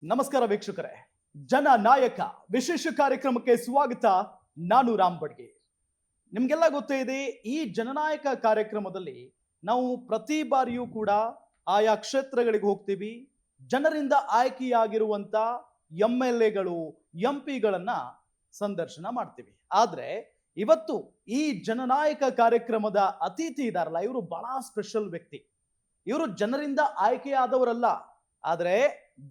ನಮಸ್ಕಾರ ವೀಕ್ಷಕರೇ, ಜನ ನಾಯಕ ವಿಶೇಷ ಕಾರ್ಯಕ್ರಮಕ್ಕೆ ಸ್ವಾಗತ. ನಾನು ರಾಮ್ ಬಡ್ಗೆ. ನಿಮ್ಗೆಲ್ಲ ಗೊತ್ತೇ ಇದೆ, ಈ ಜನನಾಯಕ ಕಾರ್ಯಕ್ರಮದಲ್ಲಿ ನಾವು ಪ್ರತಿ ಬಾರಿಯೂ ಕೂಡ ಆಯಾ ಕ್ಷೇತ್ರಗಳಿಗೆ ಹೋಗ್ತೀವಿ. ಜನರಿಂದ ಆಯ್ಕೆಯಾಗಿರುವಂತ MLAಗಳು, MP ಗಳನ್ನ ಸಂದರ್ಶನ ಮಾಡ್ತೀವಿ. ಆದ್ರೆ ಇವತ್ತು ಈ ಜನನಾಯಕ ಕಾರ್ಯಕ್ರಮದ ಅತಿಥಿ ಇದಾರಲ್ಲ, ಇವರು ಬಹಳ ಸ್ಪೆಷಲ್ ವ್ಯಕ್ತಿ. ಇವರು ಜನರಿಂದ ಆಯ್ಕೆಯಾದವರಲ್ಲ, ಆದರೆ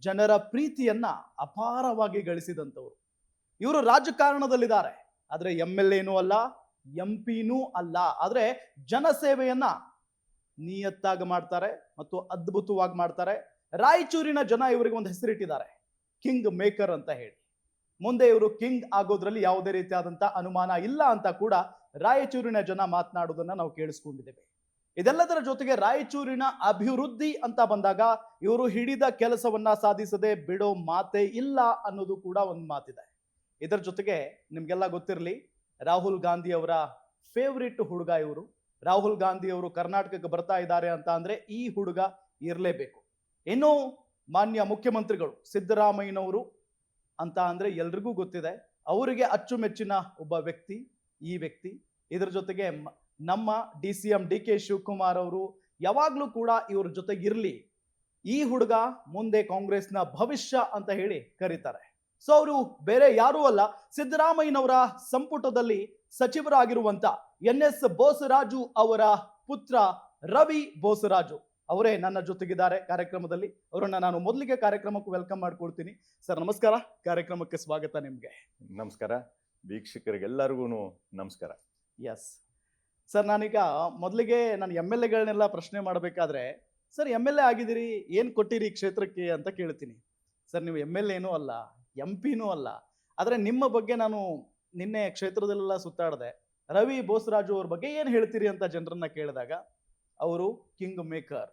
ಜನರ ಪ್ರೀತಿಯನ್ನ ಅಪಾರವಾಗಿ ಗಳಿಸಿದಂಥವ್ರು. ಇವರು ರಾಜಕಾರಣದಲ್ಲಿದ್ದಾರೆ, ಆದ್ರೆ MLAನೂ ಅಲ್ಲ, MP ಅಲ್ಲ. ಆದ್ರೆ ಜನಸೇವೆಯನ್ನ ನಿಯತ್ತಾಗಿ ಮಾಡ್ತಾರೆ ಮತ್ತು ಅದ್ಭುತವಾಗಿ ಮಾಡ್ತಾರೆ. ರಾಯಚೂರಿನ ಜನ ಇವರಿಗೆ ಒಂದು ಹೆಸರಿಟ್ಟಿದ್ದಾರೆ, ಕಿಂಗ್ ಮೇಕರ್ ಅಂತ ಹೇಳಿ. ಮುಂದೆ ಇವರು ಕಿಂಗ್ ಆಗೋದ್ರಲ್ಲಿ ಯಾವುದೇ ರೀತಿಯಾದಂತ ಅನುಮಾನ ಇಲ್ಲ ಅಂತ ಕೂಡ ರಾಯಚೂರಿನ ಜನ ಮಾತನಾಡೋದನ್ನ ನಾವು ಕೇಳಿಸ್ಕೊಂಡಿದ್ದೇವೆ. ಇದೆಲ್ಲದರ ಜೊತೆಗೆ ರಾಯಚೂರಿನ ಅಭಿವೃದ್ಧಿ ಅಂತ ಬಂದಾಗ ಇವರು ಹಿಡಿದ ಕೆಲಸವನ್ನ ಸಾಧಿಸದೆ ಬಿಡೋ ಮಾತೇ ಇಲ್ಲ ಅನ್ನೋದು ಕೂಡ ಒಂದು ಮಾತಿದೆ. ಇದರ ಜೊತೆಗೆ ನಿಮ್ಗೆಲ್ಲ ಗೊತ್ತಿರಲಿ, ರಾಹುಲ್ ಗಾಂಧಿ ಅವರ ಫೇವರಿಟ್ ಹುಡುಗ ಇವರು. ರಾಹುಲ್ ಗಾಂಧಿ ಅವರು ಕರ್ನಾಟಕಕ್ಕೆ ಬರ್ತಾ ಇದ್ದಾರೆ ಅಂತ ಅಂದ್ರೆ ಈ ಹುಡುಗ ಇರಲೇಬೇಕು. ಇನ್ನು ಮಾನ್ಯ ಮುಖ್ಯಮಂತ್ರಿಗಳು ಸಿದ್ದರಾಮಯ್ಯನವರು ಅಂತ ಅಂದ್ರೆ ಎಲ್ರಿಗೂ ಗೊತ್ತಿದೆ, ಅವರಿಗೆ ಅಚ್ಚುಮೆಚ್ಚಿನ ಒಬ್ಬ ವ್ಯಕ್ತಿ ಈ ವ್ಯಕ್ತಿ. ಇದರ ಜೊತೆಗೆ ನಮ್ಮ DCM DK ಶಿವಕುಮಾರ್ ಅವರು ಯಾವಾಗ್ಲೂ ಕೂಡ ಇವ್ರ ಜೊತೆಗಿರ್ಲಿ, ಈ ಹುಡುಗ ಮುಂದೆ ಕಾಂಗ್ರೆಸ್ನ ಭವಿಷ್ಯ ಅಂತ ಹೇಳಿ ಕರೀತಾರೆ. ಸೊ ಅವರು ಬೇರೆ ಯಾರೂ ಅಲ್ಲ, ಸಿದ್ದರಾಮಯ್ಯನವರ ಸಂಪುಟದಲ್ಲಿ ಸಚಿವರಾಗಿರುವಂತ NS ಬೋಸರಾಜು ಅವರ ಪುತ್ರ ರವಿ ಬೋಸರಾಜು ಅವರೇ ನನ್ನ ಜೊತೆಗಿದ್ದಾರೆ ಕಾರ್ಯಕ್ರಮದಲ್ಲಿ. ಅವರನ್ನ ನಾನು ಮೊದಲಿಗೆ ಕಾರ್ಯಕ್ರಮಕ್ಕೆ ವೆಲ್ಕಮ್ ಮಾಡ್ಕೊಳ್ತೀನಿ. ಸರ್ ನಮಸ್ಕಾರ, ಕಾರ್ಯಕ್ರಮಕ್ಕೆ ಸ್ವಾಗತ ನಿಮ್ಗೆ. ನಮಸ್ಕಾರ ವೀಕ್ಷಕರಿಗೆಲ್ಲರಿಗೂ ನಮಸ್ಕಾರ. ಎಸ್ ಸರ್, ನಾನೀಗ ಮೊದಲಿಗೆ ನಾನು MLAಗಳನ್ನೆಲ್ಲ ಪ್ರಶ್ನೆ ಮಾಡಬೇಕಾದ್ರೆ, ಸರ್ MLA ಆಗಿದ್ದೀರಿ, ಏನು ಕೊಟ್ಟಿರಿ ಈ ಕ್ಷೇತ್ರಕ್ಕೆ ಅಂತ ಕೇಳ್ತೀನಿ. ಸರ್ ನೀವು MLAನೂ ಅಲ್ಲ, MP ಅಲ್ಲ, ಆದರೆ ನಿಮ್ಮ ಬಗ್ಗೆ ನಾನು ನಿನ್ನೆ ಕ್ಷೇತ್ರದಲ್ಲೆಲ್ಲ ಸುತ್ತಾಡಿದೆ. ರವಿ ಬೋಸರಾಜು ಅವ್ರ ಬಗ್ಗೆ ಏನು ಹೇಳ್ತೀರಿ ಅಂತ ಜನರನ್ನ ಕೇಳಿದಾಗ ಅವರು ಕಿಂಗ್ ಮೇಕರ್,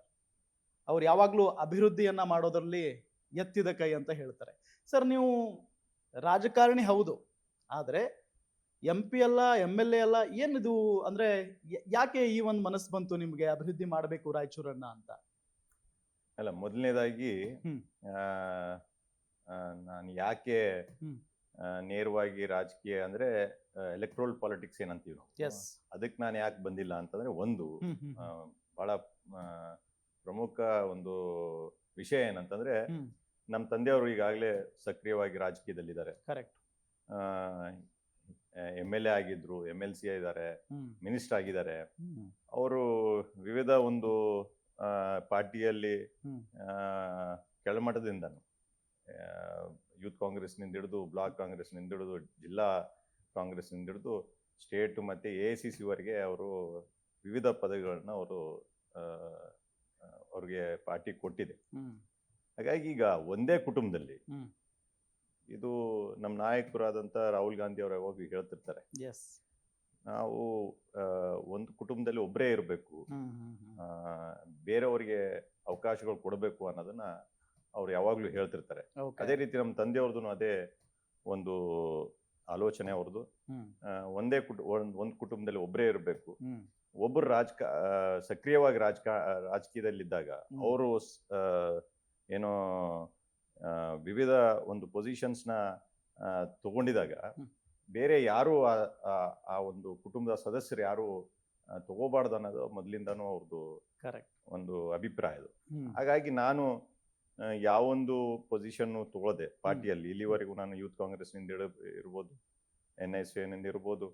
ಅವ್ರು ಯಾವಾಗಲೂ ಅಭಿವೃದ್ಧಿಯನ್ನ ಮಾಡೋದ್ರಲ್ಲಿ ಎತ್ತಿದ ಕೈ ಅಂತ ಹೇಳ್ತಾರೆ. ಸರ್ ನೀವು ರಾಜಕಾರಣಿ ಹೌದು, ಆದರೆ MP ಅಲ್ಲ, MLA ಅಲ್ಲ, ಏನಿದು ಅಂದ್ರೆ ಯಾಕೆ ಈ ಒಂದು ಮನಸ್ಸು ಬಂತು ನಿಮ್ಗೆ ಅಭಿವೃದ್ಧಿ ಮಾಡಬೇಕು ರಾಯಚೂರನ್ನ ಅಂತ? ಅಲ್ಲ, ಮೊದಲನೇದಾಗಿ ನಾನು ಯಾಕೆ ನೇರವಾಗಿ ರಾಜಕೀಯ ಅಂದ್ರೆ ಎಲೆಕ್ಟ್ರೋಲ್ ಪಾಲಿಟಿಕ್ಸ್ ಏನಂತೀವಿ ಅದಕ್ಕೆ ನಾನು ಯಾಕೆ ಬಂದಿಲ್ಲ ಅಂತಂದ್ರೆ, ಒಂದು ಬಹಳ ಪ್ರಮುಖ ಒಂದು ವಿಷಯ ಏನಂತಂದ್ರೆ, ನಮ್ಮ ತಂದೆಯವರು ಈಗಾಗಲೇ ಸಕ್ರಿಯವಾಗಿ ರಾಜಕೀಯದಲ್ಲಿದ್ದಾರೆ. ಕರೆಕ್ಟ್. MLA ಆಗಿದ್ರು, MLC ಇದ್ದಾರೆ, ಮಿನಿಸ್ಟರ್ ಆಗಿದ್ದಾರೆ. ಅವರು ವಿವಿಧ ಒಂದು ಪಾರ್ಟಿಯಲ್ಲಿ ಕೆಳಮಟ್ಟದಿಂದನು ಯೂತ್ ಕಾಂಗ್ರೆಸ್ನಿಂದ ಹಿಡಿದು, ಬ್ಲಾಕ್ ಕಾಂಗ್ರೆಸ್ನಿಂದ ಹಿಡಿದು, ಜಿಲ್ಲಾ ಕಾಂಗ್ರೆಸ್ನಿಂದ ಹಿಡಿದು ಸ್ಟೇಟ್ ಮತ್ತು AICC ವರೆಗೆ ಅವರು ವಿವಿಧ ಪದವಿಗಳನ್ನ ಅವರು ಅವ್ರಿಗೆ ಪಾರ್ಟಿ ಕೊಟ್ಟಿದೆ. ಹಾಗಾಗಿ ಈಗ ಒಂದೇ ಕುಟುಂಬದಲ್ಲಿ ಇದು ನಮ್ಮ ನಾಯಕರಾದಂಥ ರಾಹುಲ್ ಗಾಂಧಿ ಅವರು ಯಾವಾಗ ಹೇಳ್ತಿರ್ತಾರೆ, ನಾವು ಒಂದು ಕುಟುಂಬದಲ್ಲಿ ಒಬ್ಬರೇ ಇರಬೇಕು, ಬೇರೆಯವರಿಗೆ ಅವಕಾಶಗಳು ಕೊಡಬೇಕು ಅನ್ನೋದನ್ನ ಅವ್ರು ಯಾವಾಗ್ಲೂ ಹೇಳ್ತಿರ್ತಾರೆ. ಅದೇ ರೀತಿ ನಮ್ಮ ತಂದೆಯವ್ರದ್ದು ಅದೇ ಒಂದು ಆಲೋಚನೆ ಅವ್ರದ್ದು. ಒಂದು ಕುಟುಂಬದಲ್ಲಿ ಒಬ್ಬರೇ ಇರಬೇಕು, ಒಬ್ಬರು ಸಕ್ರಿಯವಾಗಿ ರಾಜಕೀಯದಲ್ಲಿದ್ದಾಗ ಅವರು ಏನೋ ವಿವಿಧ ಒಂದು ಪೊಸಿಷನ್ಸ್ನ ತಗೊಂಡಿದಾಗ ಬೇರೆ ಯಾರು ಆ ಒಂದು ಕುಟುಂಬದ ಸದಸ್ಯರು ಯಾರು ತಗೋಬಾರ್ದು ಅನ್ನೋದು ಮೊದಲಿಂದನೂ ಅವ್ರದ್ದು ಒಂದು ಅಭಿಪ್ರಾಯ ಅದು. ಹಾಗಾಗಿ ನಾನು ಯಾವೊಂದು ಪೊಸಿಷನ್ನು ತಗೊಳ್ಳದೆ ಪಾರ್ಟಿಯಲ್ಲಿ ಇಲ್ಲಿವರೆಗೂ ನಾನು ಯೂತ್ ಕಾಂಗ್ರೆಸ್ನಿಂದ ಇರ್ಬೋದು, NICನಿಂದ ಇರ್ಬೋದು,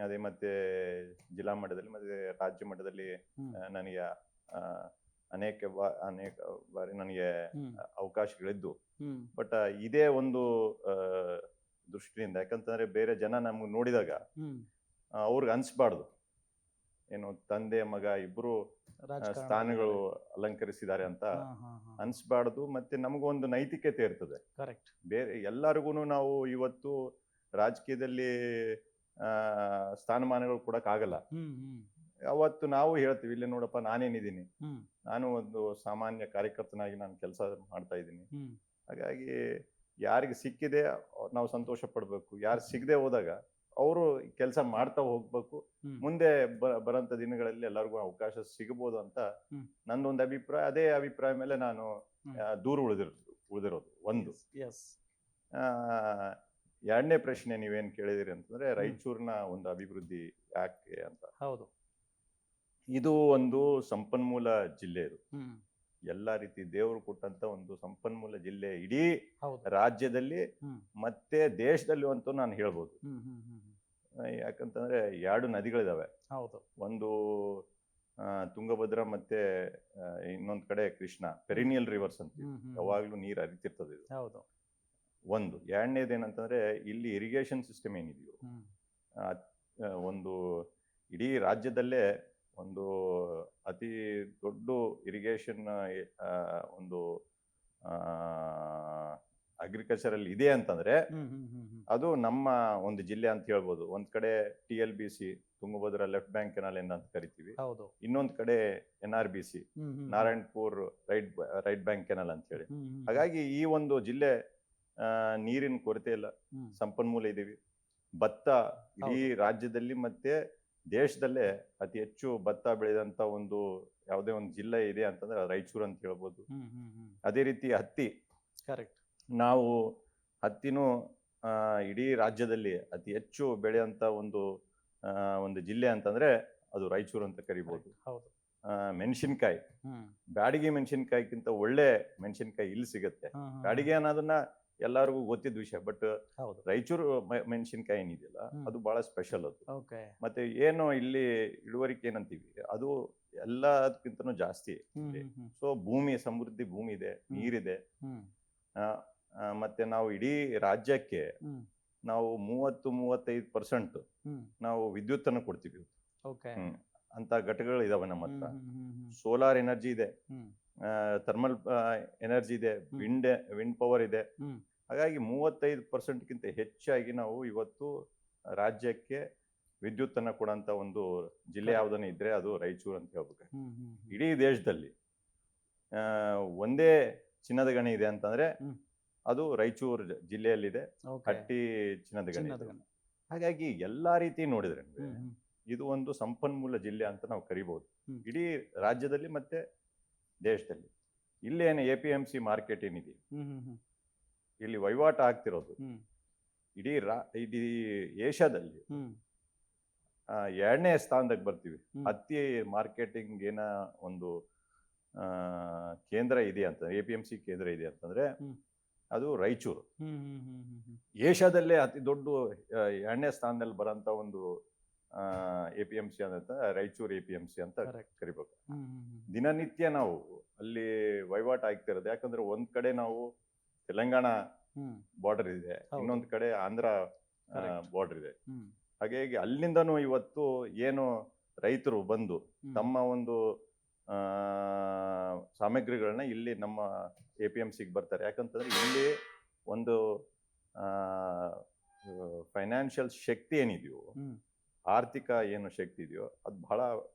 ಅದೇ ಮತ್ತೆ ಜಿಲ್ಲಾ ಮಟ್ಟದಲ್ಲಿ ಮತ್ತೆ ರಾಜ್ಯ ಮಟ್ಟದಲ್ಲಿ ನನಗೆ ಅನೇಕ ಬಾರಿ ನನಗೆ ಅವಕಾಶಗಳಿದ್ದು. ಬಟ್ ಇದೇ ಒಂದು ದೃಷ್ಟಿಯಿಂದ, ಯಾಕಂತಂದ್ರೆ ಬೇರೆ ಜನ ನಮ್ಗೆ ನೋಡಿದಾಗ ಅವ್ರಿಗೆ ಅನ್ಸ್ಬಾರ್ದು ಏನು ತಂದೆ ಮಗ ಇಬ್ರು ಸ್ಥಾನಗಳು ಅಲಂಕರಿಸಿದ್ದಾರೆ ಅಂತ ಅನ್ಸ್ಬಾರ್ದು. ಮತ್ತೆ ನಮಗೊಂದು ನೈತಿಕತೆ ಇರ್ತದೆ. ಬೇರೆ ಎಲ್ಲರಿಗೂ ನಾವು ಇವತ್ತು ರಾಜಕೀಯದಲ್ಲಿ ಸ್ಥಾನಮಾನಗಳು ಕೊಡಕ್ಕಾಗಲ್ಲ. ಅವತ್ತು ನಾವು ಹೇಳ್ತೀವಿ, ಇಲ್ಲಿ ನೋಡಪ್ಪ ನಾನೇನಿದ್ದೀನಿ, ನಾನು ಒಂದು ಸಾಮಾನ್ಯ ಕಾರ್ಯಕರ್ತನಾಗಿ ನಾನು ಕೆಲಸ ಮಾಡ್ತಾ ಇದ್ದೀನಿ. ಹಾಗಾಗಿ ಯಾರಿಗೆ ಸಿಕ್ಕಿದೆ ನಾವು ಸಂತೋಷ ಪಡ್ಬೇಕು, ಯಾರು ಸಿಗದೆ ಹೋದಾಗ ಅವರು ಕೆಲಸ ಮಾಡ್ತಾ ಹೋಗ್ಬೇಕು. ಮುಂದೆ ಬರೋಂಥ ದಿನಗಳಲ್ಲಿ ಎಲ್ಲರಿಗೂ ಅವಕಾಶ ಸಿಗಬಹುದು ಅಂತ ನಂದೊಂದು ಅಭಿಪ್ರಾಯ. ಅದೇ ಅಭಿಪ್ರಾಯ ಮೇಲೆ ನಾನು ದೂರ ಉಳಿದಿರೋದು. ಉಳಿದಿರೋದು ಒಂದು. ಎಸ್. ಆ, ಎರಡನೇ ಪ್ರಶ್ನೆ ನೀವೇನ್ ಕೇಳಿದಿರಿ ಅಂತಂದ್ರೆ ರಾಯಚೂರಿನ ಒಂದು ಅಭಿವೃದ್ಧಿ ಯಾಕೆ ಅಂತ. ಹೌದು. ಇದು ಒಂದು ಸಂಪನ್ಮೂಲ ಜಿಲ್ಲೆ. ಇದು ಹ್ಮ್. ಎಲ್ಲಾ ರೀತಿ ದೇವರು ಕೊಟ್ಟಂತ ಒಂದು ಸಂಪನ್ಮೂಲ ಜಿಲ್ಲೆ ಇಡೀ ಹೌದು. ರಾಜ್ಯದಲ್ಲಿ ಹ್ಮ್. ಮತ್ತೆ ದೇಶದಲ್ಲಿ ಅಂತೂ ನಾನು ಹೇಳ್ಬೋದು. ಹ್ಮ್ ಹ್ಮ್ ಹ್ಮ್ ಹ್ಮ್. ಯಾಕಂತಂದ್ರೆ 2 ನದಿಗಳಿದಾವೆ. ಹೌದು. ಒಂದು ತುಂಗಭದ್ರಾ ಮತ್ತೆ ಇನ್ನೊಂದ್ ಕಡೆ ಕೃಷ್ಣ, ಪೆರಿನಿಯಲ್ ರಿವರ್ಸ್ ಅಂತ ಹ್ಮ್ ಹ್ಮ್. ಯಾವಾಗ್ಲೂ ನೀರು ಹರಿತಿರ್ತದೆ ಇದು. ಹೌದು. ಒಂದು. ಎರಡನೇದೇನಂತಂದ್ರೆ ಇಲ್ಲಿ ಇರಿಗೇಷನ್ ಸಿಸ್ಟಮ್ ಏನಿದೆಯೋ ಹ್ಮ್. ಒಂದು ಇಡೀ ರಾಜ್ಯದಲ್ಲೇ ಒಂದು ಅತಿ ದೊಡ್ಡ ಇರಿಗೇಷನ್ ಒಂದು ಅಗ್ರಿಕಲ್ಚರಲ್ ಇದೆ ಅಂತಂದ್ರೆ ಹ್ಮ್ ಹ್ಮ್ ಹ್ಮ್ ಹ್ಮ್. ಅದು ನಮ್ಮ ಒಂದು ಜಿಲ್ಲೆ ಅಂತ ಹೇಳ್ಬೋದು. ಒಂದ್ ಕಡೆ TLBC, Tungabhadra left bank canal ಅಂತ ಕರಿತೀವಿ. ಹೌದು. ಇನ್ನೊಂದ್ ಕಡೆ NRBC, ಹ್ಮ್ ಹ್ಮ್. ನಾರಾಯಣಪುರ್ ರೈಟ್ ಬ್ಯಾಂಕ್ ಕೆನಾಲ್ ಅಂತ ಹೇಳಿ. ಹ್ಮ್ ಹ್ಮ್. ಹಾಗಾಗಿ ಈ ಒಂದು ಜಿಲ್ಲೆ ನೀರಿನ ಕೊರತೆ ಇಲ್ಲ, ಹ್ಮ್. ಸಂಪನ್ಮೂಲ ಇದೀವಿ. ಭತ್ತ ಇಡೀ ಹೌದು. ರಾಜ್ಯದಲ್ಲಿ ಮತ್ತೆ ದೇಶದಲ್ಲೇ ಅತಿ ಹೆಚ್ಚು ಭತ್ತ ಬೆಳೆದಂತ ಒಂದು ಯಾವುದೇ ಒಂದು ಜಿಲ್ಲೆ ಇದೆ ಅಂತಂದ್ರೆ ಅದು ರಾಯಚೂರು ಅಂತ ಹೇಳ್ಬೋದು. ಹ್ಮ್ ಹ್ಮ್ ಹ್ಮ್. ಅದೇ ರೀತಿ ಹತ್ತಿ, ಕರೆಕ್ಟ್. ನಾವು ಹತ್ತಿನೂ ಇಡೀ ರಾಜ್ಯದಲ್ಲಿ ಅತಿ ಹೆಚ್ಚು ಬೆಳೆಯಂತ ಒಂದು ಜಿಲ್ಲೆ ಅಂತಂದ್ರೆ ಅದು ರಾಯಚೂರು ಅಂತ ಕರಿಬಹುದು. ಹೌದು. ಮೆಣಸಿನ್ಕಾಯಿ, ಹ್ಮ್. ಬ್ಯಾಡಗಿ ಮೆಣಸಿನ್ಕಾಯಿಗಿಂತ ಒಳ್ಳೆ ಮೆಣಸಿನ್ಕಾಯಿ ಇಲ್ಲಿ ಸಿಗುತ್ತೆ. ಹ್ಮ್ ಹ್ಮ್. ಬ್ಯಾಡಗಿ ಅನ್ನೋದನ್ನ ಎಲ್ಲರಿಗೂ ಗೊತ್ತಿದ್ದ ವಿಷಯ. ಬಟ್ ಹೌದು. ರಾಯಚೂರು ಮೆಣಸಿನ್ಕಾಯಿ ಏನಿದೆಯಲ್ಲ ಅದು ಬಹಳ ಸ್ಪೆಷಲ್. ಅದು ಓಕೆ. ಮತ್ತೆ ಏನು ಇಲ್ಲಿ ಇಳುವರಿಕೆ ಏನಂತೀವಿ ಅದು ಎಲ್ಲದಕ್ಕಿಂತನೂ ಜಾಸ್ತಿ. ಹ್ಮ್ ಹ್ಮ್ ಹ್ಮ್. ಸೊ ಭೂಮಿ ಸಮೃದ್ಧಿ, ಭೂಮಿ ಇದೆ, ನೀರಿದೆ. ಹ್ಮ್. ಮತ್ತೆ ನಾವು ಇಡೀ ರಾಜ್ಯಕ್ಕೆ ಹ್ಮ್. ನಾವು 30-35% ಹ್ಮ್. ನಾವು ವಿದ್ಯುತ್ತನ್ನು ಕೊಡ್ತೀವಿ. ಓಕೆ. ಅಂತ ಘಟಕಗಳು ಇದಾವೆ ನಮ್ಮ ಹತ್ರ. ಹ್ಮ್ ಹ್ಮ್ ಹ್ಮ್ ಹ್ಮ್. ಸೋಲಾರ್ ಎನರ್ಜಿ ಇದೆ, ಹ್ಮ್. ಥರ್ಮಲ್ ಎನರ್ಜಿ ಇದೆ, ವಿಂಡ್ ಪವರ್ ಇದೆ. ಹ್ಮ್. ಹಾಗಾಗಿ 35%ಗಿಂತ ಹೆಚ್ಚಾಗಿ ನಾವು ಇವತ್ತು ರಾಜ್ಯಕ್ಕೆ ವಿದ್ಯುತ್ತನ್ನು ಕೊಡಂತ ಒಂದು ಜಿಲ್ಲೆ ಯಾವುದನ್ನ ಇದ್ರೆ ಅದು ರಾಯಚೂರು ಅಂತ ಹೇಳ್ಬೇಕು. ಹ್ಮ್ ಹ್ಮ್ ಹ್ಮ್. ಇಡೀ ದೇಶದಲ್ಲಿ ಒಂದೇ ಚಿನ್ನದ ಗಣಿ ಇದೆ ಅಂತಂದ್ರೆ ಹ್ಮ್. ಅದು ರಾಯಚೂರು ಜಿಲ್ಲೆಯಲ್ಲಿದೆ. ಓಕೆ. ಹಟ್ಟಿ ಚಿನ್ನದ ಗಣಿ. ಚಿನ್ನದ ಗಣಿ. ಹಾಗಾಗಿ ಎಲ್ಲಾ ರೀತಿ ನೋಡಿದ್ರೆ ಹ್ಮ್ ಹ್ಮ್. ಇದು ಒಂದು ಸಂಪನ್ಮೂಲ ಜಿಲ್ಲೆ ಅಂತ ನಾವು ಕರಿಬಹುದು ಹ್ಮ್. ಇಡೀ ರಾಜ್ಯದಲ್ಲಿ ಮತ್ತೆ ದೇಶದಲ್ಲಿ. ಇಲ್ಲೇನು APMC ಮಾರ್ಕೆಟ್ ಏನಿದೆ, ಹ್ಮ್ ಹ್ಮ್ ಹ್ಮ್. ಇಲ್ಲಿ ವಹಿವಾಟು ಆಗ್ತಿರೋದು ಹ್ಮ್. ಇಡೀ ಏಷ್ಯಾದಲ್ಲಿ ಹ್ಮ್. 2ನೇ ಸ್ಥಾನದಾಗ ಬರ್ತೀವಿ. ಹ್ಮ್. ಹತ್ತಿ ಮಾರ್ಕೆಟಿಂಗ್ ಏನ ಒಂದು ಕೇಂದ್ರ ಇದೆ ಅಂತ, APMC ಕೇಂದ್ರ ಇದೆ ಅಂತಂದ್ರೆ ಹ್ಮ್. ಅದು ರಾಯಚೂರು. ಹ್ಮ್ ಹ್ಮ್ ಹ್ಮ್ ಹ್ಮ್ ಹ್ಮ್. ಏಷ್ಯಾದಲ್ಲೇ ಅತಿ ದೊಡ್ಡ 2ನೇ ಸ್ಥಾನದಲ್ಲಿ ಬರೋಂಥ ಒಂದು APMC ಅಂತ ರಾಯಚೂರು APMC ಅಂತ Correct. ಕರಿಬೇಕು. ಹ್ಮ್ ಹ್ಮ್ ಹ್ಮ್. ದಿನನಿತ್ಯ ನಾವು ಅಲ್ಲಿ ವಹಿವಾಟು ಆಗ್ತಿರೋದು. ಯಾಕಂದ್ರೆ ಒಂದ್ ಕಡೆ ನಾವು ತೆಲಂಗಾಣ ಹ್ಮ್. ಬಾರ್ಡರ್ ಇದೆ, ಹೌದು. ಇನ್ನೊಂದ್ ಕಡೆ ಆಂಧ್ರ Correct. ಬಾರ್ಡರ್ ಇದೆ. ಹ್ಮ್. ಹಾಗಾಗಿ ಅಲ್ಲಿಂದನೂ ಇವತ್ತು ಏನು ರೈತರು ಬಂದು ಹ್ಮ್. ತಮ್ಮ ಒಂದು ಸಾಮಗ್ರಿಗಳನ್ನ ಇಲ್ಲಿ ನಮ್ಮ APMCಗೆ ಬರ್ತಾರೆ. ಯಾಕಂತಂದ್ರೆ ಇಲ್ಲಿ ಒಂದು ಫೈನಾನ್ಷಿಯಲ್ ಶಕ್ತಿ ಏನಿದೆಯೋ, ಹ್ಮ್. ಆರ್ಥಿಕ ಏನು ಶಕ್ತಿ ಇದೆಯೋ ಅದು ಬಹಳ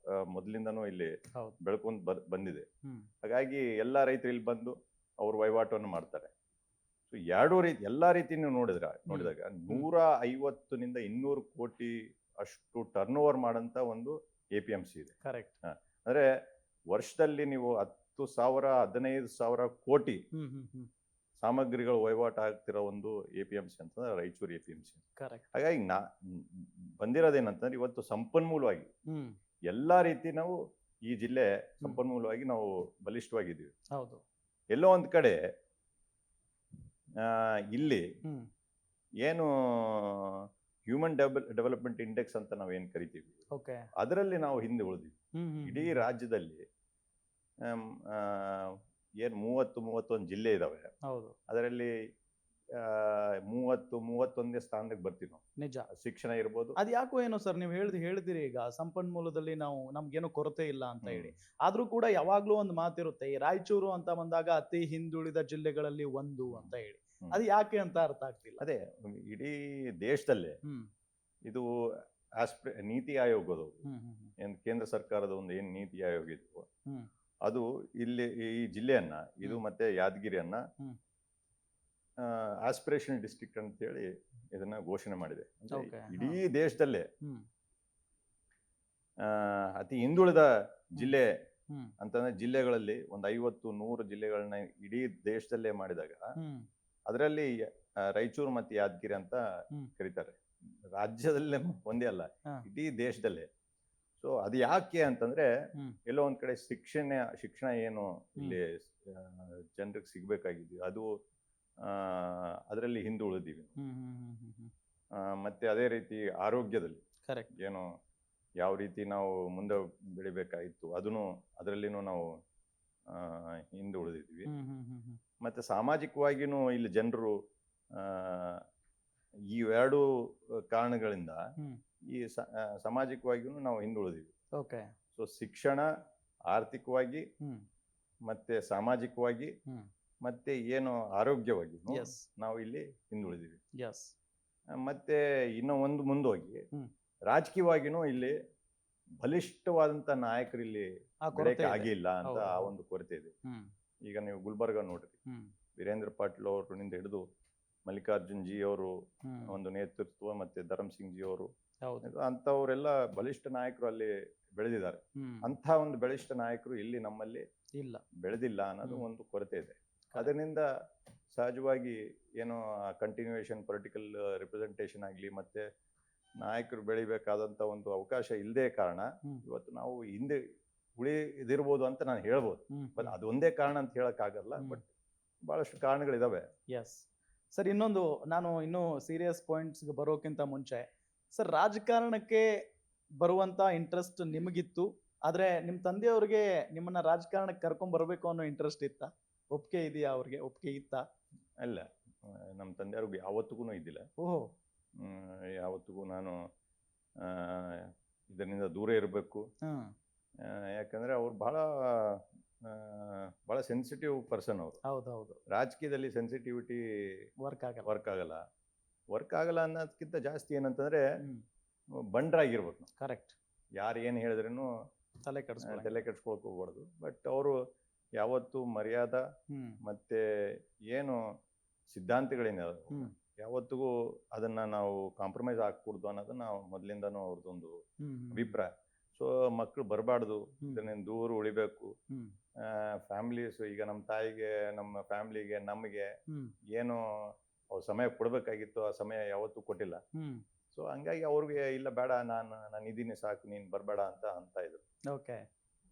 ಮೊದಲಿಂದನೂ ಇಲ್ಲಿ ಹೌದು. ಬೆಳ್ಕೊಂಡ್ ಬಂದಿದೆ. ಹ್ಮ್. ಹಾಗಾಗಿ ಎಲ್ಲ ರೈತರು ಇಲ್ಲಿ ಬಂದು ಅವ್ರ ವಹಿವಾಟವನ್ನು ಮಾಡ್ತಾರೆ. ಸೊ ಎಲ್ಲಾ ರೀತಿನೂ ನೋಡಿದಾಗ 150 ನಿಂದ 200 ಕೋಟಿ ಅಷ್ಟು ಟರ್ನ್ ಓವರ್ ಮಾಡಂತ ಒಂದು APMC ಇದೆ. ಕರೆಕ್ಟ್. ಅಂದ್ರೆ ವರ್ಷದಲ್ಲಿ ನೀವು 10,000-15,000 ಕೋಟಿ ಹ್ಮ್ ಹ್ಮ್ ಹ್ಮ್. ಸಾಮಗ್ರಿಗಳು ವಹಿವಾಟು ಆಗ್ತಿರೋ ಒಂದು APMC ಅಂತಂದ್ರೆ ರಾಯಚೂರು APMC. ಕರೆಕ್ಟ್. ಹಾಗಾಗಿ ಬಂದಿರೋದೇನಂತಂದ್ರೆ ಇವತ್ತು ಸಂಪನ್ಮೂಲವಾಗಿ ಹ್ಮ್. ಎಲ್ಲಾ ರೀತಿ ನಾವು ಈ ಜಿಲ್ಲೆ ಸಂಪನ್ಮೂಲವಾಗಿ ನಾವು ಬಲಿಷ್ಠವಾಗಿದ್ದೀವಿ. ಹೌದು. ಎಲ್ಲೋ ಒಂದ್ ಕಡೆ ಇಲ್ಲಿ ಹ್ಮ್. ಏನು ಹ್ಯೂಮನ್ ಡೆವಲಪ್ಮೆಂಟ್ ಇಂಡೆಕ್ಸ್ ಅಂತ ನಾವೇನು ಕರಿತೀವಿ, ಓಕೆ. ಅದರಲ್ಲಿ ನಾವು ಹಿಂದೆ ಉಳಿದ್ವಿ. ಹ್ಮ್ ಹ್ಮ್. ಇಡೀ ರಾಜ್ಯದಲ್ಲಿ ಏನು 30-31 ಜಿಲ್ಲೆ ಇದಾವೆ. ಹೌದು. ಅದರಲ್ಲಿ 30-31ನೇ ಸ್ಥಾನಕ್ಕೆ ಬರ್ತೀವಿ ನಾವು. ನಿಜ. ಶಿಕ್ಷಣ ಇರ್ಬೋದು. ಅದ್ ಯಾಕೋ ಏನೋ ಸರ್ ನೀವು ಹೇಳ್ತೀರಿ ಈಗ ಸಂಪನ್ಮೂಲದಲ್ಲಿ ನಮ್ಗೇನೋ ಕೊರತೆ ಇಲ್ಲ ಅಂತ ಹೇಳಿ. ಆದ್ರೂ ಕೂಡ ಯಾವಾಗ್ಲೂ ಒಂದು ಮಾತಿರುತ್ತೆ, ಈ ರಾಯಚೂರು ಅಂತ ಬಂದಾಗ ಅತಿ ಹಿಂದುಳಿದ ಜಿಲ್ಲೆಗಳಲ್ಲಿ ಒಂದು ಅಂತ ಹೇಳಿ. ಅದು ಯಾಕೆ ಅಂತ ಅರ್ಥ ಆಗ್ತಿಲ್ಲ. ಅದೇ ಇಡೀ ದೇಶದಲ್ಲೇ ಹ್ಮ್. ಇದು ನೀತಿ ಆಯೋಗದ ಹ್ಮ್ ಹ್ಮ್ ಹ್ಮ್. ಏನ್ ಕೇಂದ್ರ ಸರ್ಕಾರದ ಒಂದು ಏನ್ ನೀತಿ ಆಯೋಗ ಇದೆಯೋ ಹ್ಮ್. ಅದು ಇಲ್ಲಿ ಈ ಜಿಲ್ಲೆಯನ್ನ ಇದು ಮತ್ತೆ ಯಾದಗಿರಿಯನ್ನ ಹ್ಮ್. ಆಸ್ಪಿರೇಷನಲ್ ಡಿಸ್ಟ್ರಿಕ್ಟ್ ಅಂತ ಹೇಳಿ ಇದನ್ನ ಘೋಷಣೆ ಮಾಡಿದೆ. ಅಂದ್ರೆ Okay. ಇಡೀ ದೇಶದಲ್ಲೇ ಹ್ಮ್. ಅತಿ ಹಿಂದುಳಿದ ಜಿಲ್ಲೆ ಹ್ಮ್ ಅಂತಂದ್ರೆ ಜಿಲ್ಲೆಗಳಲ್ಲಿ ಒಂದು 50-100 ಜಿಲ್ಲೆಗಳನ್ನ ಇಡೀ ದೇಶದಲ್ಲೇ ಮಾಡಿದಾಗ ಹ್ಮ್ ಅದರಲ್ಲಿ ರಾಯಚೂರು ಮತ್ತು ಯಾದಗಿರಿ ಅಂತ ಹ್ಮ್. ಕರೀತಾರೆ. ರಾಜ್ಯದಲ್ಲೇ ಒಂದೇ ಅಲ್ಲ, ಹಾ. ಇಡೀ ದೇಶದಲ್ಲೇ. ಸೊ ಅದು ಯಾಕೆ ಅಂತಂದ್ರೆ ಹ್ಮ್ ಎಲ್ಲೋ ಒಂದ್ ಕಡೆ ಶಿಕ್ಷಣ ಏನು ಇಲ್ಲಿ ಜನರಿಗೆ ಸಿಗ್ಬೇಕಾಗಿದ್ವಿ ಅದು ಅದರಲ್ಲಿ ಹಿಂದುಳಿದೀವಿ. ಹ್ಮ್ ಹ್ಮ್ ಹ್ಮ್ ಹ್ಮ್ ಹ್ಮ್. ಮತ್ತೆ ಅದೇ ರೀತಿ ಆರೋಗ್ಯದಲ್ಲಿ ಕರೆಕ್ಟ್. ಏನು ಯಾವ ರೀತಿ ನಾವು ಮುಂದೆ ಬೆಳಿಬೇಕಾಗಿತ್ತು ಅದನ್ನು ಅದರಲ್ಲಿನೂ ನಾವು ಹಿಂದುಳಿದಿದ್ವಿ. ಹ್ಮ್ ಹ್ಮ್ ಹ್ಮ್ ಹ್ಮ್. ಮತ್ತೆ ಸಾಮಾಜಿಕವಾಗಿನೂ ಇಲ್ಲಿ ಜನರು ಈ ಎರಡು ಕಾರಣಗಳಿಂದ ಹ್ಮ್. ಈ ಸಾಮಾಜಿಕವಾಗಿಯೂ ನಾವು ಹಿಂದುಳಿದಿವಿ. ಓಕೆ. ಸೊ ಶಿಕ್ಷಣ, ಆರ್ಥಿಕವಾಗಿ ಹ್ಮ್ ಮತ್ತೆ ಸಾಮಾಜಿಕವಾಗಿ ಹ್ಮ್. ಮತ್ತೆ ಏನು ಆರೋಗ್ಯವಾಗಿ ಎಸ್ ನಾವು ಇಲ್ಲಿ ಹಿಂದುಳಿದಿವಿ. ಎಸ್. ಮತ್ತೆ ಇನ್ನೂ ಒಂದು ಮುಂದೋಗಿ ಹ್ಮ್. ರಾಜಕೀಯವಾಗಿನೂ ಇಲ್ಲಿ ಬಲಿಷ್ಠವಾದಂತ ನಾಯಕರು ಇಲ್ಲಿ ಆ ಕೊರತೆ ಬೆಳೆಯಕ್ಕೆ ಇದೆ. ಆಗಿಲ್ಲ ಅಂತ ಹೌದು, ಆ ಹೌದು. ಒಂದು ಕೊರತೆ ಇದೆ. ಹ್ಮ್ ಈಗ ನೀವು ಗುಲ್ಬರ್ಗ ನೋಡ್ರಿ, ಹ್ಮ್ ವೀರೇಂದ್ರ ಪಾಟೀಲ್ ಅವರಿಂದ ಹಿಡಿದು ಮಲ್ಲಿಕಾರ್ಜುನ್ ಜಿ ಅವರು ಹ್ಮ್. ಒಂದು ನೇತೃತ್ವ, ಮತ್ತೆ ಧರಮ್ ಸಿಂಗ್ ಜಿ ಅವರು, ಹೌದು. ಅಂತವರೆಲ್ಲ ಬಲಿಷ್ಠ ನಾಯಕರು ಅಲ್ಲಿ ಬೆಳೆದಿದ್ದಾರೆ. ಹ್ಮ್. ಅಂತ ಒಂದು ಬಲಿಷ್ಠ ನಾಯಕರು ಇಲ್ಲಿ ನಮ್ಮಲ್ಲಿ ಇಲ್ಲ. ಬೆಳೆದಿಲ್ಲ ಅನ್ನೋದು ಹ್ಮ್. ಒಂದು ಕೊರತೆ ಇದೆ. ಅದರಿಂದ ಸಹಜವಾಗಿ ಏನೋ ಕಂಟಿನ್ಯೂಯೇಷನ್ ಪೊಲಿಟಿಕಲ್ ರಿಪ್ರೆಸೆಂಟೇಷನ್ ಆಗಲಿ ಮತ್ತೆ ನಾಯಕರು ಬೆಳಿಬೇಕಾದಂತ ಒಂದು ಅವಕಾಶ ಇಲ್ಲದೆ ಕಾರಣ ಹ್ಮ್. ಇವತ್ತು ನಾವು ಹಿಂದೆ ಉಳಿದಿರ್ಬೋದು ಅಂತ ನಾನು ಹೇಳ್ಬೋದು. ಹ್ಮ್ ಬಟ್ ಅದು ಒಂದೇ ಕಾರಣ ಅಂತ ಹೇಳಕ್ಕಾಗಲ್ಲ. ಹ್ಮ್. ಬಟ್ ಬಹಳಷ್ಟು ಕಾರಣಗಳಿದಾವೆ. Yes sir. ಇನ್ನೊಂದು, ನಾನು ಇನ್ನೂ ಸೀರಿಯಸ್ ಪಾಯಿಂಟ್ಸ್ಗೆ ಬರೋಕ್ಕಿಂತ ಮುಂಚೆ ಸರ್, ರಾಜಕಾರಣಕ್ಕೆ ಬರುವಂತ ಇಂಟ್ರೆಸ್ಟ್ ನಿಮಗಿತ್ತು, ಆದ್ರೆ ನಿಮ್ಮ ತಂದೆಯವ್ರಿಗೆ ನಿಮ್ಮನ್ನ ರಾಜಕಾರಣಕ್ಕೆ ಕರ್ಕೊಂಡ್ ಬರ್ಬೇಕು ಅನ್ನೋ ಇಂಟ್ರೆಸ್ಟ್ ಇತ್ತಾ? ಒಪ್ಪಿಗೆ ಇದೆಯಾ? ಅವ್ರಿಗೆ ಒಪ್ಪಿಗೆ ಇತ್ತಾ? ಅಲ್ಲ, ನಮ್ಮ ತಂದೆಯವ್ರಿಗೆ ಯಾವತ್ತಿಗೂ ಇದ್ದಿಲ್ಲ. ಓಹೋ. ಯಾವತ್ತಿಗೂ ನಾನು ಇದರಿಂದ ದೂರ ಇರಬೇಕು. ಹ್ಮ್. ಯಾಕಂದ್ರೆ ಅವ್ರು ಬಹಳ ಸೆನ್ಸಿಟಿವ್ ಪರ್ಸನ್ ಅವರು. ಹೌದೌದು. ರಾಜಕೀಯದಲ್ಲಿ ಸೆನ್ಸಿಟಿವಿಟಿ ವರ್ಕ್ ಆಗಲ್ಲ. ವರ್ಕ್ ಆಗಲ್ಲ ಅನ್ನೋದಕ್ಕಿಂತ ಜಾಸ್ತಿ ಏನಂತಂದ್ರೆ ಹ್ಮ್. ಬಂಡ್ರಾಗಿರ್ಬೇಕು. ಕರೆಕ್ಟ್. ಯಾರು ಏನು ಹೇಳಿದ್ರೂ ತಲೆ ಕೆಡಿಸ್ಕೊಳ್ಳಿ. ತಲೆ ಕೆಡ್ಸ್ಕೊಳಕ್ ಹೋಗ್ಬಾರ್ದು. ಬಟ್ ಅವರು ಯಾವತ್ತು ಮರ್ಯಾದಾ ಹ್ಮ್ ಮತ್ತೆ ಏನು ಸಿದ್ಧಾಂತಗಳೇನಿದೆ ಹ್ಮ್ ಯಾವತ್ತಿಗೂ ಅದನ್ನ ನಾವು ಕಾಂಪ್ರಮೈಸ್ ಆಗ್ಕೂಡ್ದು ಅನ್ನೋದನ್ನ ಮೊದಲಿಂದನೂ ಅವ್ರದ್ದೊಂದು ಹ್ಮ್ ಹ್ಮ್ ಅಭಿಪ್ರಾಯ. ಸೊ ಮಕ್ಕಳು ಬರಬಾರ್ದು, ಹ್ಮ್. ಇದನ್ನ ದೂರ ಉಳಿಬೇಕು. ಹ್ಮ್ ಫ್ಯಾಮಿಲೀಸ್, ಈಗ ನಮ್ಮ ತಾಯಿಗೆ, ನಮ್ಮ ಫ್ಯಾಮಿಲಿಗೆ, ನಮಗೆ ಹ್ಮ್ ಏನು ಅವ್ರು ಸಮಯ ಕೊಡಬೇಕಾಗಿತ್ತು ಆ ಸಮಯ ಯಾವತ್ತೂ ಕೊಟ್ಟಿಲ್ಲ. ಹ್ಮ್. ಸೊ ಹಂಗಾಗಿ ಅವ್ರಿಗೆ ಇಲ್ಲ, ಬೇಡ, ನಾನು ಇದೀನಿ, ಸಾಕು, ನೀನು ಬರಬೇಡ ಅಂತ ಇದ್ರು. ಓಕೆ.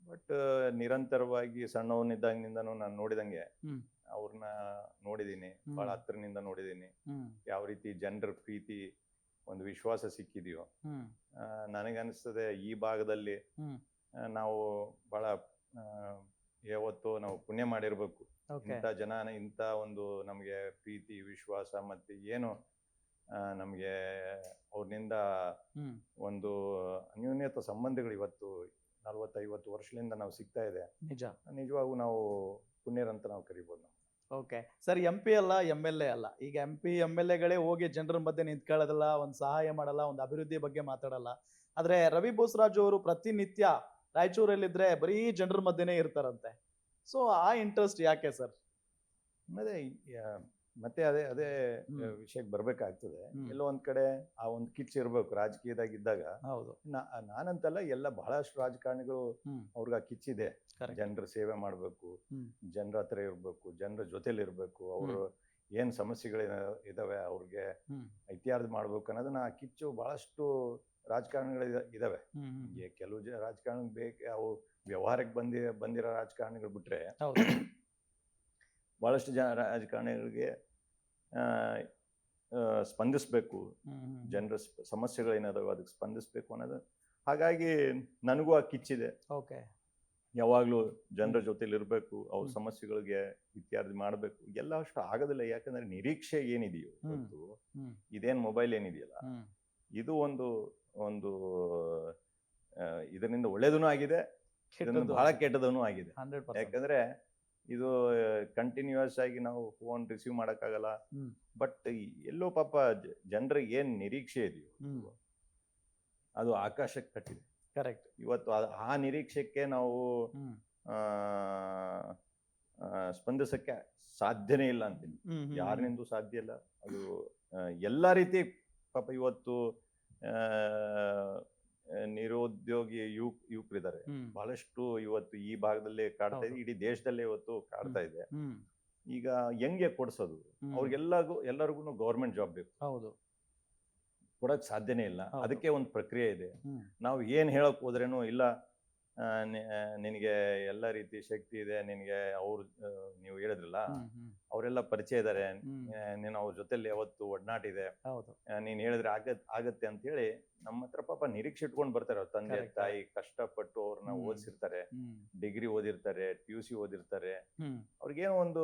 ಬಟ್ ನಿರಂತರವಾಗಿ ಸಣ್ಣವನಿದ್ದಾಗಿನಿಂದನೂ ನಾನು ನೋಡಿದಂಗೆ ಹ್ಮ್. ಅವ್ರನ್ನ ನೋಡಿದ್ದೀನಿ, ಹ್ಮ್. ಬಹಳ ಹತ್ರನಿಂದ ನೋಡಿದ್ದೀನಿ. ಹ್ಮ್ ಯಾವ ರೀತಿ ಜನರ ಪ್ರೀತಿ, ಒಂದು ವಿಶ್ವಾಸ ಸಿಕ್ಕಿದೆಯೋ. ಹ್ಮ್ ನನಗನ್ನಿಸ್ತದೆ ಈ ಭಾಗದಲ್ಲಿ ಹ್ಮ್. ನಾವು ಬಹಳ ಯಾವತ್ತೂ ನಾವು ಪುಣ್ಯ ಮಾಡಿರ್ಬೇಕು. ಓಕೆ. ಇಂಥ ಜನ, ಇಂಥ ಒಂದು ನಮಗೆ ಪ್ರೀತಿ, ವಿಶ್ವಾಸ ಮತ್ತೆ ಏನು ನಮಗೆ ಅವ್ರನಿಂದ ಹ್ಮ್. ಒಂದು ಅನ್ಯೋನ್ಯತ ಸಂಬಂಧಗಳು ಇವತ್ತು 40-50 ವರ್ಷದಿಂದ ನಾವು ಸಿಗ್ತಾ ಇದೆ. ನಿಜ. ನಿಜವಾಗೂ ನಾವು ಪುಣ್ಯರಂತ ನಾವು ಕರಿಬೋದು ನಾವು. Okay sir. MP ಅಲ್ಲ, MLA ಅಲ್ಲ. ಈಗ MP MLAಗಳೇ ಹೋಗಿ ಜನರ ಮಧ್ಯೆ ನಿಂತ್ಕೊಳ್ಳೋದಲ್ಲ, ಒಂದು ಸಹಾಯ ಮಾಡಲ್ಲ, ಒಂದು ಅಭಿವೃದ್ಧಿ ಬಗ್ಗೆ ಮಾತಾಡಲ್ಲ. ಆದ್ರೆ ರವಿ ಬೋಸರಾಜು ಅವರು ಪ್ರತಿನಿತ್ಯ ರಾಯಚೂರಲ್ಲಿದ್ರೆ ಬರೀ ಜನರ ಮಧ್ಯೆನೇ ಇರ್ತಾರಂತೆ. ಸೊ ಆ ಇಂಟ್ರೆಸ್ಟ್ ಯಾಕೆ ಸರ್? ಮತ್ತೆ ಅದೇ ವಿಷಯಕ್ಕೆ ಬರ್ಬೇಕಾಗ್ತದೆ. ಹ್ಮ್. ಎಲ್ಲೋ ಒಂದ್ ಕಡೆ ಆ ಒಂದು ಕಿಚ್ಚು ಇರ್ಬೇಕು ರಾಜಕೀಯದಾಗಿದ್ದಾಗ. ಹೌದು. ನಾನಂತಲ್ಲ, ಎಲ್ಲ ಬಹಳಷ್ಟು ರಾಜಕಾರಣಿಗಳು ಹ್ಮ್. ಅವ್ರಿಗೆ ಆ ಕಿಚ್ಚಿದೆ. Correct. ಜನರ ಸೇವೆ ಮಾಡ್ಬೇಕು, ಹ್ಮ್. ಜನರ ಹತ್ರ ಇರ್ಬೇಕು, ಜನರ ಜೊತೆಲಿ ಇರ್ಬೇಕು, ಅವರು ಏನ್ ಸಮಸ್ಯೆಗಳು ಇದಾವೆ ಅವ್ರಿಗೆ ಹ್ಮ್. ಇತ್ಯಾರ್ಥ ಮಾಡ್ಬೇಕು ಅನ್ನೋದನ್ನ ಆ ಕಿಚ್ಚು ಬಹಳಷ್ಟು ರಾಜಕಾರಣಿಗಳು ಇದಾವೆ. ಹ್ಮ್ ಹ್ಮ್. ಈ ಕೆಲವು ರಾಜಕಾರಣ ಬೇಕು, ಅವು ವ್ಯವಹಾರಕ್ಕೆ ಬಂದಿರೋ ರಾಜಕಾರಣಿಗಳು ಬಿಟ್ರೆ ಹೌದು. ಬಹಳಷ್ಟು ಜನ ರಾಜಕಾರಣಿಗಳಿಗೆ ಸ್ಪಂದಿಸ್ಬೇಕು, ಹ್ಮ್ ಹ್ಮ್. ಜನರ ಸಮಸ್ಯೆಗಳೇನಾದವು ಅದಕ್ಕೆ ಸ್ಪಂದಿಸ್ಬೇಕು ಅನ್ನೋದು. ಹಾಗಾಗಿ ನನಗೂ ಆ ಕಿಚ್ಚಿದೆ. ಓಕೆ. ಯಾವಾಗ್ಲೂ ಜನರ ಜೊತೆಲಿ ಇರಬೇಕು, ಅವ್ರ ಹ್ಮ್. ಸಮಸ್ಯೆಗಳಿಗೆ ಇತ್ಯಾದಿ ಮಾಡಬೇಕು. ಎಲ್ಲ ಅಷ್ಟು ಆಗೋದಿಲ್ಲ. ಯಾಕಂದ್ರೆ ನಿರೀಕ್ಷೆ ಏನಿದೆಯೋ ಇವತ್ತು, ಹ್ಮ್. ಇದೇನ್ ಮೊಬೈಲ್ ಏನಿದೆಯಲ್ಲ, ಹ್ಮ್. ಇದು ಒಂದು ಇದರಿಂದ ಒಳ್ಳೇದೂ ಆಗಿದೆ, ಇದರಿಂದ ಕೆಟ್ಟದ್ದು. ಬಹಳ ಕೆಟ್ಟದೂ ಆಗಿದೆ. 100%. ಯಾಕಂದ್ರೆ ಇದು ಕಂಟಿನ್ಯೂಯಸ್ ಆಗಿ ನಾವು ಫೋನ್ ರಿಸೀವ್ ಮಾಡೋಕ್ಕಾಗಲ್ಲ. ಹ್ಮ್. ಬಟ್ ಎಲ್ಲೋ ಪಾಪ ಜನರಿಗೆ ಏನ್ ನಿರೀಕ್ಷೆ ಇದೆಯೋ ಹ್ಮ್. ಅದು ಆಕಾಶಕ್ಕೆ ಕಟ್ಟಿದೆ. ಕರೆಕ್ಟ್. ಇವತ್ತು ಆ ನಿರೀಕ್ಷೆಗೆ ನಾವು ಹ್ಮ್. ಸ್ಪಂದಿಸಕ್ಕೆ ಸಾಧ್ಯನೇ ಇಲ್ಲ ಅಂತೀನಿ. ಹ್ಮ್ ಹ್ಮ್. ಯಾರಿನಿಂದೂ ಸಾಧ್ಯ ಇಲ್ಲ. ಅದು ಎಲ್ಲ ರೀತಿ ಪಾಪ ಇವತ್ತು ನಿರುದ್ಯೋಗಿ ಯುವಕರಿದ್ದಾರೆ ಬಹಳಷ್ಟು ಇವತ್ತು ಈ ಭಾಗದಲ್ಲೇ ಕಾಡ್ತಾ ಇದೆ, ಇಡೀ ದೇಶದಲ್ಲೇ ಇವತ್ತು ಕಾಡ್ತಾ ಇದೆ. ಈಗ ಹೆಂಗೆ ಕೊಡ್ಸೋದು ಎಲ್ಲರಿಗೂ ಗೌರ್ಮೆಂಟ್ ಜಾಬ್ ಬೇಕು, ಹೌದು, ಕೊಡಕ್ ಸಾಧ್ಯನೇ ಇಲ್ಲ. ಹೌದು. ಅದಕ್ಕೆ ಒಂದು ಪ್ರಕ್ರಿಯೆ ಇದೆ. ನಾವು ಏನ್ ಹೇಳಕ್ ಹೋದ್ರೇನು ಇಲ್ಲ, ನಿನಗೆ ಎಲ್ಲ ರೀತಿ ಶಕ್ತಿ ಇದೆ, ನಿನಗೆ ಅವ್ರು ನೀವು ಹೇಳಿದ್ರಲ್ಲ ಅವರೆಲ್ಲ ಪರಿಚಯ ಇದ್ದಾರೆ, ನೀನು ಅವ್ರ ಜೊತೆಲಿ ಯಾವತ್ತು ಒಡನಾಟ ಇದೆ, ಹೌದು, ನೀನ್ ಹೇಳಿದ್ರೆ ಆಗತ್ತೆ ಅಂತ ಹೇಳಿ ನಮ್ಮ ಹತ್ರ ಪಾಪ ನಿರೀಕ್ಷೆ ಇಟ್ಕೊಂಡು ಬರ್ತಾರೆ. ಅವ್ರ ತಂದೆ Correct. ತಾಯಿ ಕಷ್ಟಪಟ್ಟು ಅವ್ರನ್ನ ಓದಿಸಿರ್ತಾರೆ, ಡಿಗ್ರಿ ಓದಿರ್ತಾರೆ, PUC ಓದಿರ್ತಾರೆ, ಅವ್ರಿಗೇನೋ ಒಂದು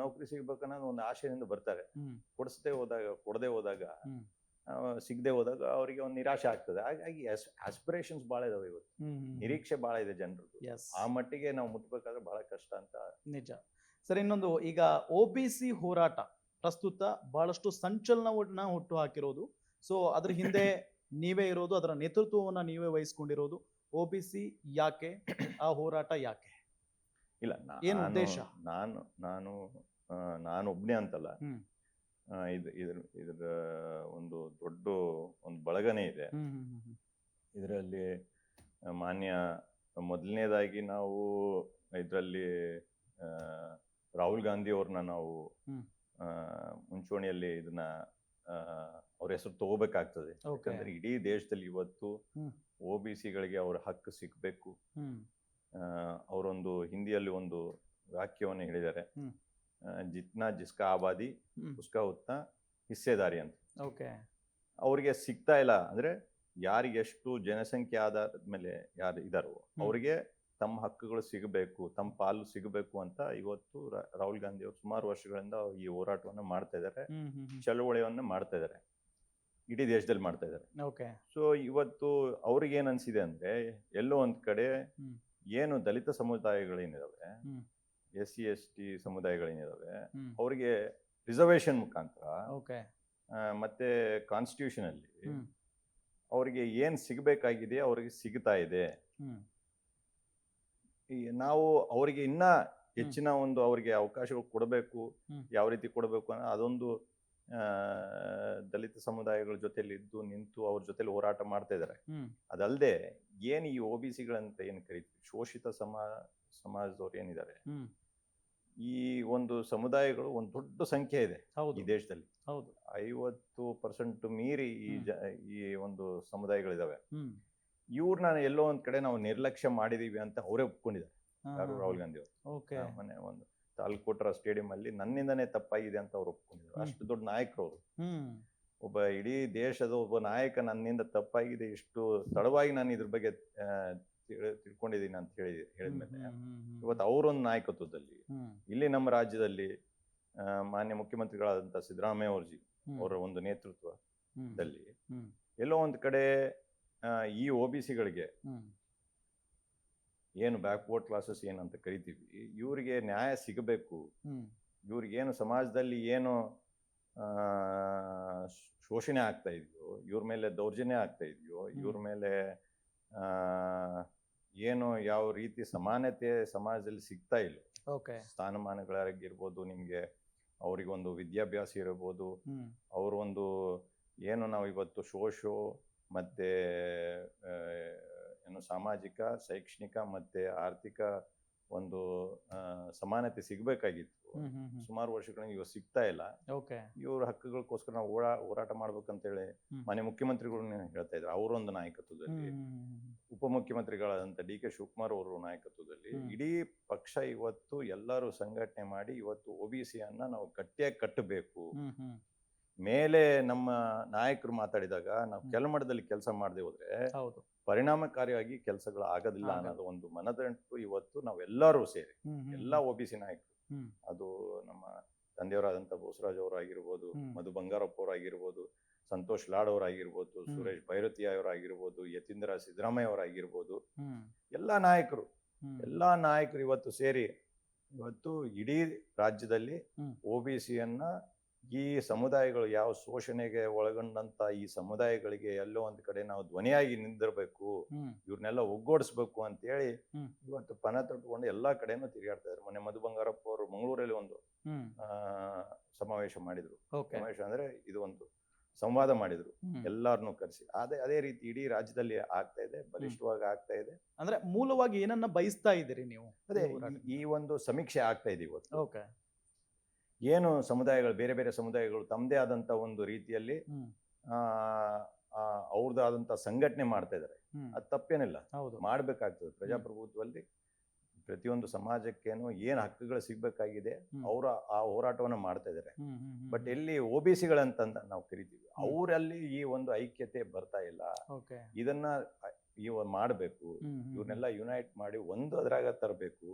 ನೌಕರಿ ಸಿಗ್ಬೇಕನ್ನೋದು ಒಂದು ಆಶೆಯಿಂದ ಬರ್ತಾರೆ. ಕೊಡದೆ ಹೋದಾಗ ಸಿಗದೆ ಹೋದಾಗ ಅವರಿಗೆ ಒಂದು ನಿರಾಶೆ ಆಗ್ತದೆ. ಹಾಗಾಗಿ ಆಸ್ಪಿರೇಷನ್ಸ್ ಬಹಳ ಇದಾವೆ ಇವತ್ತು, ನಿರೀಕ್ಷೆ ಬಹಳ ಇದೆ ಜನರದ್ದು. ಆ ಮಟ್ಟಿಗೆ ನಾವು ಮುಟ್ಬೇಕಾದ್ರೆ ಬಹಳ ಕಷ್ಟ ಅಂತ. ನಿಜ ಸರ್. ಇನ್ನೊಂದು, ಈಗ OBC ಹೋರಾಟ ಪ್ರಸ್ತುತ ಬಹಳಷ್ಟು ಸಂಚಲನವನ್ನ ಹುಟ್ಟು ಹಾಕಿರೋದು. ಸೊ ಅದ್ರ ಹಿಂದೆ ನೀವೇ ಇರೋದು, ಅದರ ನೇತೃತ್ವವನ್ನ ನೀವೇ ವಹಿಸ್ಕೊಂಡಿರೋದು. OBC ಯಾಕೆ, ಆ ಹೋರಾಟ ಯಾಕೆ, ಇಲ್ಲ ಏನು ಉದ್ದೇಶ? ನಾನು ಒಬ್ನೇ ಅಂತಲ್ಲ, ಇದ್ರ ಒಂದು ದೊಡ್ಡ ಒಂದು ಬಳಗನೇ ಇದೆ. ಇದರಲ್ಲಿ ಮಾನ್ಯ ಮೊದಲನೇದಾಗಿ ನಾವು ಇದರಲ್ಲಿ ರಾಹುಲ್ ಗಾಂಧಿ ಅವ್ರನ್ನ ನಾವು ಮುಂಚೂಣಿಯಲ್ಲಿ ಇದನ್ನ ಅವ್ರ ಹೆಸರು ತಗೋಬೇಕಾಗ್ತದೆ. ಯಾಕಂದ್ರೆ ಇಡೀ ದೇಶದಲ್ಲಿ ಇವತ್ತು OBCಗಳಿಗೆ ಅವ್ರ ಹಕ್ಕು ಸಿಗ್ಬೇಕು. ಅವರೊಂದು ಹಿಂದಿಯಲ್ಲಿ ಒಂದು ವಾಕ್ಯವನ್ನು ಹೇಳಿದ್ದಾರೆ, ಜಿತ್ನಾ ಜಿಸ್ಕಾ ಆಬಾದಿ ಉಸ್ಕಾ ಉತ್ನಾ ಹಿಸ್ಸೆದಾರಿ ಅಂತ. ಅವ್ರಿಗೆ ಸಿಗ್ತಾ ಇಲ್ಲ ಅಂದ್ರೆ ಯಾರಿಗೆ ಎಷ್ಟು ಜನಸಂಖ್ಯೆ ಆಧಾರದ ಮೇಲೆ ಯಾರು ಇದಾರೋ ಅವ್ರಿಗೆ ತಮ್ಮ ಹಕ್ಕುಗಳು ಸಿಗಬೇಕು, ತಮ್ಮ ಪಾಲು ಸಿಗಬೇಕು ಅಂತ ಇವತ್ತು ರಾಹುಲ್ ಗಾಂಧಿ ಅವರು ಸುಮಾರು ವರ್ಷಗಳಿಂದ ಈ ಹೋರಾಟವನ್ನ ಮಾಡ್ತಾ ಇದ್ದಾರೆ, ಚಳವಳಿಯನ್ನ ಮಾಡ್ತಾ ಇದ್ದಾರೆ, ಇಡೀ ದೇಶದಲ್ಲಿ ಮಾಡ್ತಾ ಇದ್ದಾರೆ. ಸೊ ಇವತ್ತು ಅವ್ರಿಗೆ ಏನ್ ಅನ್ಸಿದೆ ಅಂದ್ರೆ, ಎಲ್ಲೋ ಒಂದ್ ಕಡೆ ಏನು ದಲಿತ ಸಮುದಾಯಗಳೇನಿದಾವೆ, SC ST ಸಮುದಾಯಗಳೇನಿದಾವೆ, ಅವ್ರಿಗೆ ರಿಸರ್ವೇಶನ್ ಮುಖಾಂತರ ಮತ್ತೆ ಕಾನ್ಸ್ಟಿಟ್ಯೂಷನ್ ಅಲ್ಲಿ ಅವ್ರಿಗೆ ಏನ್ ಸಿಗಬೇಕಾಗಿದೆ ಅವ್ರಿಗೆ ಸಿಗ್ತಾ ಇದೆ. ನಾವು ಅವರಿಗೆ ಇನ್ನ ಹೆಚ್ಚಿನ ಒಂದು ಅವ್ರಿಗೆ ಅವಕಾಶಗಳು ಕೊಡಬೇಕು, ಯಾವ ರೀತಿ ಕೊಡಬೇಕು ಅನ್ನೋ ಅದೊಂದು ದಲಿತ ಸಮುದಾಯಗಳ ಜೊತೆಲಿ ನಿಂತು ಅವ್ರ ಜೊತೆಲಿ ಹೋರಾಟ ಮಾಡ್ತಾ ಇದ್ದಾರೆ. ಅದಲ್ಲದೆ ಏನ್ ಈ OBCಗಳಂತ ಏನ್ ಕರಿತೀವಿ, ಶೋಷಿತ ಸಮಾಜದವ್ರು ಏನಿದ್ದಾರೆ, ಈ ಒಂದು ಸಮುದಾಯಗಳು ಒಂದು ದೊಡ್ಡ ಸಂಖ್ಯೆ ಇದೆ ಈ ದೇಶದಲ್ಲಿ. 50% ಮೀರಿ ಈ ಒಂದು ಸಮುದಾಯಗಳಿದಾವೆ. ಇವ್ರನ್ನ ಎಲ್ಲೋ ಒಂದ್ ಕಡೆ ನಾವು ನಿರ್ಲಕ್ಷ್ಯ ಮಾಡಿದೀವಿ ಅಂತ ಅವರೇ ಒಪ್ಕೊಂಡಿದ್ದಾರೆ, ಯಾರು ರಾಹುಲ್ ಗಾಂಧಿ ಅವರು. ಮೊನ್ನೆ ಒಂದು ತಾಲ್ಕೋಟರ ಸ್ಟೇಡಿಯಂ ಅಲ್ಲಿ ನನ್ನಿಂದನೇ ತಪ್ಪಾಗಿದೆ ಅಂತ ಅವ್ರು ಒಪ್ಕೊಂಡಿದ್ದಾರೆ. ಅಷ್ಟು ದೊಡ್ಡ ನಾಯಕರು ಅವರು. ಒಬ್ಬ ಇಡೀ ದೇಶದ ಒಬ್ಬ ನಾಯಕ ನನ್ನಿಂದ ತಪ್ಪಾಗಿದೆ, ಇಷ್ಟು ತಡವಾಗಿ ನಾನು ಇದ್ರ ಬಗ್ಗೆ ತಿಳ್ಕೊಂಡಿದ್ದೀನಿ ಅಂತ ಹೇಳಿದ್ಮೇಲೆ ಇವತ್ತು ಅವರೊಂದು ನಾಯಕತ್ವದಲ್ಲಿ ಇಲ್ಲಿ ನಮ್ಮ ರಾಜ್ಯದಲ್ಲಿ ಮಾನ್ಯ ಮುಖ್ಯಮಂತ್ರಿಗಳಾದಂತ ಸಿದ್ದರಾಮಯ್ಯ ಅವರ ಒಂದು ನೇತೃತ್ವದಲ್ಲಿ ಎಲ್ಲೋ ಒಂದ್ ಕಡೆ ಈ OBCಗಳಿಗೆ ಏನು ಬ್ಯಾಕ್ವರ್ಡ್ ಕ್ಲಾಸಸ್ ಏನಂತ ಕರಿತೀವಿ, ಇವ್ರಿಗೆ ನ್ಯಾಯ ಸಿಗಬೇಕು. ಇವ್ರಿಗೇನು ಸಮಾಜದಲ್ಲಿ ಏನು ಶೋಷಣೆ ಆಗ್ತಾ ಇದೆಯೋ, ಇವ್ರ ಮೇಲೆ ದೌರ್ಜನ್ಯ ಆಗ್ತಾ ಇದೆಯೋ, ಇವ್ರ ಮೇಲೆ ಏನು ಯಾವ ರೀತಿ ಸಮಾನತೆ ಸಮಾಜದಲ್ಲಿ ಸಿಗ್ತಾ ಇಲ್ಲ, ಸ್ಥಾನಮಾನಗಳಾಗಿರ್ಬೋದು, ನಿಮ್ಗೆ ಅವ್ರಿಗೊಂದು ವಿದ್ಯಾಭ್ಯಾಸ ಇರಬಹುದು, ಅವ್ರೊಂದು ಏನು ನಾವು ಇವತ್ತು ಮತ್ತೆ ಏನು ಸಾಮಾಜಿಕ, ಶೈಕ್ಷಣಿಕ ಮತ್ತೆ ಆರ್ಥಿಕ ಒಂದು ಸಮಾನತೆ ಸಿಗ್ಬೇಕಾಗಿತ್ತು, ಸುಮಾರು ವರ್ಷಗಳಿಂದ ಇವಾಗ ಸಿಗ್ತಾ ಇಲ್ಲ. ಇವ್ರ ಹಕ್ಕುಗಳಕ್ಕೋಸ್ಕರ ನಾವು ಹೋರಾಟ ಮಾಡ್ಬೇಕಂತೇಳಿ ಮಾನ್ಯ ಮುಖ್ಯಮಂತ್ರಿಗಳು ಹೇಳ್ತಾ ಇದ್ರು. ಅವರೊಂದು ನಾಯಕತ್ವದಲ್ಲಿ, ಉಪಮುಖ್ಯಮಂತ್ರಿಗಳಾದಂತ DK ಶಿವಕುಮಾರ್ ಅವರು ನಾಯಕತ್ವದಲ್ಲಿ ಇಡೀ ಪಕ್ಷ ಇವತ್ತು ಎಲ್ಲರೂ ಸಂಘಟನೆ ಮಾಡಿ ಇವತ್ತು OBCಯನ್ನ ನಾವು ಗಟ್ಟಿಯಾಗಿ ಕಟ್ಟಬೇಕು. ಮೇಲೆ ನಮ್ಮ ನಾಯಕರು ಮಾತಾಡಿದಾಗ ನಾವು ಕೆಳಮಟ್ಟದಲ್ಲಿ ಕೆಲಸ ಮಾಡದೆ ಹೋದ್ರೆ ಪರಿಣಾಮಕಾರಿಯಾಗಿ ಕೆಲಸಗಳು ಆಗೋದಿಲ್ಲ ಅನ್ನೋದು ಒಂದು ಮನದಂಟು ಇವತ್ತು ನಾವೆಲ್ಲರೂ ಸೇರಿ, ಎಲ್ಲಾ OBC ನಾಯಕರು, ಅದು ನಮ್ಮ ತಂದೆಯವರಾದಂತ ಬೋಸರಾಜ್ ಅವರಾಗಿರ್ಬೋದು, ಮಧು ಬಂಗಾರಪ್ಪ ಅವರಾಗಿರ್ಬೋದು, ಸಂತೋಷ್ ಲಾಡ್ ಅವರಾಗಿರ್ಬೋದು, ಸುರೇಶ್ ಭೈರತಿ ಅವರಾಗಿರ್ಬೋದು, ಯತೀಂದ್ರ ಸಿದ್ದರಾಮಯ್ಯ ಅವರಾಗಿರ್ಬೋದು, ಎಲ್ಲಾ ನಾಯಕರು ಇವತ್ತು ಸೇರಿ ಇವತ್ತು ಇಡೀ ರಾಜ್ಯದಲ್ಲಿ OBCಯನ್ನ ಈ ಸಮುದಾಯಗಳು ಯಾವ ಶೋಷಣೆಗೆ ಒಳಗೊಂಡಂತ ಈ ಸಮುದಾಯಗಳಿಗೆ ಎಲ್ಲೋ ಒಂದ್ ಕಡೆ ನಾವು ಧ್ವನಿಯಾಗಿ ನಿಂದಿರ್ಬೇಕು, ಇವ್ರನ್ನೆಲ್ಲ ಒಗ್ಗೂಡಿಸ್ಬೇಕು ಅಂತ ಹೇಳಿ ಇವತ್ತು ಪಣ ತೊಟ್ಕೊಂಡು ಎಲ್ಲಾ ಕಡೆನೂ ತಿರುಗಾಡ್ತಾ ಇದ್ದಾರೆ. ಮೊನ್ನೆ ಮಧು ಬಂಗಾರಪ್ಪ ಅವರು ಮಂಗಳೂರಲ್ಲಿ ಒಂದು ಸಮಾವೇಶ ಮಾಡಿದ್ರು. ಸಮಾವೇಶ ಅಂದ್ರೆ ಇದು ಒಂದು ಸಂವಾದ ಮಾಡಿದ್ರು ಎಲ್ಲಾರನ್ನೂ ಕರೆಸಿ. ಅದೇ ರೀತಿ ಇಡೀ ರಾಜ್ಯದಲ್ಲಿ ಆಗ್ತಾ ಇದೆ, ಬಲಿಷ್ಠವಾಗಿ ಆಗ್ತಾ ಇದೆ. ಅಂದ್ರೆ ಮೂಲವಾಗಿ ಏನನ್ನ ಬಯಸ್ತಾ ಇದ್ದೀರಿ ನೀವು? ಅದೇ ಈ ಒಂದು ಸಮೀಕ್ಷೆ ಆಗ್ತಾ ಇದೆ ಇವತ್ತು. ಓಕೆ. ಏನು ಸಮುದಾಯಗಳು, ಬೇರೆ ಬೇರೆ ಸಮುದಾಯಗಳು ತಮ್ಮದೇ ಆದಂತ ಒಂದು ರೀತಿಯಲ್ಲಿ ಅವ್ರದ್ದಾದಂತ ಸಂಘಟನೆ ಮಾಡ್ತಾ ಇದ್ದಾರೆ. ಅದು ತಪ್ಪೇನಿಲ್ಲ, ಮಾಡ್ಬೇಕಾಗ್ತದೆ. ಪ್ರಜಾಪ್ರಭುತ್ವದಲ್ಲಿ ಪ್ರತಿಯೊಂದು ಸಮಾಜಕ್ಕೇನು ಏನ್ ಹಕ್ಕುಗಳು ಸಿಗ್ಬೇಕಾಗಿದೆ ಅವರ ಆ ಹೋರಾಟವನ್ನ ಮಾಡ್ತಾ ಇದ್ದಾರೆ. ಬಟ್ ಎಲ್ಲಿ OBCಗಳಂತಂದ ನಾವು ಕರಿತೀವಿ, ಅವರಲ್ಲಿ ಈ ಒಂದು ಐಕ್ಯತೆ ಬರ್ತಾ ಇಲ್ಲ. ಇದನ್ನ ಮಾಡ್ಬೇಕು, ಇವ್ರನ್ನೆಲ್ಲ ಯುನೈಟ್ ಮಾಡಿ ಒಂದು ಅದ್ರಾಗ ತರಬೇಕು.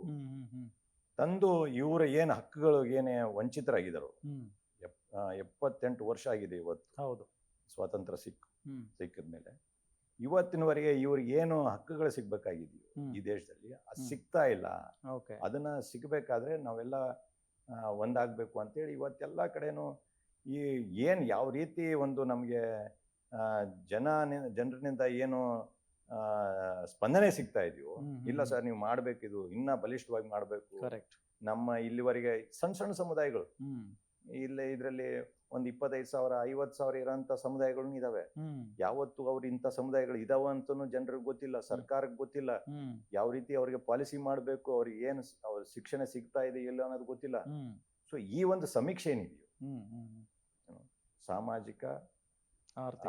ತಂದು ಇವ್ರ ಏನ್ ಹಕ್ಕುಗಳು ಏನೇ ವಂಚಿತರಾಗಿದ್ದಾರೋ, 78 ವರ್ಷ ಆಗಿದೆ ಇವತ್ತು ಸ್ವಾತಂತ್ರ್ಯ ಸಿಕ್ಕಿದ ಮೇಲೆ. ಇವತ್ತಿನವರೆಗೆ ಇವ್ರಿಗೆ ಏನು ಹಕ್ಕುಗಳು ಸಿಗ್ಬೇಕಾಗಿದೆಯೋ ಈ ದೇಶದಲ್ಲಿ ಅದು ಸಿಗ್ತಾ ಇಲ್ಲ. ಅದನ್ನ ಸಿಗ್ಬೇಕಾದ್ರೆ ನಾವೆಲ್ಲ ಒಂದಾಗ್ಬೇಕು ಅಂತೇಳಿ ಇವತ್ತೆಲ್ಲ ಕಡೆನೂ ಈ ಯಾವ ರೀತಿ ಒಂದು ನಮಗೆ ಜನರಿಂದ ಏನು ಸ್ಪಂದನೆ ಸಿಗ್ತಾ ಇದೆಯೋ, ಇಲ್ಲ ಸರ್ ನೀವು ಮಾಡ್ಬೇಕು, ಇದು ಇನ್ನ ಬಲಿಷ್ಠವಾಗಿ ಮಾಡ್ಬೇಕು. ನಮ್ಮ ಇಲ್ಲಿವರೆಗೆ ಸಣ್ಣ ಸಮುದಾಯಗಳು ಇದರಲ್ಲಿ ಒಂದು 25,000 50,000 ಇರೋಂಥ ಸಮುದಾಯಗಳು ಇದಾವೆ. ಯಾವತ್ತು ಅವ್ರು ಇಂಥ ಸಮುದಾಯಗಳು ಇದಾವ ಅಂತನೂ ಜನರಿಗೆ ಗೊತ್ತಿಲ್ಲ, ಸರ್ಕಾರಕ್ಕೆ ಗೊತ್ತಿಲ್ಲ. ಯಾವ ರೀತಿ ಅವ್ರಿಗೆ ಪಾಲಿಸಿ ಮಾಡ್ಬೇಕು, ಅವ್ರಿಗೆ ಏನು ಶಿಕ್ಷಣ ಸಿಗ್ತಾ ಇದೆ ಇಲ್ಲ ಅನ್ನೋದು ಗೊತ್ತಿಲ್ಲ. ಸೊ ಈ ಒಂದು ಸಮೀಕ್ಷೆ ಏನಿದೆಯೋ, ಸಾಮಾಜಿಕ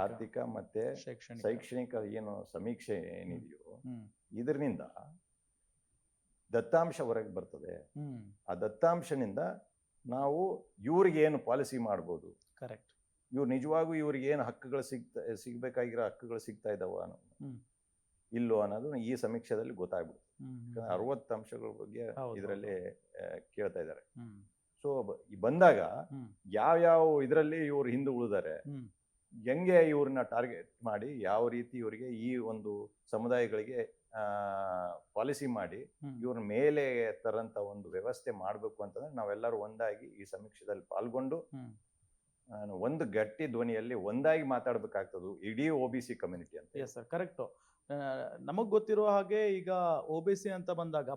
ಆರ್ಥಿಕ ಮತ್ತೆ ಶೈಕ್ಷಣಿಕ ಏನು ಸಮೀಕ್ಷೆ ಏನಿದೆಯೋ, ಇದರಿಂದ ದತ್ತಾಂಶ ಹೊರಗೆ ಬರ್ತದೆ. ಆ ದತ್ತಾಂಶನಿಂದ ನಾವು ಇವ್ರಿಗೆ ಏನು ಪಾಲಿಸಿ ಮಾಡ್ಬೋದು, ಇವ್ರು ನಿಜವಾಗೂ ಇವ್ರಿಗೆ ಏನು ಹಕ್ಕುಗಳು ಸಿಗ್ಬೇಕಾಗಿರೋ ಹಕ್ಕುಗಳು ಸಿಗ್ತಾ ಇದಾವ ಇಲ್ಲೋ ಅನ್ನೋದು ಈ ಸಮೀಕ್ಷೆದಲ್ಲಿ ಗೊತ್ತಾಗ್ಬಿಡುತ್ತೆ. 60 ಅಂಶಗಳ ಬಗ್ಗೆ ಇದರಲ್ಲಿ ಕೇಳ್ತಾ ಇದ್ದಾರೆ. ಸೊ ಬಂದಾಗ ಯಾವ ಇದರಲ್ಲಿ ಇವ್ರು ಹಿಂದೆ ಉಳಿದಾರೆ, ಹೆಂಗೆ ಇವ್ರನ್ನ ಟಾರ್ಗೆಟ್ ಮಾಡಿ ಯಾವ ರೀತಿ ಇವರಿಗೆ ಈ ಒಂದು ಸಮುದಾಯಗಳಿಗೆ ಪಾಲಿಸಿ ಮಾಡಿ ಇವ್ರ ಮೇಲೆ ತರಂತ ಒಂದು ವ್ಯವಸ್ಥೆ ಮಾಡ್ಬೇಕು ಅಂತಂದ್ರೆ ನಾವೆಲ್ಲರೂ ಒಂದಾಗಿ ಈ ಸಮೀಕ್ಷೆದಲ್ಲಿ ಪಾಲ್ಗೊಂಡು ಒಂದು ಗಟ್ಟಿ ಧ್ವನಿಯಲ್ಲಿ ಒಂದಾಗಿ ಮಾತಾಡ್ಬೇಕಾಗ್ತದೆ ಇಡೀ OBC ಕಮ್ಯುನಿಟಿ ಅಂತ. Yes sir, correct. ನಮಗ್ ಗೊತ್ತಿರುವ ಹಾಗೆ ಈಗ OBC ಅಂತ ಬಂದಾಗ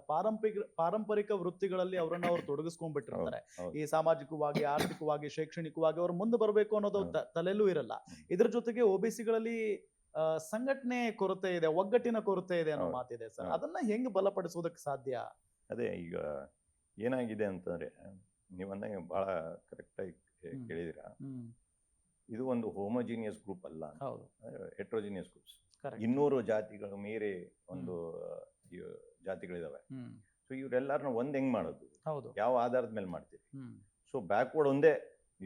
ಪಾರಂಪರಿಕ ವೃತ್ತಿಗಳಲ್ಲಿ ಅವ್ರನ್ನ ಅವ್ರು ತೊಡಗಿಸ್ಕೊಂಡ್ಬಿಟ್ಟಿರ್ತಾರೆ. ಈ ಸಾಮಾಜಿಕವಾಗಿ, ಆರ್ಥಿಕವಾಗಿ, ಶೈಕ್ಷಣಿಕವಾಗಿ ಅವ್ರು ಮುಂದೆ ಬರಬೇಕು ಅನ್ನೋದು ತಲೆಯಲ್ಲೂ ಇರಲ್ಲ. ಇದ್ರ ಜೊತೆಗೆ OBCಗಳಲ್ಲಿ ಸಂಘಟನೆ ಕೊರತೆ ಇದೆ, ಒಗ್ಗಟ್ಟಿನ ಕೊರತೆ ಇದೆ ಅನ್ನೋ ಮಾತಿದೆ ಸರ್. ಅದನ್ನ ಹೆಂಗ್ ಬಲಪಡಿಸೋದಕ್ಕೆ ಸಾಧ್ಯ? ಅದೇ ಈಗ ಏನಾಗಿದೆ ಅಂತಂದ್ರೆ, ನೀವನ್ನ ಬಹಳ ಕರೆಕ್ಟ್ ಆಗಿ ಕೇಳಿದಿರಾ, ಇದು ಒಂದು ಹೋಮೋಜಿನಿಯಸ್ ಗ್ರೂಪ್ ಅಲ್ಲ, ಹೆಟ್ರೋಜಿನಿಯಸ್ ಗ್ರೂಪ್ಸ್. 200 ಜಾತಿಗಳು ಮೀರಿ ಒಂದು ಜಾತಿಗಳಿದಾವೆ. ಸೊ ಇವ್ರೆಲ್ಲಾರನ್ನ ಒಂದ್ ಹೆಂಗ್ ಮಾಡೋದು, ಯಾವ ಆಧಾರದ ಮೇಲೆ ಮಾಡ್ತೀವಿ? ಸೊ ಬ್ಯಾಕ್ವರ್ಡ್ ಒಂದೇ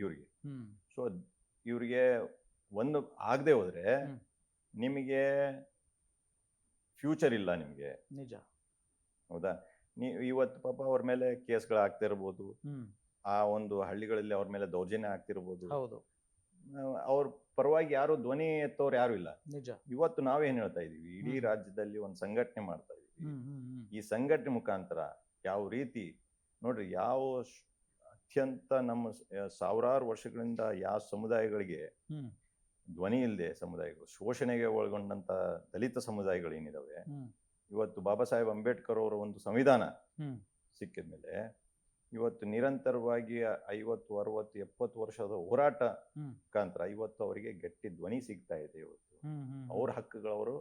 ಇವ್ರಿಗೆ. ಸೊ ಇವ್ರಿಗೆ ಒಂದು ಆಗದೆ ಹೋದ್ರೆ ನಿಮಗೆ ಫ್ಯೂಚರ್ ಇಲ್ಲ ನಿಮ್ಗೆ. ನಿಜ, ಹೌದಾ? ಇವತ್ತು ಪಾಪ ಅವ್ರ ಮೇಲೆ ಕೇಸ್ಗಳು ಆಗ್ತಾ ಇರ್ಬೋದು, ಆ ಒಂದು ಹಳ್ಳಿಗಳಲ್ಲಿ ಅವ್ರ ಮೇಲೆ ದೌರ್ಜನ್ಯ ಆಗ್ತಿರ್ಬೋದು. ಅವ್ರ ಪರವಾಗಿ ಯಾರು ಧ್ವನಿ ಎತ್ತೋರು ಯಾರು ಇಲ್ಲ. ಇವತ್ತು ನಾವೇನ್ ಹೇಳ್ತಾ ಇದೀವಿ, ಇಡೀ ರಾಜ್ಯದಲ್ಲಿ ಒಂದು ಸಂಘಟನೆ ಮಾಡ್ತಾ ಇದೀವಿ. ಈ ಸಂಘಟನೆ ಮುಖಾಂತರ ಯಾವ ರೀತಿ ನೋಡ್ರಿ, ಯಾವ ಅತ್ಯಂತ ನಮ್ಮ ಸಾವಿರಾರು ವರ್ಷಗಳಿಂದ ಯಾವ ಸಮುದಾಯಗಳಿಗೆ ಧ್ವನಿ ಇಲ್ಲದೆ ಸಮುದಾಯಗಳು, ಶೋಷಣೆಗೆ ಒಳಗೊಂಡಂತ ದಲಿತ ಸಮುದಾಯಗಳೇನಿದಾವೆ, ಇವತ್ತು ಬಾಬಾ ಸಾಹೇಬ್ ಅಂಬೇಡ್ಕರ್ ಅವರ ಒಂದು ಸಂವಿಧಾನ ಸಿಕ್ಕಿದ್ಮೇಲೆ ಇವತ್ತು ನಿರಂತರವಾಗಿ 50, 60, 70 ವರ್ಷದ ಹೋರಾಟ ಮುಖಾಂತರ ಇವತ್ತು ಅವರಿಗೆ ಗಟ್ಟಿ ಧ್ವನಿ ಸಿಗ್ತಾ ಇದೆ. ಇವತ್ತು ಅವ್ರ ಹಕ್ಕುಗಳವರು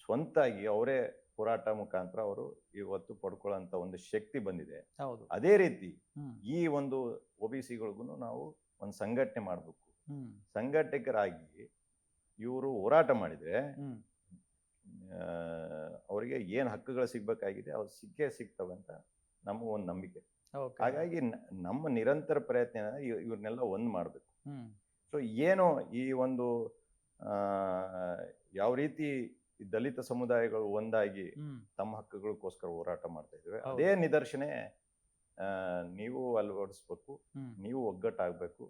ಸ್ವಂತಾಗಿ ಅವರೇ ಹೋರಾಟ ಮುಖಾಂತರ ಅವರು ಇವತ್ತು ಪಡ್ಕೊಳ್ಳೋಂತ ಒಂದು ಶಕ್ತಿ ಬಂದಿದೆ. ಅದೇ ರೀತಿ ಈ ಒಂದು OBCಗಳಿಗೂ ನಾವು ಒಂದು ಸಂಘಟನೆ ಮಾಡ್ಬೇಕು. ಸಂಘಟಕರಾಗಿ ಇವರು ಹೋರಾಟ ಮಾಡಿದ್ರೆ ಅವರಿಗೆ ಏನ್ ಹಕ್ಕುಗಳು ಸಿಗ್ಬೇಕಾಗಿದೆ ಅವ್ರು ಸಿಗ್ತವೆ ಅಂತ ನಮಗೂ ಒಂದು ನಂಬಿಕೆ. ಹಾಗಾಗಿ ನಮ್ಮ ನಿರಂತರ ಪ್ರಯತ್ನ ಇವ್ರನ್ನೆಲ್ಲ ಒಂದ್ ಮಾಡ್ಬೇಕು. ಸೊ ಏನು ಈ ಒಂದು ಯಾವ ರೀತಿ ದಲಿತ ಸಮುದಾಯಗಳು ಒಂದಾಗಿ ತಮ್ಮ ಹಕ್ಕುಗಳಿಗೋಸ್ಕರ ಹೋರಾಟ ಮಾಡ್ತಾ ಇದ್ದೇವೆ, ಅದೇ ನಿದರ್ಶನೆ ನೀವು ಅಳವಡಿಸ್ಬೇಕು, ನೀವು ಒಗ್ಗಟ್ಟಾಗಬೇಕು.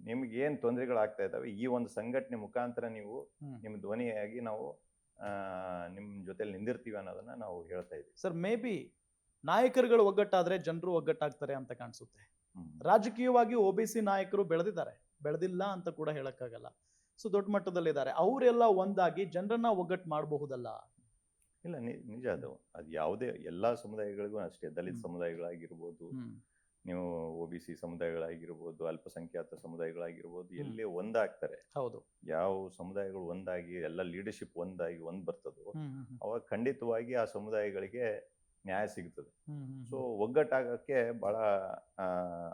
ನಿಮ್ಗೆ ಏನ್ ತೊಂದರೆಗಳಾಗ್ತಾ ಇದಾವೆ ಈ ಒಂದು ಸಂಘಟನೆ ಮುಖಾಂತರ ನೀವು ನಿಮ್ ಧ್ವನಿಯಾಗಿ ನಾವು ನಿಮ್ ಜೊತೆಲಿ ನಿಂದಿರ್ತೀವಿ ಅನ್ನೋದನ್ನ ನಾವು ಹೇಳ್ತಾ ಇದ್ದೀವಿ. ಸರ್, ಮೇ ಬಿ ನಾಯಕರುಗಳು ಒಗ್ಗಟ್ಟಾದ್ರೆ ಜನರು ಒಗ್ಗಟ್ಟಾಗ್ತಾರೆ ಅಂತ ಕಾಣಿಸುತ್ತೆ. ರಾಜಕೀಯವಾಗಿ OBC ನಾಯಕರು ಬೆಳೆದಿಲ್ಲ ಅಂತ ಕೂಡ ಹೇಳಕ್ಕಾಗಲ್ಲ. ಸೊ ದೊಡ್ಡ ಮಟ್ಟದಲ್ಲಿದ್ದಾರೆ, ಅವರೆಲ್ಲ ಒಂದಾಗಿ ಜನರನ್ನ ಒಗ್ಗಟ್ಟು ಮಾಡಬಹುದಲ್ಲ? ಇಲ್ಲ, ನಿಜ ಅದು ಯಾವುದೇ ಎಲ್ಲಾ ಸಮುದಾಯಗಳಿಗೂ ಅಷ್ಟೇ, ದಲಿತ ಸಮುದಾಯಗಳಾಗಿರ್ಬೋದು, ನೀವು OBC ಸಮುದಾಯಗಳಾಗಿರ್ಬೋದು, ಅಲ್ಪಸಂಖ್ಯಾತ ಸಮುದಾಯಗಳಾಗಿರ್ಬೋದು, ಎಲ್ಲೇ ಒಂದಾಗ್ತಾರೆ, ಹೌದು. ಯಾವ ಸಮುದಾಯಗಳು ಒಂದಾಗಿ ಎಲ್ಲ ಲೀಡರ್ಶಿಪ್ ಒಂದಾಗಿ ಬರ್ತದೋ, ಹ್ಮ್, ಹ್ಮ್, ಹ್ಮ್. ಅವಾಗ ಖಂಡಿತವಾಗಿ ಆ ಸಮುದಾಯಗಳಿಗೆ ನ್ಯಾಯ ಸಿಗ್ತದೆ. ಹ್ಮ್, ಹ್ಮ್, ಸೊ ಒಗ್ಗಟ್ಟಾಗಕ್ಕೆ ಬಹಳ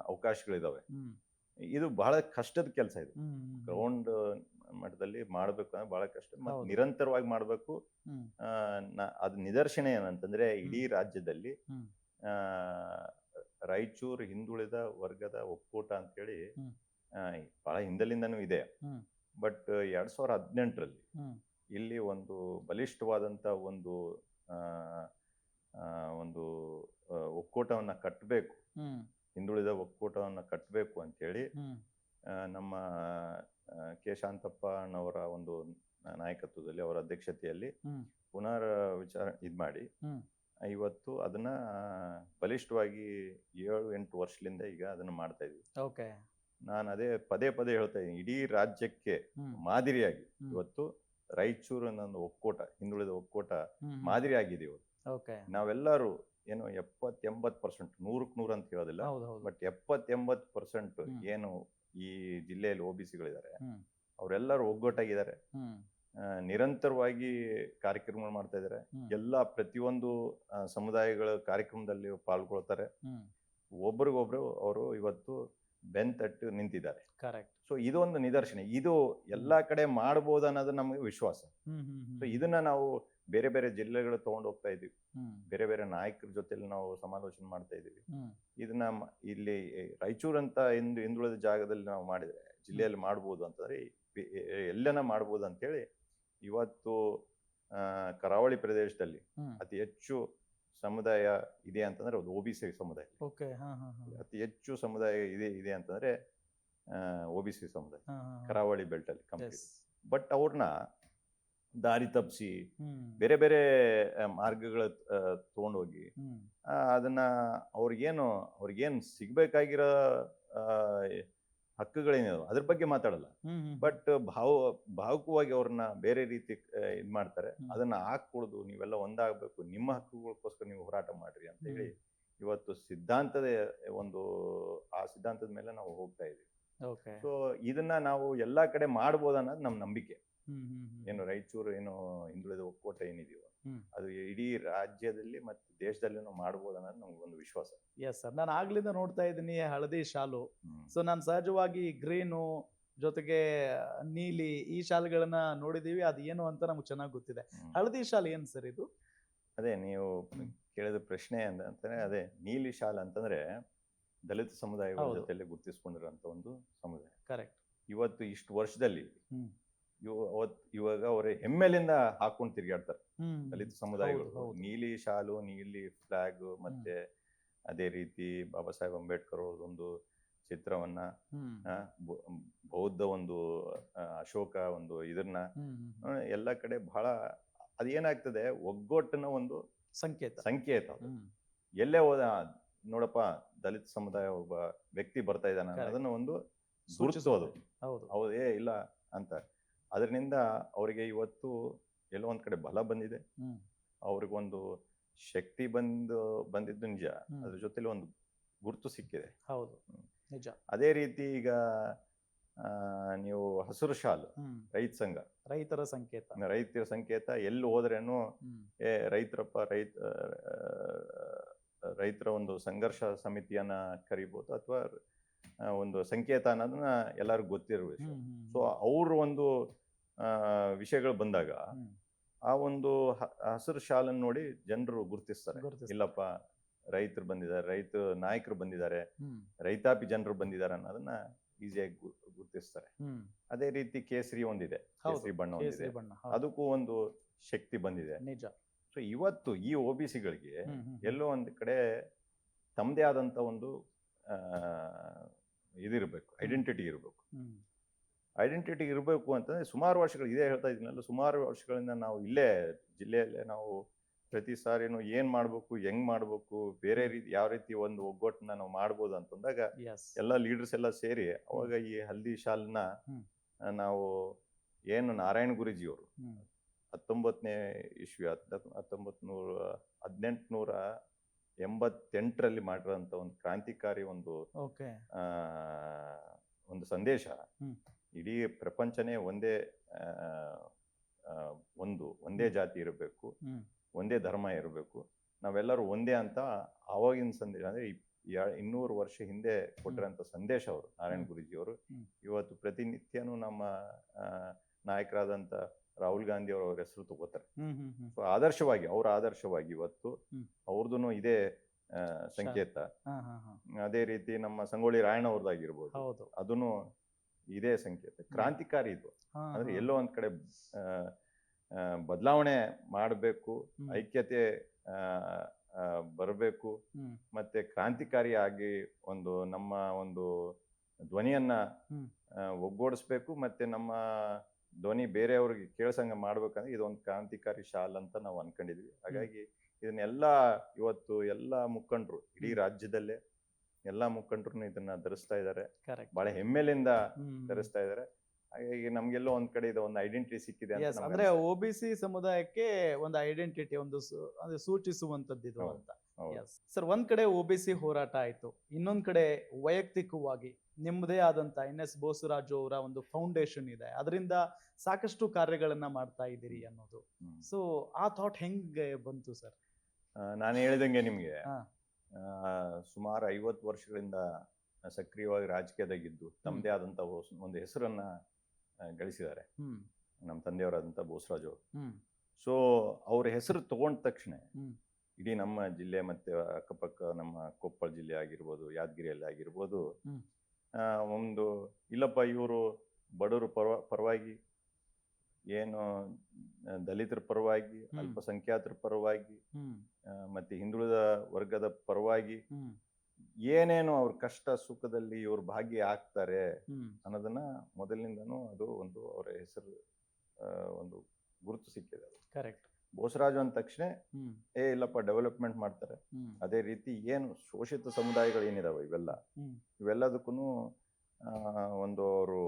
ಅವಕಾಶಗಳಿದಾವೆ. ಹ್ಮ್, ಇದು ಬಹಳ ಕಷ್ಟದ ಕೆಲಸ. ಇದು ಹ್ಮ್, ಹ್ಮ್, ಹ್ಮ್. ಗ್ರೌಂಡ್ ಮಟ್ಟದಲ್ಲಿ ಮಾಡಬೇಕು ಅಂದ್ರೆ ಬಹಳ ಕಷ್ಟ, ಮತ್ತೆ ಹೌದು. ನಿರಂತರವಾಗಿ ಮಾಡಬೇಕು. ಹ್ಮ್, ಅದು ನಿದರ್ಶನ ಏನಂತಂದ್ರೆ ಇಡೀ ರಾಜ್ಯದಲ್ಲಿ ಹ್ಮ್. ಆ, ರಾಯಚೂರು ಹಿಂದುಳಿದ ವರ್ಗದ ಒಕ್ಕೂಟ ಅಂತೇಳಿ ಹ್ಮ್. ಬಹಳ ಹಿಂದಲಿಂದನೂ ಇದೆ. ಹ್ಮ್. ಬಟ್ 2018ರಲ್ಲಿ ಹ್ಮ್. ಇಲ್ಲಿ ಒಂದು ಬಲಿಷ್ಠವಾದಂತ ಒಂದು ಆ, ಆ, ಒಂದು ಒಕ್ಕೂಟವನ್ನ ಕಟ್ಟಬೇಕು, ಹ್ಮ್. ಹಿಂದುಳಿದ ಒಕ್ಕೂಟವನ್ನ ಕಟ್ಟಬೇಕು ಅಂತೇಳಿ ಹ್ಮ್. ನಮ್ಮ ಕೆ ಶಾಂತಪ್ಪನವರ ಒಂದು ನಾಯಕತ್ವದಲ್ಲಿ, ಅವರ ಅಧ್ಯಕ್ಷತೆಯಲ್ಲಿ ಹ್ಮ್. ಪುನರ್ ವಿಚಾರ ಮಾಡಿ ಹ್ಮ್. ಇವತ್ತು ಅದನ್ನ ಬಲಿಷ್ಠವಾಗಿ 7-8 ವರ್ಷದಿಂದ ಈಗ ಅದನ್ನ ಮಾಡ್ತಾ ಇದ್ವಿ. ಓಕೆ. ನಾನು ಅದೇ ಪದೇ ಪದೇ ಹೇಳ್ತಾ ಇದ್ದೀನಿ, ಇಡೀ ರಾಜ್ಯಕ್ಕೆ ಹ್ಮ್. ಮಾದರಿಯಾಗಿ ಹ್ಮ್. ಇವತ್ತು ರಾಯಚೂರಿನ ಒಂದು ಒಕ್ಕೂಟ, ಹಿಂದುಳಿದ ಒಕ್ಕೂಟ ಹ್ಮ್. ಮಾದರಿ ಆಗಿದೆ ಇವತ್ತು. ಓಕೆ. ನಾವೆಲ್ಲರೂ ಏನು 70-80%, 100ಕ್ಕೆ 100 ಅಂತ ಹೇಳೋದಿಲ್ಲ, ಹೌದು, ಹೌದು. ಬಟ್ 70-80% ಹ್ಮ್. ಏನು ಈ ಜಿಲ್ಲೆಯಲ್ಲಿ OBCಗಳಿದ್ದಾರೆ, ಹ್ಮ್. ಅವರೆಲ್ಲರೂ ಒಗ್ಗಟ್ಟಾಗಿದ್ದಾರೆ. ಹ್ಮ್. ನಿರಂತರವಾಗಿ ಕಾರ್ಯಕ್ರಮಗಳು ಮಾಡ್ತಾ ಇದ್ದಾರೆ. ಹ್ಮ್. ಎಲ್ಲ ಪ್ರತಿಯೊಂದು ಸಮುದಾಯಗಳ ಕಾರ್ಯಕ್ರಮದಲ್ಲಿ ಪಾಲ್ಗೊಳ್ತಾರೆ. ಹ್ಮ್. ಒಬ್ರಿಗೊಬ್ರು ಅವರು ಇವತ್ತು ಬೆನ್ತಟ್ಟು ನಿಂತಿದ್ದಾರೆ. ಕರೆಕ್ಟ್. ಸೊ ಇದೊಂದು ನಿದರ್ಶನ, ಇದು ಎಲ್ಲಾ ಕಡೆ ಮಾಡ್ಬೋದು ಅನ್ನೋದು ನಮಗೆ ವಿಶ್ವಾಸ. ಹ್ಮ್, ಹ್ಮ್, ಹ್ಮ್. ಸೊ ಇದನ್ನ ನಾವು ಬೇರೆ ಬೇರೆ ಜಿಲ್ಲೆಗಳು ತಗೊಂಡು ಹೋಗ್ತಾ ಇದೀವಿ. ಹ್ಮ್. ಬೇರೆ ಬೇರೆ ನಾಯಕರ ಜೊತೆಲಿ ನಾವು ಸಮಾಲೋಚನೆ ಮಾಡ್ತಾ ಇದೀವಿ. ಹ್ಮ್. ಇದನ್ನ ಇಲ್ಲಿ ರಾಯಚೂರು ಅಂತ ಹಿಂದುಳಿದ ಜಾಗದಲ್ಲಿ ನಾವು ಮಾಡಿದ್ರೆ ಜಿಲ್ಲೆಯಲ್ಲಿ ಮಾಡ್ಬೋದು ಅಂತಂದ್ರೆ ಎಲ್ಲನ ಮಾಡ್ಬೋದು ಅಂತೇಳಿ ಇವತ್ತು ಕರಾವಳಿ ಪ್ರದೇಶದಲ್ಲಿ ಹ್ಮ್. ಅತಿ ಹೆಚ್ಚು ಸಮುದಾಯ ಇದೆ ಅಂತಂದ್ರೆ ಅದು OBC ಸಮುದಾಯ. ಓಕೆ. ಹಾ, ಹಾ, ಹಾ. ಅತಿ ಹೆಚ್ಚು ಸಮುದಾಯ ಇದೆ ಅಂತಂದ್ರೆ OBC ಸಮುದಾಯ ಹಾ, ಹಾ, ಹಾ. ಕರಾವಳಿ ಬೆಲ್ಟ್ ಅಲ್ಲಿ ಕಂಪ್ಲೀಟ್. Yes. ಬಟ್ ಅವ್ರನ್ನ ದಾರಿ ತಪ್ಪಿಸಿ ಹ್ಮ್. ಬೇರೆ ಬೇರೆ ಮಾರ್ಗಗಳ ತಗೊಂಡೋಗಿ ಹ್ಮ್. ಅದನ್ನ ಅವ್ರಿಗೇನು ಸಿಗ್ಬೇಕಾಗಿರೋ ಹಕ್ಕುಗಳೇನಿದಾವೆ ಅದ್ರ ಬಗ್ಗೆ ಮಾತಾಡಲ್ಲ. ಹ್ಮ್, ಹ್ಮ್. ಬಟ್ ಭಾವುಕವಾಗಿ ಅವ್ರನ್ನ ಬೇರೆ ರೀತಿ ಇದ್ ಮಾಡ್ತಾರೆ. ಹ್ಮ್. ಅದನ್ನ ಹಾಕ್ಕೊಡುದು, ನೀವೆಲ್ಲ ಒಂದಾಗಬೇಕು, ನಿಮ್ಮ ಹಕ್ಕುಗೋಸ್ಕರ ನೀವು ಹೋರಾಟ ಮಾಡ್ರಿ ಅಂತ ಹೇಳಿ ಇವತ್ತು ಸಿದ್ಧಾಂತದ ಆ ಸಿದ್ಧಾಂತದ ಮೇಲೆ ನಾವು ಹೋಗ್ತಾ ಇದೀವಿ. ಓಕೆ. ಸೊ ಇದನ್ನ ನಾವು ಎಲ್ಲಾ ಕಡೆ ಮಾಡ್ಬೋದು ಅನ್ನೋದು ನಮ್ಮ ನಂಬಿಕೆ. ಹ್ಮ್, ಹ್ಮ್, ಹ್ಮ್. ಏನು ರಾಯಚೂರು ಏನು ಹಿಂದುಳಿದ ಒಕ್ಕೂಟ ಏನಿದೆಯೋ ಹ್ಮ್. ಅದು ಇಡೀ ರಾಜ್ಯದಲ್ಲಿ ಮತ್ತೆ ದೇಶದಲ್ಲಿ ನಾವು ಮಾಡ್ಬೋದು ಅನ್ನೋದು ನಮ್ಗೆ ಒಂದು ವಿಶ್ವಾಸ. ಎಸ್ ಸರ್, ನಾನು ಆಗ್ಲಿಂದ ನೋಡ್ತಾ ಇದ್ದೀನಿ ಹಳದಿ ಶಾಲು. ಹ್ಮ್. ಸೊ ನಾನು ಸಹಜವಾಗಿ ಗ್ರೀನು ಜೊತೆಗೆ ನೀಲಿ ಈ ಶಾಲುಗಳನ್ನ ನೋಡಿದೀವಿ. ಅದು ಏನು ಅಂತ ನಮ್ಗೆ ಚೆನ್ನಾಗಿ ಗೊತ್ತಿದೆ. ಹ್ಮ್. ಹಳದಿ ಶಾಲು ಏನ್ ಸರ್ ಇದು? ಅದೇ ನೀವು ಕೇಳಿದ ಪ್ರಶ್ನೆ ಅಂತಂದ್ರೆ ಅದೇ ನೀಲಿ ಶಾಲ್ ಅಂತಂದ್ರೆ ದಲಿತ ಸಮುದಾಯಗಳ ಹೌದು. ಜೊತೆಲೆ ಗುರುತಿಸ್ಕೊಂಡಿರುವಂತ ಒಂದು ಸಮುದಾಯ. ಕರೆಕ್ಟ್. ಇವತ್ತು ಇಷ್ಟು ವರ್ಷದಲ್ಲಿ ಹ್ಮ್. ಇವಾಗ ಅವರೇ ಹೆಮ್ಮೆಲಿಂದ ಹಾಕೊಂಡು ತಿರುಗಾಡ್ತಾರೆ ಹ್ಮ್. ದಲಿತ ಸಮುದಾಯಗಳು. ಹೌದು, ಹೌದು. ನೀಲಿ ಶಾಲು, ನೀಲಿ ಫ್ಲಾಗ್, ಮತ್ತೆ ಅದೇ ರೀತಿ ಬಾಬಾ ಸಾಹೇಬ್ ಅಂಬೇಡ್ಕರ್ ಅವ್ರದೊಂದು ಚಿತ್ರವನ್ನ, ಹ್ಮ್. ಬೌದ್ಧ ಒಂದು ಅಶೋಕ ಒಂದು ಇದನ್ನ ಹ್ಮ್, ಹ್ಮ್. ಎಲ್ಲ ಕಡೆ ಬಹಳ ಅದೇನಾಗ್ತದೆ, ಒಗ್ಗಟ್ಟಿನ ಒಂದು ಸಂಕೇತ. ಸಂಕೇತ ಅದು. ಹ್ಮ್. ಎಲ್ಲೇ ಹೋದ ನೋಡಪ್ಪ ದಲಿತ ಸಮುದಾಯ ಒಬ್ಬ ವ್ಯಕ್ತಿ ಬರ್ತಾ ಇದ್ದಾನೆ Correct. ಅದನ್ನ ಒಂದು ಸೂಚಿಸೋದು. ಗುರುತಿಸೋದು. ಹೌದು. ಹೌದೇ ಇಲ್ಲ ಅಂತ. ಅದರಿಂದ ಅವರಿಗೆ ಇವತ್ತು ಎಲ್ಲೋ ಒಂದ್ ಕಡೆ ಬಲ ಬಂದಿದೆ, ಹ್ಮ್. ಅವ್ರಿಗೊಂದು ಶಕ್ತಿ ಬಂದಿದ್ದು ನಿಜ. ಹ್ಮ್. ಅದ್ರ ಜೊತೆಲಿ ಒಂದು ಗುರುತು ಸಿಕ್ಕಿದೆ. ಹೌದು, ನಿಜ. ಅದೇ ರೀತಿ ಈಗ ನೀವು ಹಸಿರು ಶಾಲು, ಹ್ಮ್. ರೈತ ಸಂಘ, ರೈತರ ಸಂಕೇತ. ರೈತರ ಸಂಕೇತ. ಎಲ್ಲಿ ಹೋದ್ರೇನು ಹ್ಮ್. ರೈತರ ಒಂದು ಸಂಘರ್ಷ ಸಮಿತಿಯನ್ನ ಕರಿಬಹುದು, ಅಥವಾ ಒಂದು ಸಂಕೇತ ಅನ್ನೋದನ್ನ ಎಲ್ಲರಿಗೂ ಗೊತ್ತಿರೋ ವಿಷಯ. ಹ್ಮ್, ಹ್ಮ್, ಸೊ ಅವ್ರ ಒಂದು ವಿಷಯಗಳು ಬಂದಾಗ ಹ್ಮ್. ಆ ಒಂದು ಹಸಿರು ಶಾಲನ್ನು ನೋಡಿ ಜನರು ಗುರುತಿಸ್ತಾರೆ. ಗುರುತಿಸ್ತಾರೆ. ಇಲ್ಲಪ್ಪ, ರೈತರು ಬಂದಿದ್ದಾರೆ, ರೈತ ನಾಯಕರು ಬಂದಿದ್ದಾರೆ, ಹ್ಮ್. ರೈತಾಪಿ ಜನರು ಬಂದಿದ್ದಾರೆ ಅನ್ನೋದನ್ನ ಈಸಿಯಾಗಿ ಗುರುತಿಸ್ತಾರೆ. ಹ್ಮ್. ಅದೇ ರೀತಿ ಕೇಸರಿ ಒಂದಿದೆ, ಹೌದು. ಕೇಸರಿ ಬಣ್ಣ ಒಂದಿದೆ, ಕೇಸರಿ ಬಣ್ಣ. ಹೌದು. ಅದಕ್ಕೂ ಒಂದು ಶಕ್ತಿ ಬಂದಿದೆ. ನಿಜ. ಸೊ ಇವತ್ತು ಈ OBCಗಳಿಗೆ ಹ್ಮ್, ಹ್ಮ್. ಎಲ್ಲೋ ಒಂದ್ ಕಡೆ ತಮ್ಮದೇ ಆದಂತ ಒಂದು ಇದಿರ್ಬೇಕು, ಐಡೆಂಟಿಟಿ ಇರಬೇಕು. ಹ್ಮ್. ಐಡೆಂಟಿಟಿ ಇರಬೇಕು ಅಂತಂದ್ರೆ ಸುಮಾರು ವರ್ಷಗಳು ಇದೇ ಹೇಳ್ತಾ ಇದೀನಲ್ಲ, ಸುಮಾರು ವರ್ಷಗಳಿಂದ ನಾವು ಇಲ್ಲೇ ಜಿಲ್ಲೆಯಲ್ಲೇ ನಾವು ಪ್ರತಿ ಸಾರಿನೂ ಏನ್ ಮಾಡ್ಬೇಕು, ಹೆಂಗ್ ಮಾಡ್ಬೇಕು, ಬೇರೆ ರೀತಿ ಯಾವ ರೀತಿ ಒಂದು ಒಗ್ಗಟ್ಟನ್ನ ನಾವು ಮಾಡ್ಬೋದು ಅಂತಂದಾಗ Yes. ಎಲ್ಲ ಲೀಡರ್ಸ್ ಎಲ್ಲ ಸೇರಿ ಅವಾಗ ಈ ಹಲ್ದಿ ಶಾಲ್ನ ಹ್ಮ್. ನಾವು ಏನು ನಾರಾಯಣ ಗುರೂಜಿಯವರು ಹ್ಮ್. 19ನೇ ಇಸ್ವಿ 1818 88ರಲ್ಲಿ ಮಾಡಿರೋಂಥ ಒಂದು ಕ್ರಾಂತಿಕಾರಿ ಓಕೆ. ಆ, ಒಂದು ಸಂದೇಶ. ಹ್ಮ್. ಇಡೀ ಪ್ರಪಂಚನೇ ಒಂದೇ ಆ, ಆ, ಒಂದೇ ಜಾತಿ ಇರಬೇಕು, ಹ್ಮ್. ಒಂದೇ ಧರ್ಮ ಇರಬೇಕು, ನಾವೆಲ್ಲರೂ ಒಂದೇ ಅಂತ ಆವಾಗಿನ ಸಂದೇಶ. ಅಂದ್ರೆ 200 ವರ್ಷ ಹಿಂದೆ ಕೊಟ್ಟಿರೋಂಥ ಸಂದೇಶ ಅವರು, ನಾರಾಯಣ ಗುರೂಜಿಯವರು. ಇವತ್ತು ಪ್ರತಿನಿತ್ಯನೂ ನಮ್ಮ ನಾಯಕರಾದಂಥ ರಾಹುಲ್ ಗಾಂಧಿ ಅವರ ಹೆಸರು ತಗೋತಾರೆ. ಸೊ ಅವರ ಆದರ್ಶವಾಗಿ ಇವತ್ತು ಅವ್ರದ್ದು ಇದೇ ಸಂಕೇತ. ಅದೇ ರೀತಿ ನಮ್ಮ ಸಂಗೊಳ್ಳಿ ರಾಯಣ್ಣ ಅವ್ರದ್ದಾಗಿರ್ಬೋದು, ಅದನ್ನು ಇದೇ ಸಂಕೇತ. ಕ್ರಾಂತಿಕಾರಿ ಇದು. ಅಂದ್ರೆ ಎಲ್ಲೋ ಒಂದ್ ಕಡೆ ಬದಲಾವಣೆ ಮಾಡಬೇಕು, ಐಕ್ಯತೆ ಬರಬೇಕು, ಮತ್ತೆ ಕ್ರಾಂತಿಕಾರಿ ಆಗಿ ನಮ್ಮ ಒಂದು ಧ್ವನಿಯನ್ನ ಒಗ್ಗೂಡಿಸ್ಬೇಕು, ಮತ್ತೆ ನಮ್ಮ ಧ್ವನಿ ಬೇರೆಯವ್ರಿಗೆ ಕೇಳ್ಸಂಗ ಮಾಡ್ಬೇಕಂದ್ರೆ ಇದೊಂದು ಕ್ರಾಂತಿಕಾರಿ ಶಾಲ್ ಅಂತ ನಾವು ಅನ್ಕೊಂಡಿದ್ವಿ. ಹಾಗಾಗಿ ಇದನ್ನೆಲ್ಲ ಇವತ್ತು ಎಲ್ಲ ಮುಖಂಡರು, ಇಡೀ ರಾಜ್ಯದಲ್ಲೇ ಎಲ್ಲಾ ಮುಖಂಡರು ಇದನ್ನ ಧರಿಸ್ತಾ ಇದ್ದಾರೆ, ಬಹಳ ಹೆಮ್ಮೆಲಿಂದ ಧರಿಸ್ತಾ ಇದ್ದಾರೆ. ಹಾಗಾಗಿ ನಮ್ಗೆಲ್ಲೋ ಒಂದ್ ಕಡೆ ಇದು ಒಂದು ಐಡೆಂಟಿಟಿ ಸಿಕ್ಕಿದೆ ಅಂತ. ಅಂದ್ರೆ OBC ಸಮುದಾಯಕ್ಕೆ ಒಂದು ಐಡೆಂಟಿಟಿ, ಅಂದ್ರೆ ಸೂಚಿಸುವಂತದ್ದು ಇದು ಅಂತ. ಸರ್, ಒಂದ್ ಕಡೆ OBC ಹೋರಾಟ ಆಯ್ತು, ಇನ್ನೊಂದ್ ಕಡೆ ವೈಯಕ್ತಿಕವಾಗಿ ನಿಮ್ಮದೇ ಆದಂತ NS ಬೋಸರಾಜು ಅವರ ಒಂದು ಫೌಂಡೇಶನ್ ಇದೆ, ಅದರಿಂದ ಸಾಕಷ್ಟು ಕಾರ್ಯಗಳನ್ನ ಮಾಡ್ತಾ ಇದ್ದೀರಿ ಅನ್ನೋದು. ಸೊ ಆ ಥಾಟ್ ಹೆಂಗೆ ಬಂತು ಸರ್? ನಾನು ಹೇಳಿದಂಗೆ ನಿಮ್ಗೆ ಸುಮಾರು 50 ವರ್ಷಗಳಿಂದ ಸಕ್ರಿಯವಾಗಿ ರಾಜಕೀಯದಾಗಿದ್ದು ತಮ್ಮದೇ ಆದಂತ ಒಂದು ಹೆಸರನ್ನ ಗಳಿಸಿದ್ದಾರೆ ನಮ್ಮ ತಂದೆಯವರಾದಂಥ ಬೋಸರಾಜ್ ಅವರು. ಸೊ ಅವ್ರ ಹೆಸರು ತಗೊಂಡ ತಕ್ಷಣ ಇಡೀ ನಮ್ಮ ಜಿಲ್ಲೆ ಮತ್ತೆ ಅಕ್ಕಪಕ್ಕ ನಮ್ಮ ಕೊಪ್ಪಳ ಜಿಲ್ಲೆ ಆಗಿರ್ಬೋದು, ಯಾದಗಿರಿಯಲ್ಲಿ ಆಗಿರ್ಬೋದು, ಒಂದು ಇಲ್ಲಪ್ಪ ಇವರು ಬಡವರ ಪರವಾಗಿ, ಏನು ದಲಿತರ ಪರವಾಗಿ, ಅಲ್ಪಸಂಖ್ಯಾತರ ಪರವಾಗಿ, ಮತ್ತೆ ಹಿಂದುಳಿದ ವರ್ಗದ ಪರವಾಗಿ ಏನೇನು ಅವ್ರ ಕಷ್ಟ ಸುಖದಲ್ಲಿ ಇವ್ರು ಭಾಗಿ ಆಗ್ತಾರೆ ಅನ್ನೋದನ್ನ ಮೊದಲಿನಿಂದನೂ ಅದು ಒಂದು ಅವರ ಹೆಸರು ಒಂದು ಗುರುತು ಸಿಕ್ಕಿದೆ. ಕರೆಕ್ಟ್. ಬೋಸರಾಜು ಅಂದ ತಕ್ಷಣ ಇಲ್ಲಪ್ಪ ಡೆವಲಪ್ಮೆಂಟ್ ಮಾಡ್ತಾರೆ. ಅದೇ ರೀತಿ ಏನು ಶೋಷಿತ ಸಮುದಾಯಗಳು ಏನಿದಾವೆ ಇವೆಲ್ಲದಕ್ಕೂ ಒಂದು ಅವರು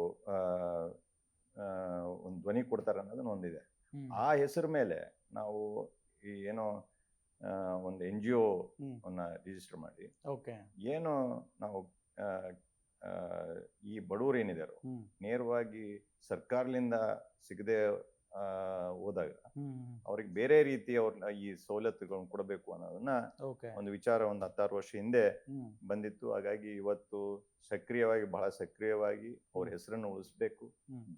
ಒಂದು ಧ್ವನಿ ಕೊಡ್ತಾರೆ ಅನ್ನೋದನ್ನ ಒಂದಿದೆ. ಆ ಹೆಸರು ಮೇಲೆ ನಾವು ಏನೋ ಒಂದು NGO ಅನ್ನ ರಿಜಿಸ್ಟರ್ ಮಾಡಿ, ಏನು ನಾವು ಈ ಬಡವರು ಏನಿದಾರೋ ನೇರವಾಗಿ ಸರ್ಕಾರದಿಂದ ಸಿಗದೆ ಹೋದಾಗ ಅವ್ರಿಗೆ ಬೇರೆ ರೀತಿ ಅವ್ರನ್ನ ಈ ಸವಲತ್ತುಗಳನ್ನ ಕೊಡಬೇಕು ಅನ್ನೋದನ್ನ ಒಂದು ವಿಚಾರ ಒಂದು 16 ವರ್ಷ ಹಿಂದೆ ಬಂದಿತ್ತು. ಹಾಗಾಗಿ ಇವತ್ತು ಬಹಳ ಸಕ್ರಿಯವಾಗಿ ಅವ್ರ ಹೆಸರನ್ನು ಉಳಿಸ್ಬೇಕು,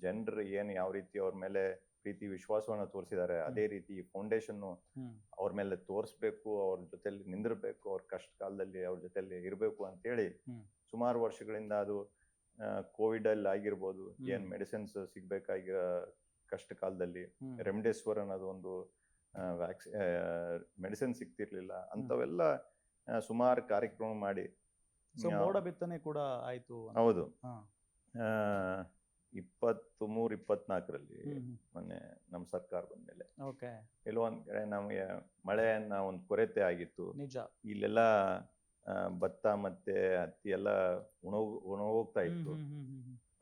ಜನರು ಏನು ಯಾವ ರೀತಿ ಅವ್ರ ಮೇಲೆ ಪ್ರೀತಿ ವಿಶ್ವಾಸವನ್ನ ತೋರಿಸಿದ್ದಾರೆ ಅದೇ ರೀತಿ ಫೌಂಡೇಶನ್ ಅವ್ರ ಮೇಲೆ ತೋರಿಸ್ಬೇಕು, ಅವ್ರ ಜೊತೆಲಿ ನಿಂದಿರ್ಬೇಕು, ಅವ್ರ ಕಷ್ಟ ಕಾಲದಲ್ಲಿ ಅವ್ರ ಜೊತೆಲಿ ಇರಬೇಕು ಅಂತೇಳಿ ಸುಮಾರು ವರ್ಷಗಳಿಂದ ಅದು ಕೋವಿಡ್ ಅಲ್ಲಿ ಆಗಿರ್ಬೋದು, ಏನ್ ಮೆಡಿಸಿನ್ಸ್ ಸಿಗ್ಬೇಕಾಗಿರೋ ಕಷ್ಟ ಕಾಲದಲ್ಲಿ ರೆಮ್ಡೆಸಿವಿರ್ ಅನ್ನೋದು ಒಂದು ಮೆಡಿಸಿನ್ ಸಿಗ್ತಿರ್ಲಿಲ್ಲ, ಅಂತವೆಲ್ಲ ಸುಮಾರು ಕಾರ್ಯಕ್ರಮ ಮಾಡಿ ಮೋಡ ಬಿತ್ತನೆ ಕೂಡ ಆಯ್ತು. ಹೌದು, 23-24ರಲ್ಲಿ ಮೊನ್ನೆ ನಮ್ಮ ಸರ್ಕಾರ ಬಂದ್ಮೇಲೆ ಕೆಲವೊಂದ್ ಕಡೆ ನಮಗೆ ಮಳೆಯನ್ನ ಒಂದು ಕೊರತೆ ಆಗಿತ್ತು. ಇಲ್ಲೆಲ್ಲ ಭತ್ತ ಮತ್ತೆ ಹತ್ತಿ ಎಲ್ಲ ಒಣಗೋಗ್ತಾ ಇತ್ತು.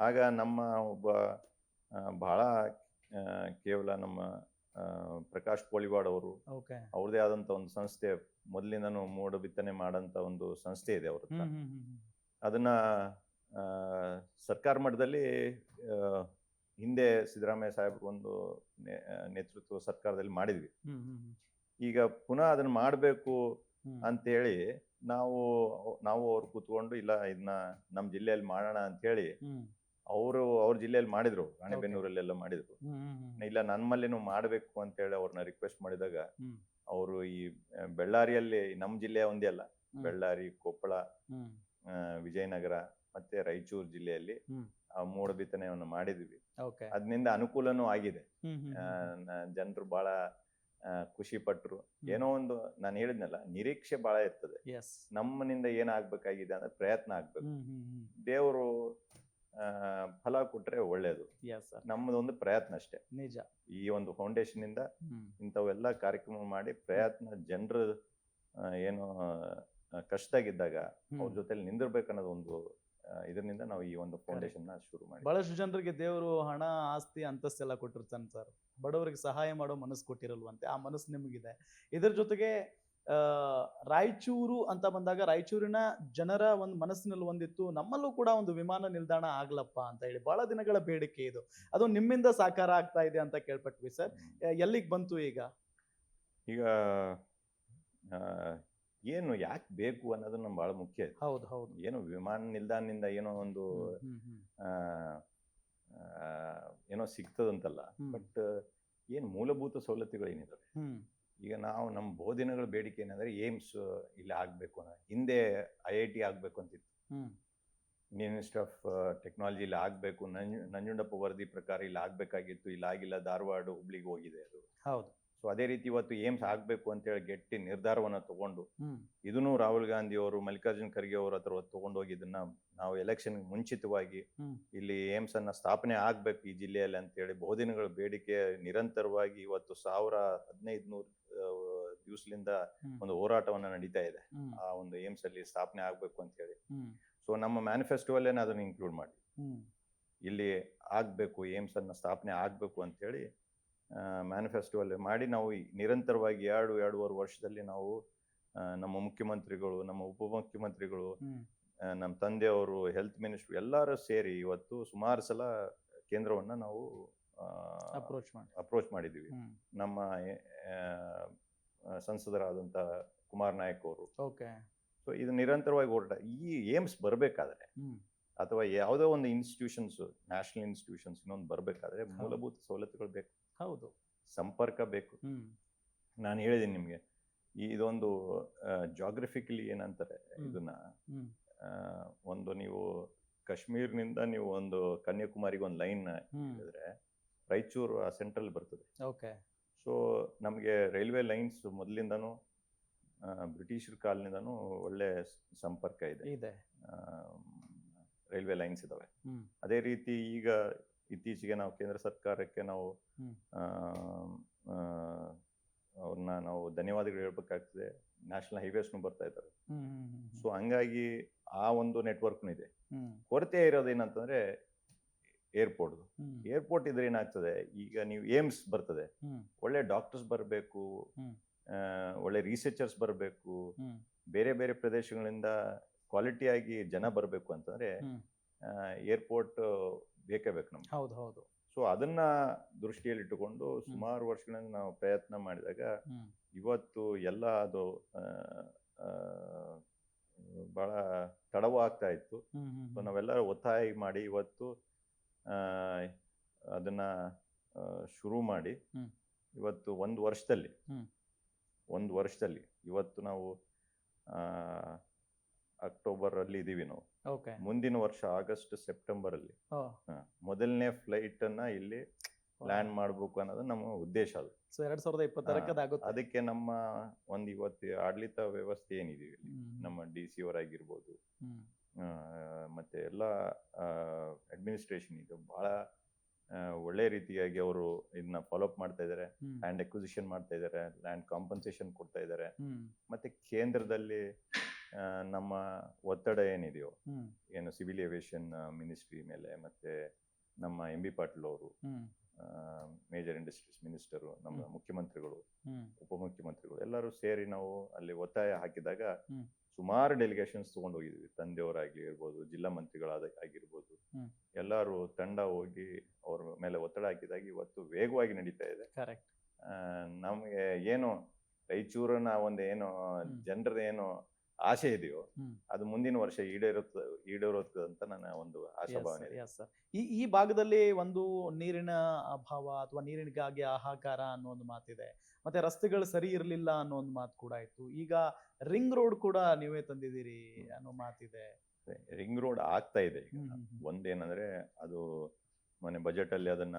ಆಗ ನಮ್ಮ ಒಬ್ಬ ಬಹಳ ಕೇವಲ ನಮ್ಮ ಪ್ರಕಾಶ್ ಕೋಳಿವಾಡ್ ಅವರು ಅವ್ರದೇ ಆದಂತ ಒಂದು ಸಂಸ್ಥೆ, ಮೊದಲಿಂದನೂ ಮೋಡ ಬಿತ್ತನೆ ಮಾಡಂತ ಒಂದು ಸಂಸ್ಥೆ ಇದೆ ಅವ್ರ ಹತ್ರ. ಅದನ್ನ ಸರ್ಕಾರ ಮಟ್ಟದಲ್ಲಿ ಹಿಂದೆ ಸಿದ್ದರಾಮಯ್ಯ ಸಾಹೇಬ್ರು ಒಂದು ನೇತೃತ್ವ ಸರ್ಕಾರದಲ್ಲಿ ಮಾಡಿದ್ವಿ. ಈಗ ಪುನಃ ಅದನ್ನ ಮಾಡಬೇಕು ಅಂತೇಳಿ ನಾವು ಅವ್ರು ಕೂತ್ಕೊಂಡು ಇಲ್ಲ ಇದನ್ನ ನಮ್ಮ ಜಿಲ್ಲೆಯಲ್ಲಿ ಮಾಡೋಣ ಅಂತ ಹೇಳಿ ಅವ್ರ ಜಿಲ್ಲೆಯಲ್ಲಿ ಮಾಡಿದ್ರು, ರಾಣೆಬೆನ್ನೂರಲ್ಲೆಲ್ಲ ಮಾಡಿದ್ರು. ಇಲ್ಲ ನಮ್ಮಲ್ಲಿನೂ ಮಾಡ್ಬೇಕು ಅಂತ ಹೇಳಿ ಅವ್ರನ್ನ ರಿಕ್ವೆಸ್ಟ್ ಮಾಡಿದಾಗ ಅವರು ಈ ಬೆಳ್ಳಾರಿಯಲ್ಲಿ, ನಮ್ಮ ಜಿಲ್ಲೆ ಒಂದೇ ಅಲ್ಲ, ಬೆಳ್ಳಾರಿ, ಕೊಪ್ಪಳ, ವಿಜಯನಗರ ಮತ್ತೆ ರಾಯಚೂರು ಜಿಲ್ಲೆಯಲ್ಲಿ ಆ ಮೋಡ ಬಿತ್ತನೆಯನ್ನು ಮಾಡಿದ್ವಿ. ಅದರಿಂದ ಅನುಕೂಲನೂ ಆಗಿದೆ, ಜನರು ಬಹಳ ಖುಷಿ ಪಟ್ರು. ಏನೋ ಒಂದು ನಾನು ಹೇಳಿದ್ನಲ್ಲ, ನಿರೀಕ್ಷೆ ಬಹಳ ಇರ್ತದೆ. ನಮ್ಮನಿಂದ ಏನಾಗ್ಬೇಕಾಗಿದೆ ಅಂದ್ರೆ ಪ್ರಯತ್ನ ಆಗ್ಬೇಕು. ದೇವರು ಫಲ ಕೊಟ್ರೆ ಒಳ್ಳೇದು, ನಮ್ಮದೊಂದು ಪ್ರಯತ್ನ ಅಷ್ಟೇ. ನಿಜ. ಈ ಒಂದು ಫೌಂಡೇಶನ್ ಇಂದ ಇಂಥವೆಲ್ಲ ಕಾರ್ಯಕ್ರಮ ಮಾಡಿ ಪ್ರಯತ್ನ, ಜನರು ಏನು ಕಷ್ಟದಾಗಿದ್ದಾಗ ಅವ್ರ ಜೊತೆಲಿ ನಿಂದಿರ್ಬೇಕನ್ನೋದು ಒಂದು ಇದರಿಂದ ನಾವು ಈ ಒಂದು ಫೌಂಡೇಶನ್ ನ ಶುರು ಮಾಡಿ. ಬಹಳಷ್ಟು ಜನರಿಗೆ ದೇವರು ಹಣ, ಆಸ್ತಿ, ಅಂತಸ್ತೆಲ್ಲ ಕೊಟ್ಟಿರ್ತಾನೆ ಸರ್, ಬಡವರಿಗೆ ಸಹಾಯ ಮಾಡೋ ಮನಸ್ಸು ಕೊಟ್ಟಿರಲ್ವಂತೆ. ಆ ಮನಸ್ಸು ನಿಮಗಿದೆ. ಇದ್ರ ಜೊತೆಗೆ ರಾಯಚೂರು ಅಂತ ಬಂದಾಗ ರಾಯಚೂರಿನ ಜನರ ಒಂದು ಮನಸ್ಸಿನಲ್ಲಿ ಒಂದಿತ್ತು, ನಮ್ಮಲ್ಲೂ ಕೂಡ ಒಂದು ವಿಮಾನ ನಿಲ್ದಾಣ ಆಗ್ಲಪ್ಪ ಅಂತ ಹೇಳಿ ಬಹಳ ದಿನಗಳ ಬೇಡಿಕೆ ಇದು. ಅದು ನಿಮ್ಮಿಂದ ಸಾಕಾರ ಆಗ್ತಾ ಇದೆ ಅಂತ ಕೇಳ್ಪಟ್ವಿ ಸರ್. ಎಲ್ಲಿಗೆ ಬಂತು ಈಗ? ಈಗ ಏನು ಯಾಕೆ ಬೇಕು ಅನ್ನೋದು ನಮ್ಗೆ ಬಹಳ ಮುಖ್ಯ ಇದೆ. ಹೌದು ಹೌದು. ಏನು ವಿಮಾನ ನಿಲ್ದಾಣದಿಂದ ಏನೋ ಒಂದು ಏನೋ ಸಿಗ್ತದಂತಲ್ಲ, ಬಟ್ ಏನು ಮೂಲಭೂತ ಸೌಲಭ್ಯಗಳೇನಿದಾವೆ. ಈಗ ನಾವು ನಮ್ಮ ಬಹುದಿನಗಳ ಬೇಡಿಕೆ ಏನಂದ್ರೆ ಏಮ್ಸ್ ಇಲ್ಲಿ ಆಗ್ಬೇಕು ಅನ್ನೋ, ಹಿಂದೆ IIT ಆಗ್ಬೇಕು ಅಂತಿತ್ತು, ಇಂಡಿಯನ್ ಇನ್ಸ್ಟಿಟ್ಯೂಟ್ ಆಫ್ ಟೆಕ್ನಾಲಜಿ ಇಲ್ಲಿ ಆಗ್ಬೇಕು, ನಂಜುಂಡಪ್ಪ ವರದಿ ಪ್ರಕಾರ ಇಲ್ಲಿ ಆಗ್ಬೇಕಾಗಿತ್ತು, ಇಲ್ಲಿ ಆಗಿಲ್ಲ, ಧಾರವಾಡ ಹುಬ್ಳಿಗೆ ಹೋಗಿದೆ ಅದು. ಹೌದು. ಸೊ ಅದೇ ರೀತಿ ಇವತ್ತು ಏಮ್ಸ್ ಆಗ್ಬೇಕು ಅಂತೇಳಿ ಗಟ್ಟಿ ನಿರ್ಧಾರವನ್ನ ತಗೊಂಡು, ಇದನ್ನು ರಾಹುಲ್ ಗಾಂಧಿ ಅವರು, ಮಲ್ಲಿಕಾರ್ಜುನ್ ಖರ್ಗೆ ಅವರು ಹತ್ರ ತಗೊಂಡು ಹೋಗಿ ಇದನ್ನ ನಾವು ಎಲೆಕ್ಷನ್ ಮುಂಚಿತವಾಗಿ ಇಲ್ಲಿ ಏಮ್ಸ್ ಅನ್ನ ಸ್ಥಾಪನೆ ಆಗ್ಬೇಕು ಈ ಜಿಲ್ಲೆಯಲ್ಲಿ ಅಂತೇಳಿ ಬಹುದಿನಗಳ ಬೇಡಿಕೆ ನಿರಂತರವಾಗಿ ಇವತ್ತು 1500 ದಿವಸದಿಂದ ಒಂದು ಹೋರಾಟವನ್ನ ನಡೀತಾ ಇದೆ, ಆ ಒಂದು ಏಮ್ಸ್ ಅಲ್ಲಿ ಸ್ಥಾಪನೆ ಆಗ್ಬೇಕು ಅಂತ ಹೇಳಿ. ಸೊ ನಮ್ಮ ಮ್ಯಾನಿಫೆಸ್ಟೋ ಅಲ್ಲೇ ಅದನ್ನ ಇನ್ಕ್ಲೂಡ್ ಮಾಡಿ ಇಲ್ಲಿ ಆಗ್ಬೇಕು, ಏಮ್ಸ್ ಅನ್ನ ಸ್ಥಾಪನೆ ಆಗ್ಬೇಕು ಅಂತ ಹೇಳಿ ಮ್ಯಾನಿಫೆಸ್ಟೋ ಅಲ್ಲಿ ಮಾಡಿ ನಾವು ನಿರಂತರವಾಗಿ 2-2.5 ವರ್ಷದಲ್ಲಿ ನಾವು ನಮ್ಮ ಮುಖ್ಯಮಂತ್ರಿಗಳು, ನಮ್ಮ ಉಪಮುಖ್ಯಮಂತ್ರಿಗಳು, ನಮ್ಮ ತಂದೆಯವರು, ಹೆಲ್ತ್ ಮಿನಿಸ್ಟರ್ ಎಲ್ಲರೂ ಸೇರಿ ಇವತ್ತು ಸುಮಾರು ಸಲ ಕೇಂದ್ರವನ್ನ ನಾವು ಅಪ್ರೋಚ್ ಮಾಡಿದ್ದೀವಿ. ನಮ್ಮ ಸಂಸದರಾದಂಥ ಕುಮಾರ್ ನಾಯಕ್ ಅವರು. ಸೊ ಇದು ನಿರಂತರವಾಗಿ ಹೊರಟ ಈ ಏಮ್ಸ್ ಬರಬೇಕಾದ್ರೆ ಅಥವಾ ಯಾವುದೋ ಒಂದು ಇನ್ಸ್ಟಿಟ್ಯೂಷನ್ಸ್, ನ್ಯಾಷನಲ್ ಇನ್ಸ್ಟಿಟ್ಯೂಷನ್ಸ್ ಇನ್ನೊಂದು ಬರಬೇಕಾದ್ರೆ ಮೂಲಭೂತ ಸವಲತ್ತುಗಳು ಬೇಕು. ಹೌದು, ಸಂಪರ್ಕ ಬೇಕು. ನಾನು ಹೇಳಿದ್ದೀನಿ ನಿಮ್ಗೆ, ಇದೊಂದು ಜಾಗ್ರಫಿಕಲಿ ಏನಂತಾರೆ ಇದನ್ನ, ಒಂದು ನೀವು ಕಾಶ್ಮೀರ್ನಿಂದ ನೀವು ಒಂದು ಕನ್ಯಾಕುಮಾರಿಗೆ ಒಂದು ಲೈನ್ ಹೇಳಿದ್ರೆ ರಾಯಚೂರು ಆ ಸೆಂಟ್ರಲ್ ಬರ್ತದೆ. ಸೊ ನಮಗೆ ರೈಲ್ವೆ ಲೈನ್ಸ್ ಮೊದಲಿಂದನೂ ಬ್ರಿಟಿಷರ ಕಾಲದಿಂದನೂ ಒಳ್ಳೆ ಸಂಪರ್ಕ ಇದೆ, ರೈಲ್ವೆ ಲೈನ್ಸ್ ಇದಾವೆ. ಅದೇ ರೀತಿ ಈಗ ಇತ್ತೀಚೆಗೆ ನಾವು ಕೇಂದ್ರ ಸರ್ಕಾರಕ್ಕೆ ನಾವು ಅವ್ರನ್ನ ನಾವು ಧನ್ಯವಾದಗಳು ಹೇಳ್ಬೇಕಾಗ್ತದೆ. ನ್ಯಾಷನಲ್ ಹೈವೇಸ್ನು ಬರ್ತಾ ಇದ್ದಾರೆ. ಸೊ ಹಂಗಾಗಿ ಆ ಒಂದು ನೆಟ್ವರ್ಕ್ನು ಇದೆ. ಕೊರತೆ ಇರೋದೇನಂತಂದ್ರೆ ಏರ್ಪೋರ್ಟ್ ಇದ್ರೆ ಏನಾಗ್ತದೆ, ಈಗ ನೀವು ಏಮ್ಸ್ ಬರ್ತದೆ, ಒಳ್ಳೆ ಡಾಕ್ಟರ್ಸ್ ಬರಬೇಕು, ಒಳ್ಳೆ ರಿಸರ್ಚರ್ಸ್ ಬರಬೇಕು, ಬೇರೆ ಬೇರೆ ಪ್ರದೇಶಗಳಿಂದ ಕ್ವಾಲಿಟಿಯಾಗಿ ಜನ ಬರಬೇಕು ಅಂತಂದ್ರೆ ಏರ್ಪೋರ್ಟ್ ಬೇಕೇ ಬೇಕು ನಮ್ಗೆ. ಹೌದು. ಸೊ ಅದನ್ನ ದೃಷ್ಟಿಯಲ್ಲಿ ಇಟ್ಟುಕೊಂಡು ಸುಮಾರು ವರ್ಷಗಳಿಂದ ನಾವು ಪ್ರಯತ್ನ ಮಾಡಿದಾಗ ಇವತ್ತು ಎಲ್ಲ ಅದು ಬಹಳ ತಡವಾಗ್ತಾ ಇತ್ತು. ಸೊ ನಾವೆಲ್ಲ ಒತ್ತಾಯ ಮಾಡಿ ಇವತ್ತು ಅದನ್ನ ಶುರು ಮಾಡಿ ಇವತ್ತು ಒಂದು ವರ್ಷದಲ್ಲಿ ಇವತ್ತು ನಾವು ಅಕ್ಟೋಬರ್ ಅಲ್ಲಿ ಇದೀವಿ ನಾವು. ಮುಂದಿನ ವರ್ಷ ಆಗಸ್ಟ್ ಸೆಪ್ಟೆಂಬರ್ ಅಲ್ಲಿ ಮೊದಲನೇ ಫ್ಲೈಟ್ ಅನ್ನ ಇಲ್ಲಿ ಲ್ಯಾಂಡ್ ಮಾಡ್ಬೇಕು ಅನ್ನೋದು ನಮ್ಮ ಉದ್ದೇಶ. ಅದು 2026 ಅದಕ್ಕೆ ನಮ್ಮ ಒಂದು ಇವತ್ತು ಆಡಳಿತ ವ್ಯವಸ್ಥೆ ಏನಿದೀವಿ, ನಮ್ಮ DC ಅವರಾಗಿರ್ಬೋದು, ಮತ್ತೆ ಎಲ್ಲ ಅಡ್ಮಿನಿಸ್ಟ್ರೇಷನ್ ಇದು ಬಹಳ ಒಳ್ಳೆ ರೀತಿಯಾಗಿ ಅವರು ಇದನ್ನ ಫಾಲೋಅಪ್ ಮಾಡ್ತಾ ಇದ್ದಾರೆ. ಲ್ಯಾಂಡ್ ಅಕ್ವಿಸಿಷನ್ ಮಾಡ್ತಾ ಇದ್ದಾರೆ, ಲ್ಯಾಂಡ್ ಕಾಂಪನ್ಸೇಷನ್ ಕೊಡ್ತಾ ಇದ್ದಾರೆ. ಮತ್ತೆ ಕೇಂದ್ರದಲ್ಲಿ ನಮ್ಮ ಒತ್ತಡ ಏನಿದೆಯೋ, ಏನು ಸಿವಿಲ್ ಏವಿಯೇಷನ್ ಮಿನಿಸ್ಟ್ರಿ ಮೇಲೆ, ಮತ್ತೆ ನಮ್ಮ MB ಪಾಟೀಲ್ ಅವರು, ಮೇಜರ್ ಇಂಡಸ್ಟ್ರೀಸ್ ಮಿನಿಸ್ಟರು, ನಮ್ಮ ಮುಖ್ಯಮಂತ್ರಿಗಳು, ಉಪಮುಖ್ಯಮಂತ್ರಿಗಳು ಎಲ್ಲರೂ ಸೇರಿ ನಾವು ಅಲ್ಲಿ ಒತ್ತಾಯ ಹಾಕಿದಾಗ ಸುಮಾರು ಡೆಲಿಗೇಷನ್ಸ್ ತಗೊಂಡು ಹೋಗಿದ್ವಿ. ತಂದೆಯವರಾಗ್ಲಿ ಇರ್ಬೋದು, ಜಿಲ್ಲಾ ಮಂತ್ರಿಗಳಾಗಿರ್ಬೋದು, ಎಲ್ಲರೂ ತಂಡ ಹೋಗಿ ಅವ್ರ ಮೇಲೆ ಒತ್ತಡ ಹಾಕಿದಾಗ ಇವತ್ತು ವೇಗವಾಗಿ ನಡೀತಾ ಇದೆ. ನಮ್ಗೆ ಏನು ರಾಯಚೂರಿನ ಒಂದು ಏನು ಜನರದ ಏನು ಆಸೆ ಇದೆಯೋ ಅದು ಮುಂದಿನ ವರ್ಷ ಈಡೇರುತ್ತೆ ಅಂತ ನನ್ನ ಒಂದು ಆಶಾಭಾವನೆ ಇದೆ. ಈ ಭಾಗದಲ್ಲಿ ಒಂದು ನೀರಿನ ಅಭಾವ ಅಥವಾ ನೀರಿಗಾಗಿ ಹಾಹಾಕಾರ ಅನ್ನೋ ಒಂದು ಮಾತಿದೆ, ಮತ್ತೆ ರಸ್ತೆಗಳು ಸರಿ ಇರಲಿಲ್ಲ ಅನ್ನೋ ಒಂದು ಮಾತು ಕೂಡ ಇತ್ತು. ಈಗ ರಿಂಗ್ ರೋಡ್ ಕೂಡ ನೀವೇ ತಂದಿದ್ದೀರಿ ಅನ್ನೋ ಮಾತಿದೆ. ರಿಂಗ್ ರೋಡ್ ಆಗ್ತಾ ಇದೆ. ಒಂದೇನಂದ್ರೆ ಅದು ಮೊನ್ನೆ ಬಜೆಟ್ ಅಲ್ಲಿ ಅದನ್ನ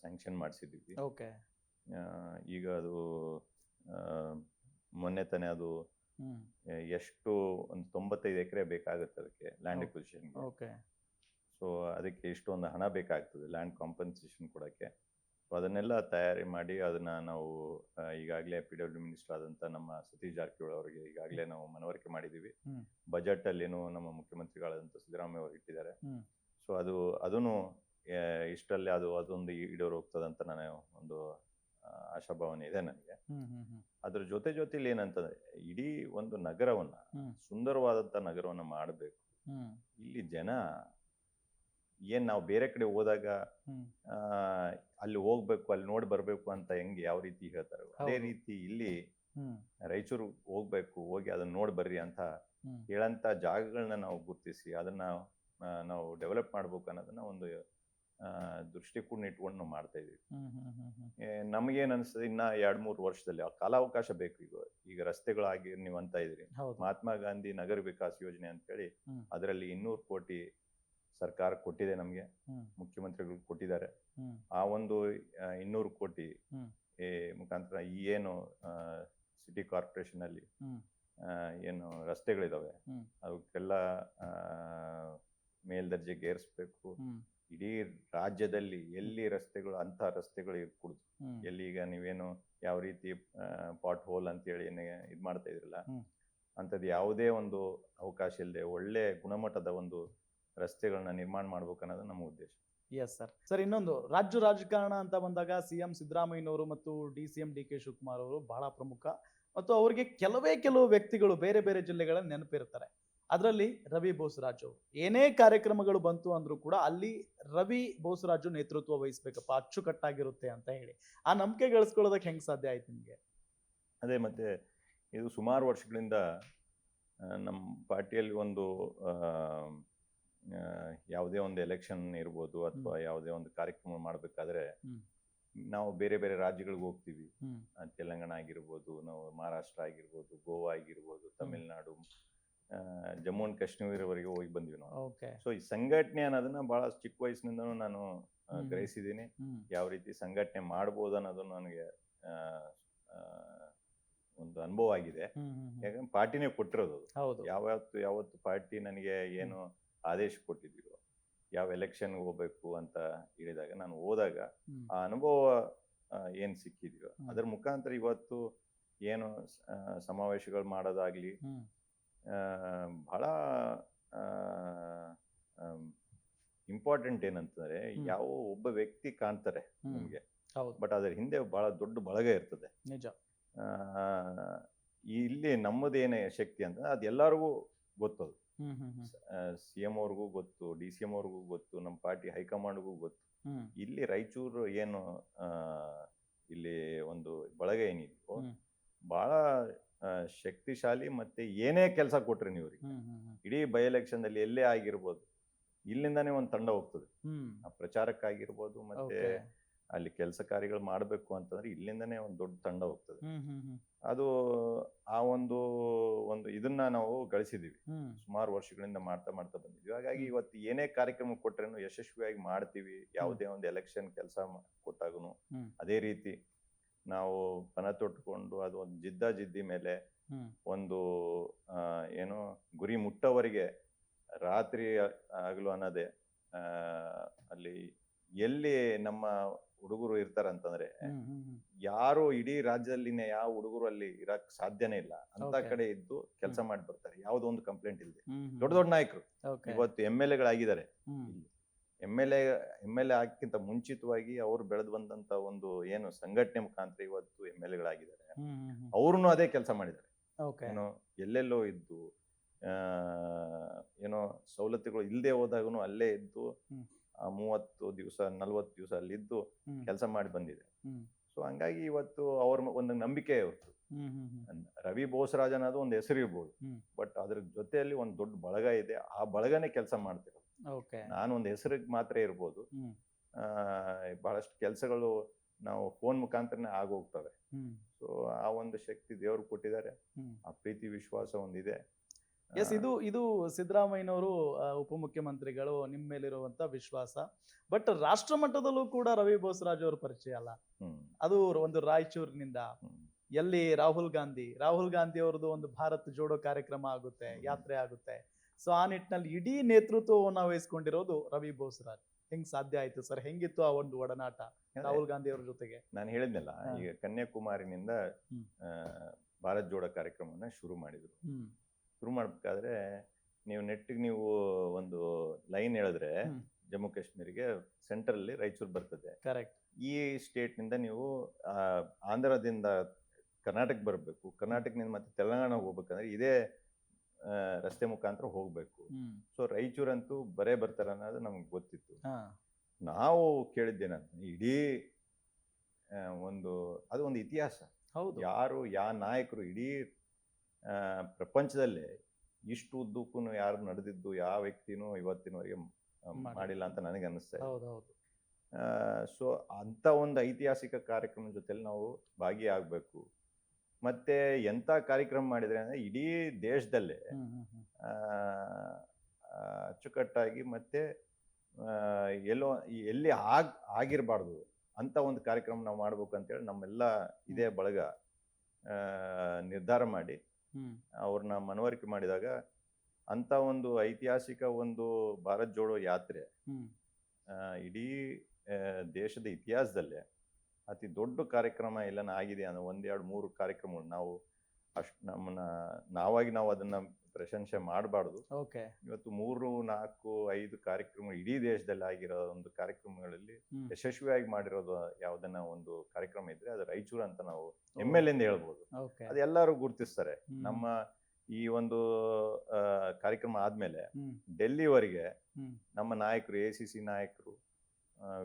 ಸ್ಯಾಂಕ್ಷನ್ ಮಾಡಿಸಿದ್ವಿ. ಈಗ ಅದು ಮೊನ್ನೆ ತಾನೇ ಅದು ಎಷ್ಟು ಒಂದು 95 ಎಕರೆ ಬೇಕಾಗುತ್ತೆ ಅದಕ್ಕೆ ಲ್ಯಾಂಡ್ ಎಕ್ವಿಸಿಷನ್. ಸೊ ಅದಕ್ಕೆ ಇಷ್ಟೊಂದು ಹಣ ಬೇಕಾಗ್ತದೆ ಲ್ಯಾಂಡ್ ಕಾಂಪನ್ಸೇಷನ್ ಕೊಡಕ್ಕೆ. ಸೊ ಅದನ್ನೆಲ್ಲ ತಯಾರಿ ಮಾಡಿ ಅದನ್ನ ನಾವು ಈಗಾಗಲೇ PW ಮಿನಿಸ್ಟರ್ ಆದಂತ ನಮ್ಮ ಸತೀಶ್ ಜಾರಕಿಹೊಳಿ ಅವರಿಗೆ ಈಗಾಗಲೇ ನಾವು ಮನವರಿಕೆ ಮಾಡಿದೀವಿ. ಬಜೆಟ್ ಅಲ್ಲೇನು ನಮ್ಮ ಮುಖ್ಯಮಂತ್ರಿಗಳಾದಂತ ಸಿದ್ದರಾಮಯ್ಯ ಅವರು ಇಟ್ಟಿದ್ದಾರೆ. ಸೊ ಅದನ್ನು ಇಷ್ಟಲ್ಲೇ ಅದೊಂದು ಈಡೇರಿ ಹೋಗ್ತದಂತ ನಾನು ಒಂದು ಆಶಾಭಾವನೆ ಇದೆ ನನಗೆ. ಹ್ಮ್ ಹ್ಮ್ ಹ್ಮ್ ಅದ್ರ ಜೊತೆಲಿ ಏನಂತಂದ್ರೆ ಇಡೀ ಒಂದು ನಗರವನ್ನ, ಹ್ಮ್ ಸುಂದರವಾದಂತ ನಗರವನ್ನ ಮಾಡಬೇಕು. ಹ್ಮ್ ಇಲ್ಲಿ ಜನ ಏನ್ ನಾವು ಬೇರೆ ಕಡೆ ಹೋದಾಗ ಹ್ಮ್ ಆ ಅಲ್ಲಿ ಹೋಗ್ಬೇಕು, ಅಲ್ಲಿ ನೋಡಿ ಬರ್ಬೇಕು ಅಂತ ಹೆಂಗೆ ಯಾವ ರೀತಿ ಹೇಳ್ತಾರೆ, ಅದೇ ಹೌದು. ರೀತಿ ಇಲ್ಲಿ ಹ್ಮ್ ರಾಯಚೂರು ಹೋಗ್ಬೇಕು, ಹೋಗಿ ಅದನ್ನ ನೋಡಿ ಬರ್ರಿ ಅಂತ ಹ್ಮ್ ಹೇಳಂತ ಜಾಗಗಳನ್ನ ನಾವು ಗುರುತಿಸಿ ಅದನ್ನ ನಾವು ಡೆವಲಪ್ ಮಾಡ್ಬೇಕು ಅನ್ನೋದನ್ನ ಒಂದು ದೃಷ್ಟಿಕೋನ ಇಟ್ಕೊಂಡು ನಾವು ಮಾಡ್ತಾ ಇದೀವಿ. ಹ್ಮ್ ಹ್ಮ್ ಹ್ಮ್ ಹ್ಮ್ ನಮಗೇನ್ ಅನ್ಸ್ತದೆ, ಇನ್ನ 2-3 ವರ್ಷದಲ್ಲಿ ಆ ಕಾಲಾವಕಾಶ ಬೇಕು. ಈಗ ರಸ್ತೆಗಳಾಗಿ ನೀವು ಅಂತ ಇದ್ರಿ, ಹೌದು. ಮಹಾತ್ಮ ಗಾಂಧಿ ನಗರ ವಿಕಾಸ್ ಯೋಜನೆ ಅಂತೇಳಿ ಹ್ಮ್ ಅದರಲ್ಲಿ 200 ಕೋಟಿ ಸರ್ಕಾರ ಕೊಟ್ಟಿದೆ, ನಮಗೆ ಹ್ಮ್ ಮುಖ್ಯಮಂತ್ರಿಗಳು ಕೊಟ್ಟಿದ್ದಾರೆ. ಹ್ಮ್ ಆ ಒಂದು 200 ಕೋಟಿ ಹ್ಮ್ ಮುಖಾಂತರ ಈ ಏನು ಸಿಟಿ ಕಾರ್ಪೊರೇಷನ್ ಅಲ್ಲಿ ಹ್ಮ್ ಏನು ರಸ್ತೆಗಳಿದಾವೆ ಹ್ಮ್ ಅವಕ್ಕೆಲ್ಲ ಮೇಲ್ದರ್ಜೆಗೆ ಏರಿಸ್ಬೇಕು. ಹ್ಮ್ ಇಡೀ ರಾಜ್ಯದಲ್ಲಿ ಎಲ್ಲಿ ರಸ್ತೆಗಳು ಅಂತ ರಸ್ತೆಗಳು ಇರ್ಕೂಡ್ದು. ಹ್ಮ್ ಎಲ್ಲಿ ಈಗ ನೀವೇನು ಯಾವ ರೀತಿ ಪಾಟ್ ಹೋಲ್ ಅಂತೇಳಿ ಇದು ಮಾಡ್ತಾ ಇದ್ರಲ್ಲ, ಹ್ಮ್. ಅಂಥದ್ದು ಯಾವುದೇ ಒಂದು ಅವಕಾಶ ಇಲ್ಲದೆ ಒಳ್ಳೆ ಗುಣಮಟ್ಟದ ಒಂದು ರಸ್ತೆಗಳನ್ನ ನಿರ್ಮಾಣ ಮಾಡ್ಬೇಕು ಅನ್ನೋದು ನಮ್ಮ ಉದ್ದೇಶ. Yes sir. ಸರ್, ಇನ್ನೊಂದು ರಾಜ್ಯ ರಾಜಕಾರಣ ಅಂತ ಬಂದಾಗ ಸಿಎಂ ಸಿದ್ದರಾಮಯ್ಯನವರು ಮತ್ತು DCM DK ಶಿವಕುಮಾರ್ ಅವರು ಬಹಳ ಪ್ರಮುಖ, ಮತ್ತು ಅವರಿಗೆ ಕೆಲವು ವ್ಯಕ್ತಿಗಳು ಬೇರೆ ಬೇರೆ ಜಿಲ್ಲೆಗಳಲ್ಲಿ ನೆನಪಿರ್ತಾರೆ. ಅದರಲ್ಲಿ ರವಿ ಬೋಸರಾಜು ಅವರು ಏನೇ ಕಾರ್ಯಕ್ರಮಗಳು ಬಂತು ಅಂದ್ರೂ ಕೂಡ ಅಲ್ಲಿ ರವಿ ಬೋಸರಾಜು ನೇತೃತ್ವ ವಹಿಸ್ಬೇಕಪ್ಪ, ಅಚ್ಚುಕಟ್ಟಾಗಿರುತ್ತೆ ಅಂತ ಹೇಳಿ ಆ ನಂಬಿಕೆ ಗಳಿಸ್ಕೊಳ್ಳೋದಕ್ಕೆ ಹೆಂಗ್ ಸಾಧ್ಯ ಆಯ್ತು ನಿಮ್ಗೆ? ಅದೇ, ಮತ್ತೆ ಇದು ಸುಮಾರು ವರ್ಷಗಳಿಂದ ನಮ್ಮ ಪಾರ್ಟಿಯಲ್ಲಿ ಒಂದು ಯಾವುದೇ ಒಂದು ಎಲೆಕ್ಷನ್ ಇರ್ಬೋದು ಅಥವಾ ಯಾವುದೇ ಒಂದು ಕಾರ್ಯಕ್ರಮ ಮಾಡಬೇಕಾದ್ರೆ ನಾವು ಬೇರೆ ಬೇರೆ ರಾಜ್ಯಗಳಿಗೆ ಹೋಗ್ತೀವಿ. ತೆಲಂಗಾಣ ಆಗಿರ್ಬೋದು, ನಾವು ಮಹಾರಾಷ್ಟ್ರ ಆಗಿರ್ಬೋದು, ಗೋವಾ ಆಗಿರ್ಬೋದು, ತಮಿಳ್ನಾಡು, ಜಮ್ಮು ಅಂಡ್ ಕಾಶ್ಮೀರವರೆಗೆ ಹೋಗಿ ಬಂದ್ವಿ ನಾವು. ಸೊ ಈ ಸಂಘಟನೆ ಅನ್ನೋದನ್ನ ಬಹಳ ಚಿಕ್ಕ ವಯಸ್ಸಿನಿಂದನೂ ನಾನು ಗ್ರಹಿಸಿದ್ದೀನಿ. ಯಾವ ರೀತಿ ಸಂಘಟನೆ ಮಾಡ್ಬೋದು ಅನ್ನೋದು ನನಗೆ ಒಂದು ಅನುಭವ ಆಗಿದೆ. ಯಾಕಂದ್ರೆ ಪಾರ್ಟಿನೇ ಕೊಟ್ಟಿರೋದು ಅದು. ಯಾವತ್ತು ಪಾರ್ಟಿ ನನಗೆ ಏನು ಆದೇಶ ಕೊಟ್ಟಿದ್ದೀರೋ, ಯಾವ ಎಲೆಕ್ಷನ್ಗೆ ಹೋಗ್ಬೇಕು ಅಂತ ಹೇಳಿದಾಗ ನಾನು ಹೋದಾಗ ಆ ಅನುಭವ ಏನ್ ಸಿಕ್ಕಿದೆಯೋ ಅದ್ರ ಮುಖಾಂತರ ಇವತ್ತು ಏನು ಸಮಾವೇಶಗಳು ಮಾಡೋದಾಗ್ಲಿ ಬಹಳ ಇಂಪಾರ್ಟೆಂಟ್. ಏನಂತಂದ್ರೆ ಯಾವ ಒಬ್ಬ ವ್ಯಕ್ತಿ ಕಾಣ್ತಾರೆ ನಿಮ್ಗೆ, ಬಟ್ ಅದ್ರ ಹಿಂದೆ ಬಹಳ ದೊಡ್ಡ ಬಳಗ ಇರ್ತದೆ. ಇಲ್ಲಿ ನಮ್ಮದೇನೇ ಶಕ್ತಿ ಅಂತ ಅದು ಎಲ್ಲರಿಗೂ ಗೊತ್ತದು. CM ಅವ್ರಿಗೂ ಗೊತ್ತು, DCM ಅವ್ರಿಗೂ ಗೊತ್ತು, ನಮ್ಮ ಪಾರ್ಟಿ ಹೈಕಮಾಂಡ್ಗೂ ಗೊತ್ತು. ಇಲ್ಲಿ ರಾಯಚೂರು ಏನು ಇಲ್ಲಿ ಒಂದು ಬಳಗ ಏನಿದೆಯೋ ಬಹಳ ಶಕ್ತಿಶಾಲಿ. ಮತ್ತೆ ಏನೇ ಕೆಲಸ ಕೊಟ್ರಿ ನೀವು ಇಡೀ ಬೈ ಎಲೆಕ್ಷನ್ ಅಲ್ಲಿ ಎಲ್ಲೇ ಆಗಿರ್ಬೋದು, ಇಲ್ಲಿಂದಾನೇ ಒಂದು ತಂಡ ಹೋಗ್ತದೆ. ಪ್ರಚಾರಕ್ಕಾಗಿರ್ಬೋದು ಮತ್ತೆ ಅಲ್ಲಿ ಕೆಲಸ ಕಾರ್ಯಗಳು ಮಾಡಬೇಕು ಅಂತಂದ್ರೆ ಇಲ್ಲಿಂದನೇ ಒಂದು ದೊಡ್ಡ ತಂಡ ಹೋಗ್ತದೆ. ಅದು ಆ ಒಂದು ಇದನ್ನ ನಾವು ಗಳಿಸಿದೀವಿ, ಸುಮಾರು ವರ್ಷಗಳಿಂದ ಮಾಡ್ತಾ ಬಂದಿದ್ವಿ. ಹಾಗಾಗಿ ಇವತ್ತು ಏನೇ ಕಾರ್ಯಕ್ರಮ ಕೊಟ್ರೇನು ಯಶಸ್ವಿಯಾಗಿ ಮಾಡ್ತೀವಿ. ಯಾವುದೇ ಒಂದು ಎಲೆಕ್ಷನ್ ಕೆಲಸ ಕೊಟ್ಟಾಗನು ಅದೇ ರೀತಿ ನಾವು ಪಣ ತೊಟ್ಟುಕೊಂಡು ಅದು ಒಂದು ಜಿದ್ದಿ ಮೇಲೆ ಒಂದು ಏನೋ ಗುರಿ ಮುಟ್ಟವರಿಗೆ ರಾತ್ರಿ ಹಗಲು ಅನ್ನೋದೇ ಅಲ್ಲಿ ಎಲ್ಲಿ ನಮ್ಮ ಹುಡುಗರು ಇರ್ತಾರಂತಂದ್ರೆ ಯಾರು ಇಡೀ ರಾಜ್ಯದಲ್ಲಿನೇ ಯಾವ ಹುಡುಗರು ಅಲ್ಲಿ ಇರಕ್ ಸಾಧ್ಯನೇ ಇಲ್ಲ ಅಂತ ಕಡೆ ಇದ್ದು ಕೆಲಸ ಮಾಡಿ ಬರ್ತಾರೆ, ಯಾವುದೋ ಒಂದು ಕಂಪ್ಲೇಂಟ್ ಇಲ್ಲದೆ. ದೊಡ್ಡ ನಾಯಕರು ಇವತ್ತು MLA ಗಳಾಗಿದ್ದಾರೆ. MLA ಆಗಕ್ಕಿಂತ ಮುಂಚಿತವಾಗಿ ಅವ್ರು ಬೆಳೆದು ಬಂದಂತ ಒಂದು ಏನು ಸಂಘಟನೆ ಮುಖಾಂತರ ಇವತ್ತು MLA ಗಳಾಗಿದ್ದಾರೆ. ಅವ್ರನ್ನು ಅದೇ ಕೆಲಸ ಮಾಡಿದ್ದಾರೆ. ಏನೋ ಎಲ್ಲೆಲ್ಲೋ ಇದ್ದು ಏನೋ ಸವಲತ್ತುಗಳು ಇಲ್ಲದೆ ಹೋದಾಗನು ಅಲ್ಲೇ ಇದ್ದು 30 ದಿವಸ 40 ದಿವಸ ಅಲ್ಲಿದ್ದು ಕೆಲಸ ಮಾಡಿ ಬಂದಿದೆ. ಸೊ ಹಂಗಾಗಿ ಇವತ್ತು ಅವ್ರ ಒಂದು ನಂಬಿಕೆ ಇತ್ತು. ರವಿ ಬೋಸರಾಜ್ ಅನ್ನೋದು ಒಂದು ಹೆಸರು ಇರ್ಬೋದು, ಬಟ್ ಅದ್ರ ಜೊತೆಯಲ್ಲಿ ಒಂದು ದೊಡ್ಡ ಬಳಗ ಇದೆ. ಆ ಬಳಗನೇ ಕೆಲಸ ಮಾಡ್ತಿರೋದು. ನಾನು ಒಂದು ಹೆಸರಿಗೆ ಮಾತ್ರ ಇರ್ಬೋದು, ಬಹಳಷ್ಟು ಕೆಲಸಗಳು ನಾವು ಫೋನ್ ಮುಖಾಂತರನೇ ಆಗೋಗ್ತವೆ. ಸೊ ಆ ಒಂದು ಶಕ್ತಿ ದೇವರು ಕೊಟ್ಟಿದ್ದಾರೆ, ಆ ಪ್ರೀತಿ ವಿಶ್ವಾಸ ಒಂದಿದೆ. ಇದು ಸಿದ್ದರಾಮಯ್ಯನವರು ಉಪಮುಖ್ಯಮಂತ್ರಿಗಳು ನಿಮ್ಮ ಮೇಲಿರುವಂತ ವಿಶ್ವಾಸ. ಬಟ್ ರಾಷ್ಟ್ರ ಮಟ್ಟದಲ್ಲೂ ಕೂಡ ರವಿ ಬೋಸರಾಜ್ ಅವ್ರ ಪರಿಚಯ ಅಲ್ಲ. ಅದು ಒಂದು ರಾಯಚೂರಿನಿಂದ ಎಲ್ಲಿ ರಾಹುಲ್ ಗಾಂಧಿ ಅವ್ರದ್ದು ಒಂದು ಭಾರತ್ ಜೋಡೋ ಕಾರ್ಯಕ್ರಮ ಆಗುತ್ತೆ, ಯಾತ್ರೆ ಆಗುತ್ತೆ. ಸೊ ಆ ನಿಟ್ಟಿನಲ್ಲಿ ಇಡೀ ನೇತೃತ್ವವನ್ನು ವಹಿಸ್ಕೊಂಡಿರೋದು ರವಿ ಬೋಸರಾಜ್. ಹೆಂಗ್ ಸಾಧ್ಯ ಆಯ್ತು ಸರ್? ಹೆಂಗಿತ್ತು ಆ ಒಂದು ಒಡನಾಟ ರಾಹುಲ್ ಗಾಂಧಿ ಅವ್ರ ಜೊತೆಗೆ? ನಾನು ಹೇಳಿದ್ನಲ್ಲ, ಈಗ ಕನ್ಯಾಕುಮಾರಿನಿಂದ ಭಾರತ್ ಜೋಡೋ ಕಾರ್ಯಕ್ರಮವನ್ನ ಶುರು ಮಾಡಿದ್ರು. ಶುರು ಮಾಡ್ಬೇಕಾದ್ರೆ ನೀವು ನೆಟ್ಟಿಗೆ ನೀವು ಒಂದು ಲೈನ್ ಹೇಳಿದ್ರೆ ಜಮ್ಮು ಕಾಶ್ಮೀರಿಗೆ ಸೆಂಟ್ರಲ್ಲಿ ರಾಯಚೂರು ಬರ್ತದೆ. ಕರೆಕ್ಟ್. ಈ ಸ್ಟೇಟ್ನಿಂದ ನೀವು ಆಂಧ್ರದಿಂದ ಕರ್ನಾಟಕ ಬರಬೇಕು, ಕರ್ನಾಟಕದಿಂದ ಮತ್ತೆ ತೆಲಂಗಾಣ ಹೋಗ್ಬೇಕಂದ್ರೆ ಇದೇ ರಸ್ತೆ ಮುಖಾಂತರ ಹೋಗ್ಬೇಕು. ಸೊ ರಾಯಚೂರಂತೂ ಬರ್ತಾರೆ ಅನ್ನೋದು ನಮ್ಗೆ ಗೊತ್ತಿತ್ತು. ನಾವು ಕೇಳಿದ್ದೇನಂತ ಇಡೀ ಅದು ಒಂದು ಇತಿಹಾಸ. ಹೌದು. ಯಾವ ನಾಯಕರು ಇಡೀ ಪ್ರಪಂಚದಲ್ಲೇ ಇಷ್ಟು ಉದ್ದಕ್ಕೂ ಯಾರು ನಡೆದಿದ್ದು ಯಾವ ವ್ಯಕ್ತಿನೂ ಇವತ್ತಿನವರೆಗೆ ಮಾಡಿಲ್ಲ ಅಂತ ನನಗೆ ಅನ್ನಿಸ್ತಾ ಇದೆ. ಸೊ ಅಂತ ಒಂದು ಐತಿಹಾಸಿಕ ಕಾರ್ಯಕ್ರಮದ ಜೊತೆಲಿ ನಾವು ಭಾಗಿಯಾಗಬೇಕು. ಮತ್ತೆ ಎಂತ ಕಾರ್ಯಕ್ರಮ ಮಾಡಿದ್ರೆ ಅಂದ್ರೆ ಇಡೀ ದೇಶದಲ್ಲೇ ಅಚ್ಚುಕಟ್ಟಾಗಿ ಮತ್ತೆ ಎಲ್ಲಿ ಆಗಿರಬಾರ್ದು ಅಂತ ಒಂದು ಕಾರ್ಯಕ್ರಮ ನಾವು ಮಾಡ್ಬೇಕು ಅಂತೇಳಿ ನಮ್ಮೆಲ್ಲ ಇದೇ ಬಳಗ ನಿರ್ಧಾರ ಮಾಡಿ ಅವ್ರನ್ನ ಮನವರಿಕೆ ಮಾಡಿದಾಗ ಅಂತ ಒಂದು ಐತಿಹಾಸಿಕ ಒಂದು ಭಾರತ್ ಜೋಡೋ ಯಾತ್ರೆ ಇಡೀ ದೇಶದ ಇತಿಹಾಸದಲ್ಲೇ ಅತಿ ದೊಡ್ಡ ಕಾರ್ಯಕ್ರಮ ಎಲ್ಲನ ಆಗಿದೆ ಅನ್ನೋ 1, 2, 3 ಕಾರ್ಯಕ್ರಮಗಳು ನಾವು ನಾವು ಅದನ್ನ ಪ್ರಶಂಸೆ ಮಾಡಬಾರ್ದು. ಇವತ್ತು 3, 4, 5 ಕಾರ್ಯಕ್ರಮಗಳು ಇಡೀ ದೇಶದಲ್ಲಿ ಆಗಿರೋ ಒಂದು ಕಾರ್ಯಕ್ರಮಗಳಲ್ಲಿ ಯಶಸ್ವಿಯಾಗಿ ಮಾಡಿರೋದು ಯಾವ್ದನ್ನ ಒಂದು ಕಾರ್ಯಕ್ರಮ ಇದ್ರೆ ಅದು ರಾಯಚೂರು ಅಂತ ನಾವು ಹೆಮ್ಮೆಲಿಂದ ಹೇಳ್ಬೋದು. ಅದೆಲ್ಲರೂ ಗುರುತಿಸ್ತಾರೆ. ನಮ್ಮ ಈ ಒಂದು ಕಾರ್ಯಕ್ರಮ ಆದ್ಮೇಲೆ ಡೆಲ್ಲಿವರೆಗೆ ನಮ್ಮ ನಾಯಕರು, ACC ನಾಯಕರು,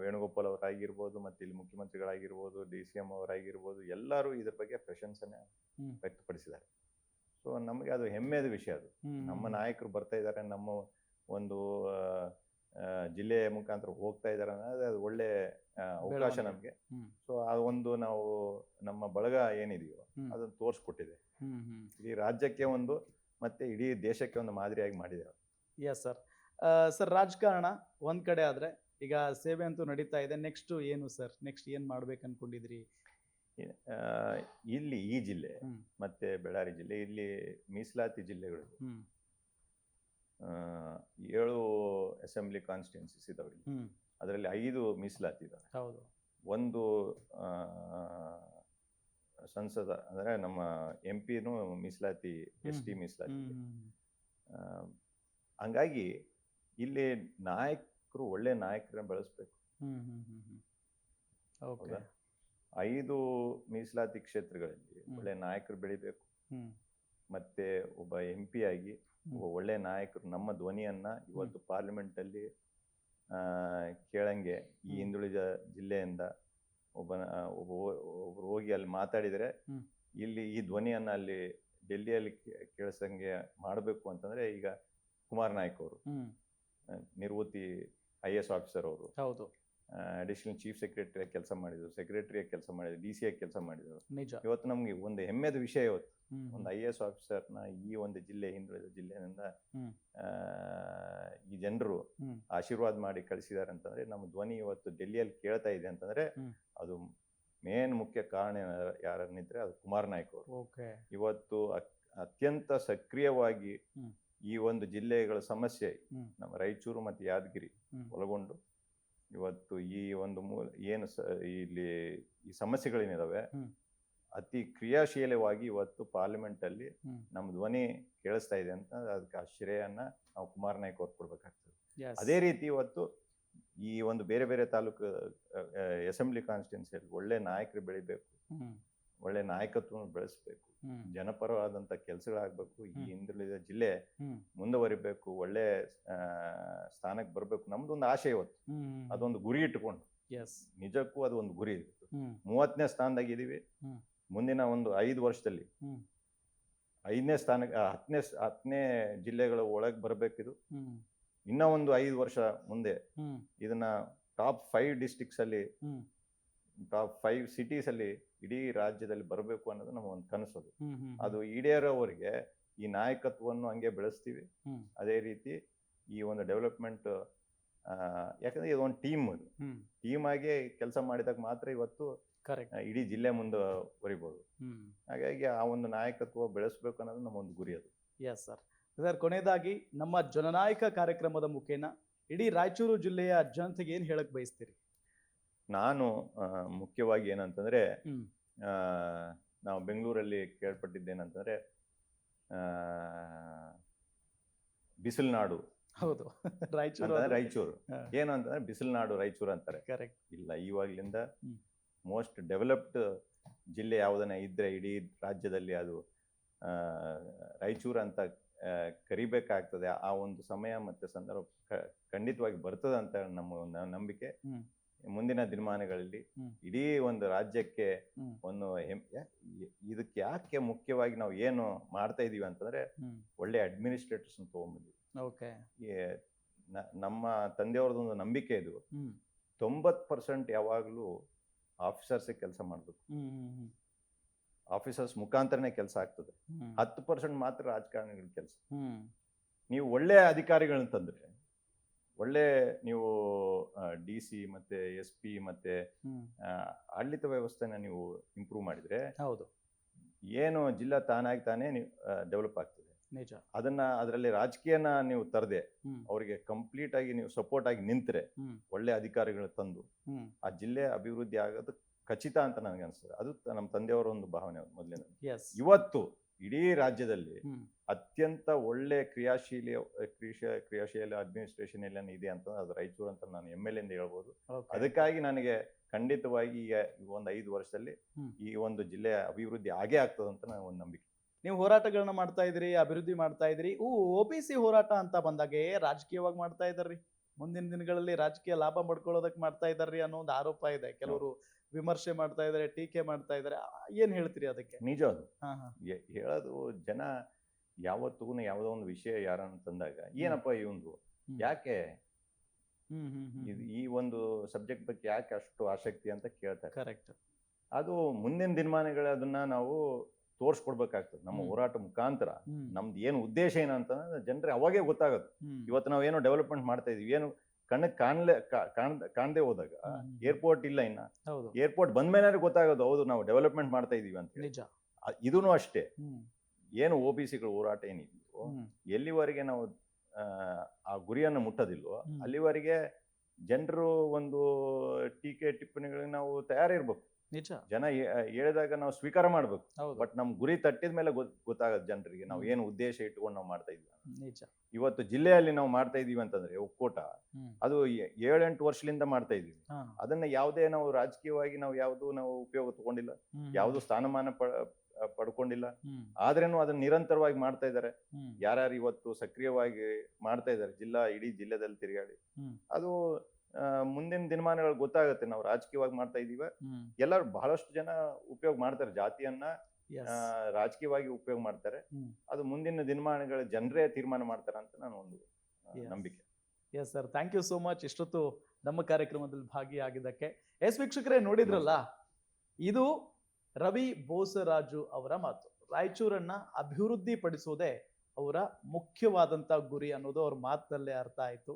ವೇಣುಗೋಪಾಲ್ ಅವರಾಗಿರ್ಬೋದು, ಮತ್ತೆ ಇಲ್ಲಿ ಮುಖ್ಯಮಂತ್ರಿಗಳಾಗಿರ್ಬೋದು, DCM ಅವರಾಗಿರ್ಬೋದು, ಎಲ್ಲರೂ ಇದ್ರ ಬಗ್ಗೆ ಪ್ರಶಂಸನೆ ವ್ಯಕ್ತಪಡಿಸಿದ್ದಾರೆ. ಸೊ ನಮಗೆ ಅದು ಹೆಮ್ಮೆದ ವಿಷಯ. ಅದು ನಮ್ಮ ನಾಯಕರು ಬರ್ತಾ ಇದ್ದಾರೆ, ನಮ್ಮ ಒಂದು ಜಿಲ್ಲೆಯ ಮುಖಾಂತರ ಹೋಗ್ತಾ ಇದ್ದಾರೆ ಅನ್ನೋದು ಅದು ಒಳ್ಳೆ ಅವಕಾಶ ನಮಗೆ. ಸೊ ಆ ಒಂದು ನಾವು ನಮ್ಮ ಬಳಗ ಏನಿದೆಯೋ ಅದನ್ನು ತೋರಿಸ್ಕೊಟ್ಟಿದೆ. ಇಡೀ ರಾಜ್ಯಕ್ಕೆ ಒಂದು ಮತ್ತೆ ಇಡೀ ದೇಶಕ್ಕೆ ಒಂದು ಮಾದರಿಯಾಗಿ ಮಾಡಿದೆ. Yes sir. ಸರ್, ರಾಜಕಾರಣ ಒಂದ್ ಕಡೆ ಆದ್ರೆ ಈಗ ಸೇವೆ ಅಂತೂ ನಡೀತಾ ಇದೆ. ನೆಕ್ಸ್ಟ್ ಏನು ಸರ್? ನೆಕ್ಸ್ಟ್ ಏನ್ ಮಾಡ್ಬೇಕು ಅನ್ಕೊಂಡಿದ್ರಿ? ಇಲ್ಲಿ ಈ ಜಿಲ್ಲೆ ಮತ್ತೆ ಬಳ್ಳಾರಿ ಜಿಲ್ಲೆ, ಇಲ್ಲಿ ಮೀಸಲಾತಿ ಜಿಲ್ಲೆಗಳು 7 ಅಸೆಂಬ್ಲಿ ಕಾನ್ಸ್ಟಿಟ್ಯೂನ್ಸೀಸ್ ಇದಾವೆ. ಅದರಲ್ಲಿ 5 ಮೀಸಲಾತಿ ಇದಾವೆ. ಒಂದು ಸಂಸದ ಅಂದ್ರೆ ನಮ್ಮ MP ಮೀಸಲಾತಿ, ST ಮೀಸಲಾತಿ. ಹಂಗಾಗಿ ಇಲ್ಲಿ ಒಳ್ಳೆ ನಾಯಕರನ್ನ ಬೆಳೆಸ್ಬೇಕು. 5 ಮೀಸಲಾತಿ ಕ್ಷೇತ್ರಗಳಲ್ಲಿ ಒಳ್ಳೆ ನಾಯಕರು ಬೆಳಿಬೇಕು. ಮತ್ತೆ ಒಬ್ಬ MP ಆಗಿ ಒಬ್ಬ ಒಳ್ಳೆ ನಾಯಕರು ನಮ್ಮ ಧ್ವನಿಯನ್ನ ಇವತ್ತು ಪಾರ್ಲಿಮೆಂಟ್ ಅಲ್ಲಿ ಕೇಳಂಗೆ ಈ ಹಿಂದುಳಿದ ಜಿಲ್ಲೆಯಿಂದ ಒಬ್ರು ಹೋಗಿ ಅಲ್ಲಿ ಮಾತಾಡಿದರೆ ಇಲ್ಲಿ ಈ ಧ್ವನಿಯನ್ನ ಅಲ್ಲಿ ಡೆಲ್ಲಿಯಲ್ಲಿ ಕೇಳಿಸಂಗೆ ಮಾಡಬೇಕು ಅಂತಂದ್ರೆ ಈಗ ಕುಮಾರ್ ನಾಯಕ್ ಅವರು ನಿವೃತ್ತಿ IAS ಆಫೀಸರ್ ಅವರು ಅಡಿಷನಲ್ ಚೀಫ್ ಸೆಕ್ರೆಟರಿ ಕೆಲಸ ಮಾಡಿದ್ರು, ಸೆಕ್ರೆಟರಿ ಕೆಲಸ ಮಾಡಿದ್ರು, DC ಕೆಲಸ ಮಾಡಿದ್ರು. ಇವತ್ತು ನಮ್ಗೆ ಒಂದು ಹೆಮ್ಮೆದ ವಿಷಯ. ಇವತ್ತು ಒಂದು IAS ಆಫೀಸರ್ನ ಈ ಒಂದು ಜಿಲ್ಲೆ, ಹಿಂದುಳಿದ ಜಿಲ್ಲೆಯಿಂದ ಈ ಜನರು ಆಶೀರ್ವಾದ ಮಾಡಿ ಕಳಿಸಿದ್ದಾರೆ ಅಂತಂದ್ರೆ ನಮ್ಮ ಧ್ವನಿ ಇವತ್ತು ಡೆಲ್ಲಿಯಲ್ಲಿ ಕೇಳ್ತಾ ಇದೆ ಅಂತಂದ್ರೆ ಅದು ಮೇನ್ ಮುಖ್ಯ ಕಾರಣ ಯಾರನ್ನಿದ್ರೆ ಅದು ಕುಮಾರ್ ನಾಯಕ್ ಅವರು. ಇವತ್ತು ಅತ್ಯಂತ ಸಕ್ರಿಯವಾಗಿ ಈ ಒಂದು ಜಿಲ್ಲೆಗಳ ಸಮಸ್ಯೆ ನಮ್ಮ ರಾಯಚೂರು ಮತ್ತು ಯಾದಗಿರಿ ಒಳಗೊಂಡು ಇವತ್ತು ಈ ಒಂದು ಇಲ್ಲಿ ಈ ಸಮಸ್ಯೆಗಳೇನಿದಾವೆ ಅತಿ ಕ್ರಿಯಾಶೀಲವಾಗಿ ಇವತ್ತು ಪಾರ್ಲಿಮೆಂಟ್ ಅಲ್ಲಿ ನಮ್ಮ ಧ್ವನಿ ಕೇಳಿಸ್ತಾ ಇದೆ ಅಂತ ಅದಕ್ಕೆ ಆ ಶ್ರೇಯನ್ನ ನಾವು ಕುಮಾರ್ ನಾಯಕ್ ಅವ್ರು ಕೊಡ್ಬೇಕಾಗ್ತದೆ. ಅದೇ ರೀತಿ ಇವತ್ತು ಈ ಒಂದು ಬೇರೆ ಬೇರೆ ತಾಲೂಕು ಅಸೆಂಬ್ಲಿ ಕಾನ್ಸ್ಟಿಟ್ಯೂನ್ಸಿಯಲ್ಲಿ ಒಳ್ಳೆ ನಾಯಕರು ಬೆಳಿಬೇಕು, ಒಳ್ಳೆ ನಾಯಕತ್ವವನ್ನು ಬೆಳೆಸ್ಬೇಕು, ಜನಪರವಾದಂತ ಕೆಲಸಗಳಾಗಬೇಕು. ಈ ಹಿಂದುಳಿದ ಜಿಲ್ಲೆ ಮುಂದುವರಿಬೇಕು, ಒಳ್ಳೆ ಸ್ಥಾನಕ್ಕೆ ಬರಬೇಕು. ನಮ್ದೊಂದು ಆಶೆ ಇವತ್ತು, ಅದೊಂದು ಗುರಿ ಇಟ್ಟುಕೊಂಡು ನಿಜಕ್ಕೂ ಅದು ಒಂದು ಗುರಿ ಇತ್ತು. 30ನೇ ಸ್ಥಾನದಾಗಿದ್ದೀವಿ. ಮುಂದಿನ ಒಂದು 5 ವರ್ಷದಲ್ಲಿ 5ನೇ ಸ್ಥಾನಕ್ಕೆ 10ನೇ ಜಿಲ್ಲೆಗಳ ಒಳಗೆ ಬರಬೇಕಿದು. ಇನ್ನ ಒಂದು 5 ವರ್ಷ ಮುಂದೆ ಇದನ್ನ ಟಾಪ್ 5 ಡಿಸ್ಟ್ರಿಕ್ಟ್ಸ್ ಅಲ್ಲಿ, ಟಾಪ್ 5 ಸಿಟೀಸ್ ಅಲ್ಲಿ ಇಡೀ ರಾಜ್ಯದಲ್ಲಿ ಬರಬೇಕು ಅನ್ನೋದು ನಮ್ಮ ಒಂದು ಕನಸು. ಅದು ಈಡೇರೋವರೆಗೆ ಈ ನಾಯಕತ್ವವನ್ನು ಹಂಗೆ ಬೆಳೆಸ್ತೀವಿ. ಅದೇ ರೀತಿ ಈ ಒಂದು ಡೆವಲಪ್ಮೆಂಟ್, ಯಾಕಂದ್ರೆ ಇದು ಒಂದು ಟೀಮ್ ಆಗಿ ಕೆಲಸ ಮಾಡಿದಾಗ ಮಾತ್ರ ಇವತ್ತು ಇಡೀ ಜಿಲ್ಲೆ ಮುಂದುವರಿಬಹುದು. ಹಾಗಾಗಿ ಆ ಒಂದು ನಾಯಕತ್ವ ಬೆಳೆಸ್ಬೇಕು ಅನ್ನೋದು ನಮ್ಮ ಒಂದು ಗುರಿ. ಅದು ಎಸ್ ಸರ್. ಸರ್, ಕೊನೆಯದಾಗಿ ನಮ್ಮ ಜನನಾಯಕ ಕಾರ್ಯಕ್ರಮದ ಮುಖೇನ ಇಡೀ ರಾಯಚೂರು ಜಿಲ್ಲೆಯ ಜನತೆಗೆ ಏನ್ ಹೇಳಕ್ ಬಯಸ್ತೀರಿ? ನಾನು ಮುಖ್ಯವಾಗಿ ಏನಂತಂದ್ರೆ, ನಾವು ಬೆಂಗಳೂರಲ್ಲಿ ಕೇಳ್ಪಟ್ಟಿದ್ದೇನಂತಂದ್ರೆ ಬಿಸಿಲು ನಾಡು ಹೌದು. ರಾಯಚೂರು ಅಂತಂದ್ರೆ ರಾಯಚೂರು. ಹಾ. ಏನು ಅಂತಂದ್ರೆ ಬಿಸಿಲುನಾಡು ರಾಯಚೂರು ಅಂತಾರೆ. ಕರೆಕ್ಟ್. ಇಲ್ಲ, ಇವಾಗ್ಲಿಂದ ಹ್ಮ್. ಮೋಸ್ಟ್ ಡೆವಲಪ್ಡ್ ಜಿಲ್ಲೆ ಯಾವುದನ್ನ ಇದ್ರೆ ಇಡೀ ರಾಜ್ಯದಲ್ಲಿ ಅದು ಆ, ರಾಯಚೂರು ಅಂತ ಕರಿಬೇಕಾಗ್ತದೆ. ಆ ಒಂದು ಸಮಯ ಮತ್ತೆ ಸಂದರ್ಭ ಖಂಡಿತವಾಗಿ ಬರ್ತದೆ ಅಂತ ನಮ್ಮ ನಂಬಿಕೆ. ಹ್ಮ್. ಮುಂದಿನ ದಿನಮಾನಗಳಲ್ಲಿ ಹ್ಮ್. ಇಡೀ ಒಂದು ರಾಜ್ಯಕ್ಕೆ ಹ್ಮ್. ಒಂದು ಇದಕ್ಕೆ ಯಾಕೆ ಮುಖ್ಯವಾಗಿ ನಾವು ಏನು ಮಾಡ್ತಾ ಇದೀವಿ ಅಂತಂದ್ರೆ ಹ್ಮ್. ಒಳ್ಳೆ ಅಡ್ಮಿನಿಸ್ಟ್ರೇಟರ್ಸ್ ತಗೊಂಡ್ಬಂದ್ವಿ. ಓಕೆ. ನಮ್ಮ ತಂದೆಯವ್ರದೊಂದು ನಂಬಿಕೆ ಇದು. ಹ್ಮ್. 90% ಯಾವಾಗಲೂ ಆಫೀಸರ್ಸೇ ಕೆಲಸ ಮಾಡಬೇಕು. ಹ್ಮ್. ಹ್ಮ್. ಆಫೀಸರ್ಸ್ ಮುಖಾಂತರನೇ ಕೆಲಸ ಆಗ್ತದೆ. ಹ್ಮ್. 10% ಮಾತ್ರ ರಾಜಕಾರಣಿಗಳ ಕೆಲಸ. ಹ್ಮ್. ನೀವು ಒಳ್ಳೆ ಅಧಿಕಾರಿಗಳನ್ನ ತಂದ್ರೆ, ಒಳ್ಳೆ ನೀವು DC ಮತ್ತೆ SP ಮತ್ತೆ ಹ್ಮ್. ಆಡಳಿತ ವ್ಯವಸ್ಥೆನ ನೀವು ಇಂಪ್ರೂವ್ ಮಾಡಿದ್ರೆ ಹೌದು, ಏನು ಜಿಲ್ಲಾ ತಾನಾಗಿ ತಾನೇ ನೀವು ಡೆವಲಪ್ ಆಗ್ತದೆ. ನಿಜ. ಅದರಲ್ಲಿ ರಾಜಕೀಯನ ನೀವು ತರದೆ ಹ್ಮ್. ಅವರಿಗೆ ಕಂಪ್ಲೀಟ್ ಆಗಿ ನೀವು ಸಪೋರ್ಟ್ ಆಗಿ ನಿಂತ್ರೆ, ಹ್ಮ್. ಒಳ್ಳೆ ಅಧಿಕಾರಿಗಳು ತಂದು ಹ್ಮ್. ಆ ಜಿಲ್ಲೆ ಅಭಿವೃದ್ಧಿ ಆಗೋದು ಖಚಿತ ಅಂತ ನನಗೆ ಅನಿಸ್ತದೆ. ಅದು ನಮ್ಮ ತಂದೆಯವರ ಒಂದು ಭಾವನೆ ಮೊದಲಿನ. ಎಸ್. ಇವತ್ತು ಇಡೀ ರಾಜ್ಯದಲ್ಲಿ ಹ್ಮ್. ಅತ್ಯಂತ ಒಳ್ಳೆ ಕ್ರಿಯಾಶೀಲ ಅಡ್ಮಿನಿಸ್ಟ್ರೇಷನ್ ಎಲ್ಲ ಇದೆ ಅಂತ ಅದು ರಾಯಚೂರು ಅಂತ ನಾನು MLA ಇಂದ ಹೇಳ್ಬೋದು. Okay. ಅದಕ್ಕಾಗಿ ನನಗೆ ಖಂಡಿತವಾಗಿ ಈ ಒಂದು 5 ವರ್ಷದಲ್ಲಿ ಹ್ಮ್. ಈ ಒಂದು ಜಿಲ್ಲೆಯ ಅಭಿವೃದ್ಧಿ ಆಗೇ ಆಗ್ತದೆ ಅಂತ ನನಗೆ ಒಂದು ನಂಬಿಕೆ. ನೀವು ಹೋರಾಟಗಳನ್ನ ಮಾಡ್ತಾ ಇದ್ರಿ, ಅಭಿವೃದ್ಧಿ ಮಾಡ್ತಾ ಇದ್ರಿ. OBC ಹೋರಾಟ ಅಂತ ಬಂದಾಗೆ ರಾಜಕೀಯವಾಗಿ ಮಾಡ್ತಾ ಇದ್ದಾರ್ರಿ. ಮುಂದಿನ ದಿನಗಳಲ್ಲಿ ರಾಜಕೀಯ ಲಾಭ ಪಡ್ಕೊಳ್ಳೋದಕ್ಕೆ ಮಾಡ್ತಾ ಇದ್ದಾರ್ರಿ ಅನ್ನೋ ಒಂದು ಆರೋಪ ಇದೆ. ಕೆಲವರು ವಿಮರ್ಶೆ ಮಾಡ್ತಾ ಇದ್ದಾರೆ, ಟೀಕೆ ಮಾಡ್ತಾ ಇದ್ದಾರೆ. ಏನ್ ಹೇಳ್ತೀರಿ ಅದಕ್ಕೆ? ನಿಜ ಅದು ಹೇಳೋದು. ಜನ ಯಾವತ್ತೂ ಯಾವುದೋ ಒಂದು ವಿಷಯ ಯಾರನ್ನು ತಂದಾಗ ಏನಪ್ಪ ಇವಂದು ಯಾಕೆ ಈ ಒಂದು ಸಬ್ಜೆಕ್ಟ್ ಬಗ್ಗೆ ಯಾಕೆ ಅಷ್ಟು ಆಸಕ್ತಿ ಅಂತ ಕೇಳ್ತಾರೆ. ಕರೆಕ್ಟ್. ಅದು ಮುಂದಿನ ದಿನಮಾನಗಳ ಅದನ್ನ ನಾವು ತೋರ್ಸ್ಕೊಡ್ಬೇಕಾಗ್ತದೆ ನಮ್ಮ ಹೋರಾಟ ಮುಖಾಂತರ. ನಮ್ದು ಏನು ಉದ್ದೇಶ ಏನಂತಂದ್ರೆ ಜನರಿಗೆ ಅವಾಗೇ ಗೊತ್ತಾಗುತ್ತೆ. ಇವತ್ತು ನಾವು ಏನೋ ಡೆವಲಪ್ಮೆಂಟ್ ಮಾಡ್ತಾ ಇದೀವಿ, ಏನು ಕಣ್ಣಕ್ಕೆ ಕಾಣದೆ ಹೋದಾಗ ಏರ್ಪೋರ್ಟ್ ಇಲ್ಲ, ಇನ್ನ ಏರ್ಪೋರ್ಟ್ ಬಂದ್ಮೇಲೆ ಗೊತ್ತಾಗೋದು ಹೌದು ನಾವು ಡೆವಲಪ್ಮೆಂಟ್ ಮಾಡ್ತಾ ಇದೀವಿ ಅಂತ ಹೇಳಿ. ಇದೂ ಅಷ್ಟೇ. ಏನು OBCಗಳ ಹೋರಾಟ ಏನಿದೆಯೋ ಎಲ್ಲಿವರೆಗೆ ನಾವು ಆ ಗುರಿಯನ್ನು ಮುಟ್ಟೋದಿಲ್ವೋ ಅಲ್ಲಿವರೆಗೆ ಜನರು ಒಂದು ಟೀಕೆ ಟಿಪ್ಪಣಿಗಳಿಗೆ ನಾವು ತಯಾರಿರ್ಬೇಕು. ಜನ ಹೇಳಿದಾಗ ನಾವು ಸ್ವೀಕಾರ ಮಾಡ್ಬೇಕು. ಬಟ್ ನಮ್ ಗುರಿ ತಟ್ಟಿದ ಮೇಲೆ ಗೊತ್ತಾಗತ್ತೆ ಜನರಿಗೆ ನಾವು ಏನು ಉದ್ದೇಶ ಇಟ್ಕೊಂಡು ನಾವು ಮಾಡ್ತಾ ಇದೀವಿ. ಇವತ್ತು ಜಿಲ್ಲೆಯಲ್ಲಿ ನಾವು ಮಾಡ್ತಾ ಇದೀವಿ ಅಂತಂದ್ರೆ ಒಕ್ಕೂಟ ಅದು 7-8 ವರ್ಷದಿಂದ ಮಾಡ್ತಾ ಇದೀವಿ. ಅದನ್ನ ಯಾವುದೇ ನಾವು ರಾಜಕೀಯವಾಗಿ ನಾವು ನಾವು ಉಪಯೋಗ ತಗೊಂಡಿಲ್ಲ, ಯಾವುದು ಸ್ಥಾನಮಾನ ಪಡ್ಕೊಂಡಿಲ್ಲ. ಆದ್ರೇನು ಅದನ್ನ ನಿರಂತರವಾಗಿ ಮಾಡ್ತಾ ಇದ್ದಾರೆ. ಯಾರ್ಯಾರು ಇವತ್ತು ಸಕ್ರಿಯವಾಗಿ ಮಾಡ್ತಾ ಇದ್ದಾರೆ ಇಡೀ ಜಿಲ್ಲೆದಲ್ಲಿ ತಿರುಗಾಡಿ, ಅದು ಮುಂದಿನ ದಿನಮಾನಗಳು ಗೊತ್ತಾಗುತ್ತೆ ನಾವು ರಾಜಕೀಯವಾಗಿ ಮಾಡ್ತಾ ಇದೀವ. ಎಲ್ಲರೂ ಬಹಳಷ್ಟು ಜನ ಉಪಯೋಗ ಮಾಡ್ತಾರೆ, ಜಾತಿಯನ್ನ ರಾಜಕೀಯವಾಗಿ ಉಪಯೋಗ ಮಾಡ್ತಾರೆ. ಅದು ಮುಂದಿನ ದಿನಮಾನಗಳ ಜನರೇ ತೀರ್ಮಾನ ಮಾಡ್ತಾರೆ ಅಂತ ನಾನು ಒಂದು ನಂಬಿಕೆ. Yes sir, thank you so much ಇಷ್ಟೊತ್ತು ನಮ್ಮ ಕಾರ್ಯಕ್ರಮದಲ್ಲಿ ಭಾಗಿಯಾಗಿದ್ದಕ್ಕೆ. ವೀಕ್ಷಕರೇ, ನೋಡಿದ್ರಲ್ಲ, ಇದು ರವಿ ಬೋಸರಾಜು ಅವರ ಮಾತು. ರಾಯಚೂರನ್ನ ಅಭಿವೃದ್ಧಿ ಪಡಿಸೋದೇ ಅವರ ಮುಖ್ಯವಾದಂತ ಗುರಿ ಅನ್ನೋದು ಅವ್ರ ಮಾತಿನಲ್ಲೇ ಅರ್ಥ ಆಯ್ತು.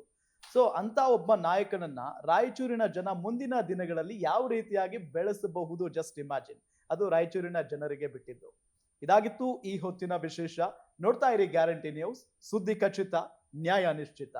ಸೊ ಅಂತ ಒಬ್ಬ ನಾಯಕನನ್ನ ರಾಯಚೂರಿನ ಜನ ಮುಂದಿನ ದಿನಗಳಲ್ಲಿ ಯಾವ ರೀತಿಯಾಗಿ ಬೆಳೆಸಬಹುದು, ಜಸ್ಟ್ ಇಮ್ಯಾಜಿನ್. ಅದು ರಾಯಚೂರಿನ ಜನರಿಗೆ ಬಿಟ್ಟಿದ್ದು. ಇದಾಗಿತ್ತು ಈ ಹೊತ್ತಿನ ವಿಶೇಷ. ನೋಡ್ತಾ ಇರಿ ಗ್ಯಾರಂಟಿ ನ್ಯೂಸ್, ಸುದ್ದಿ ಖಚಿತ, ನ್ಯಾಯ ನಿಶ್ಚಿತ.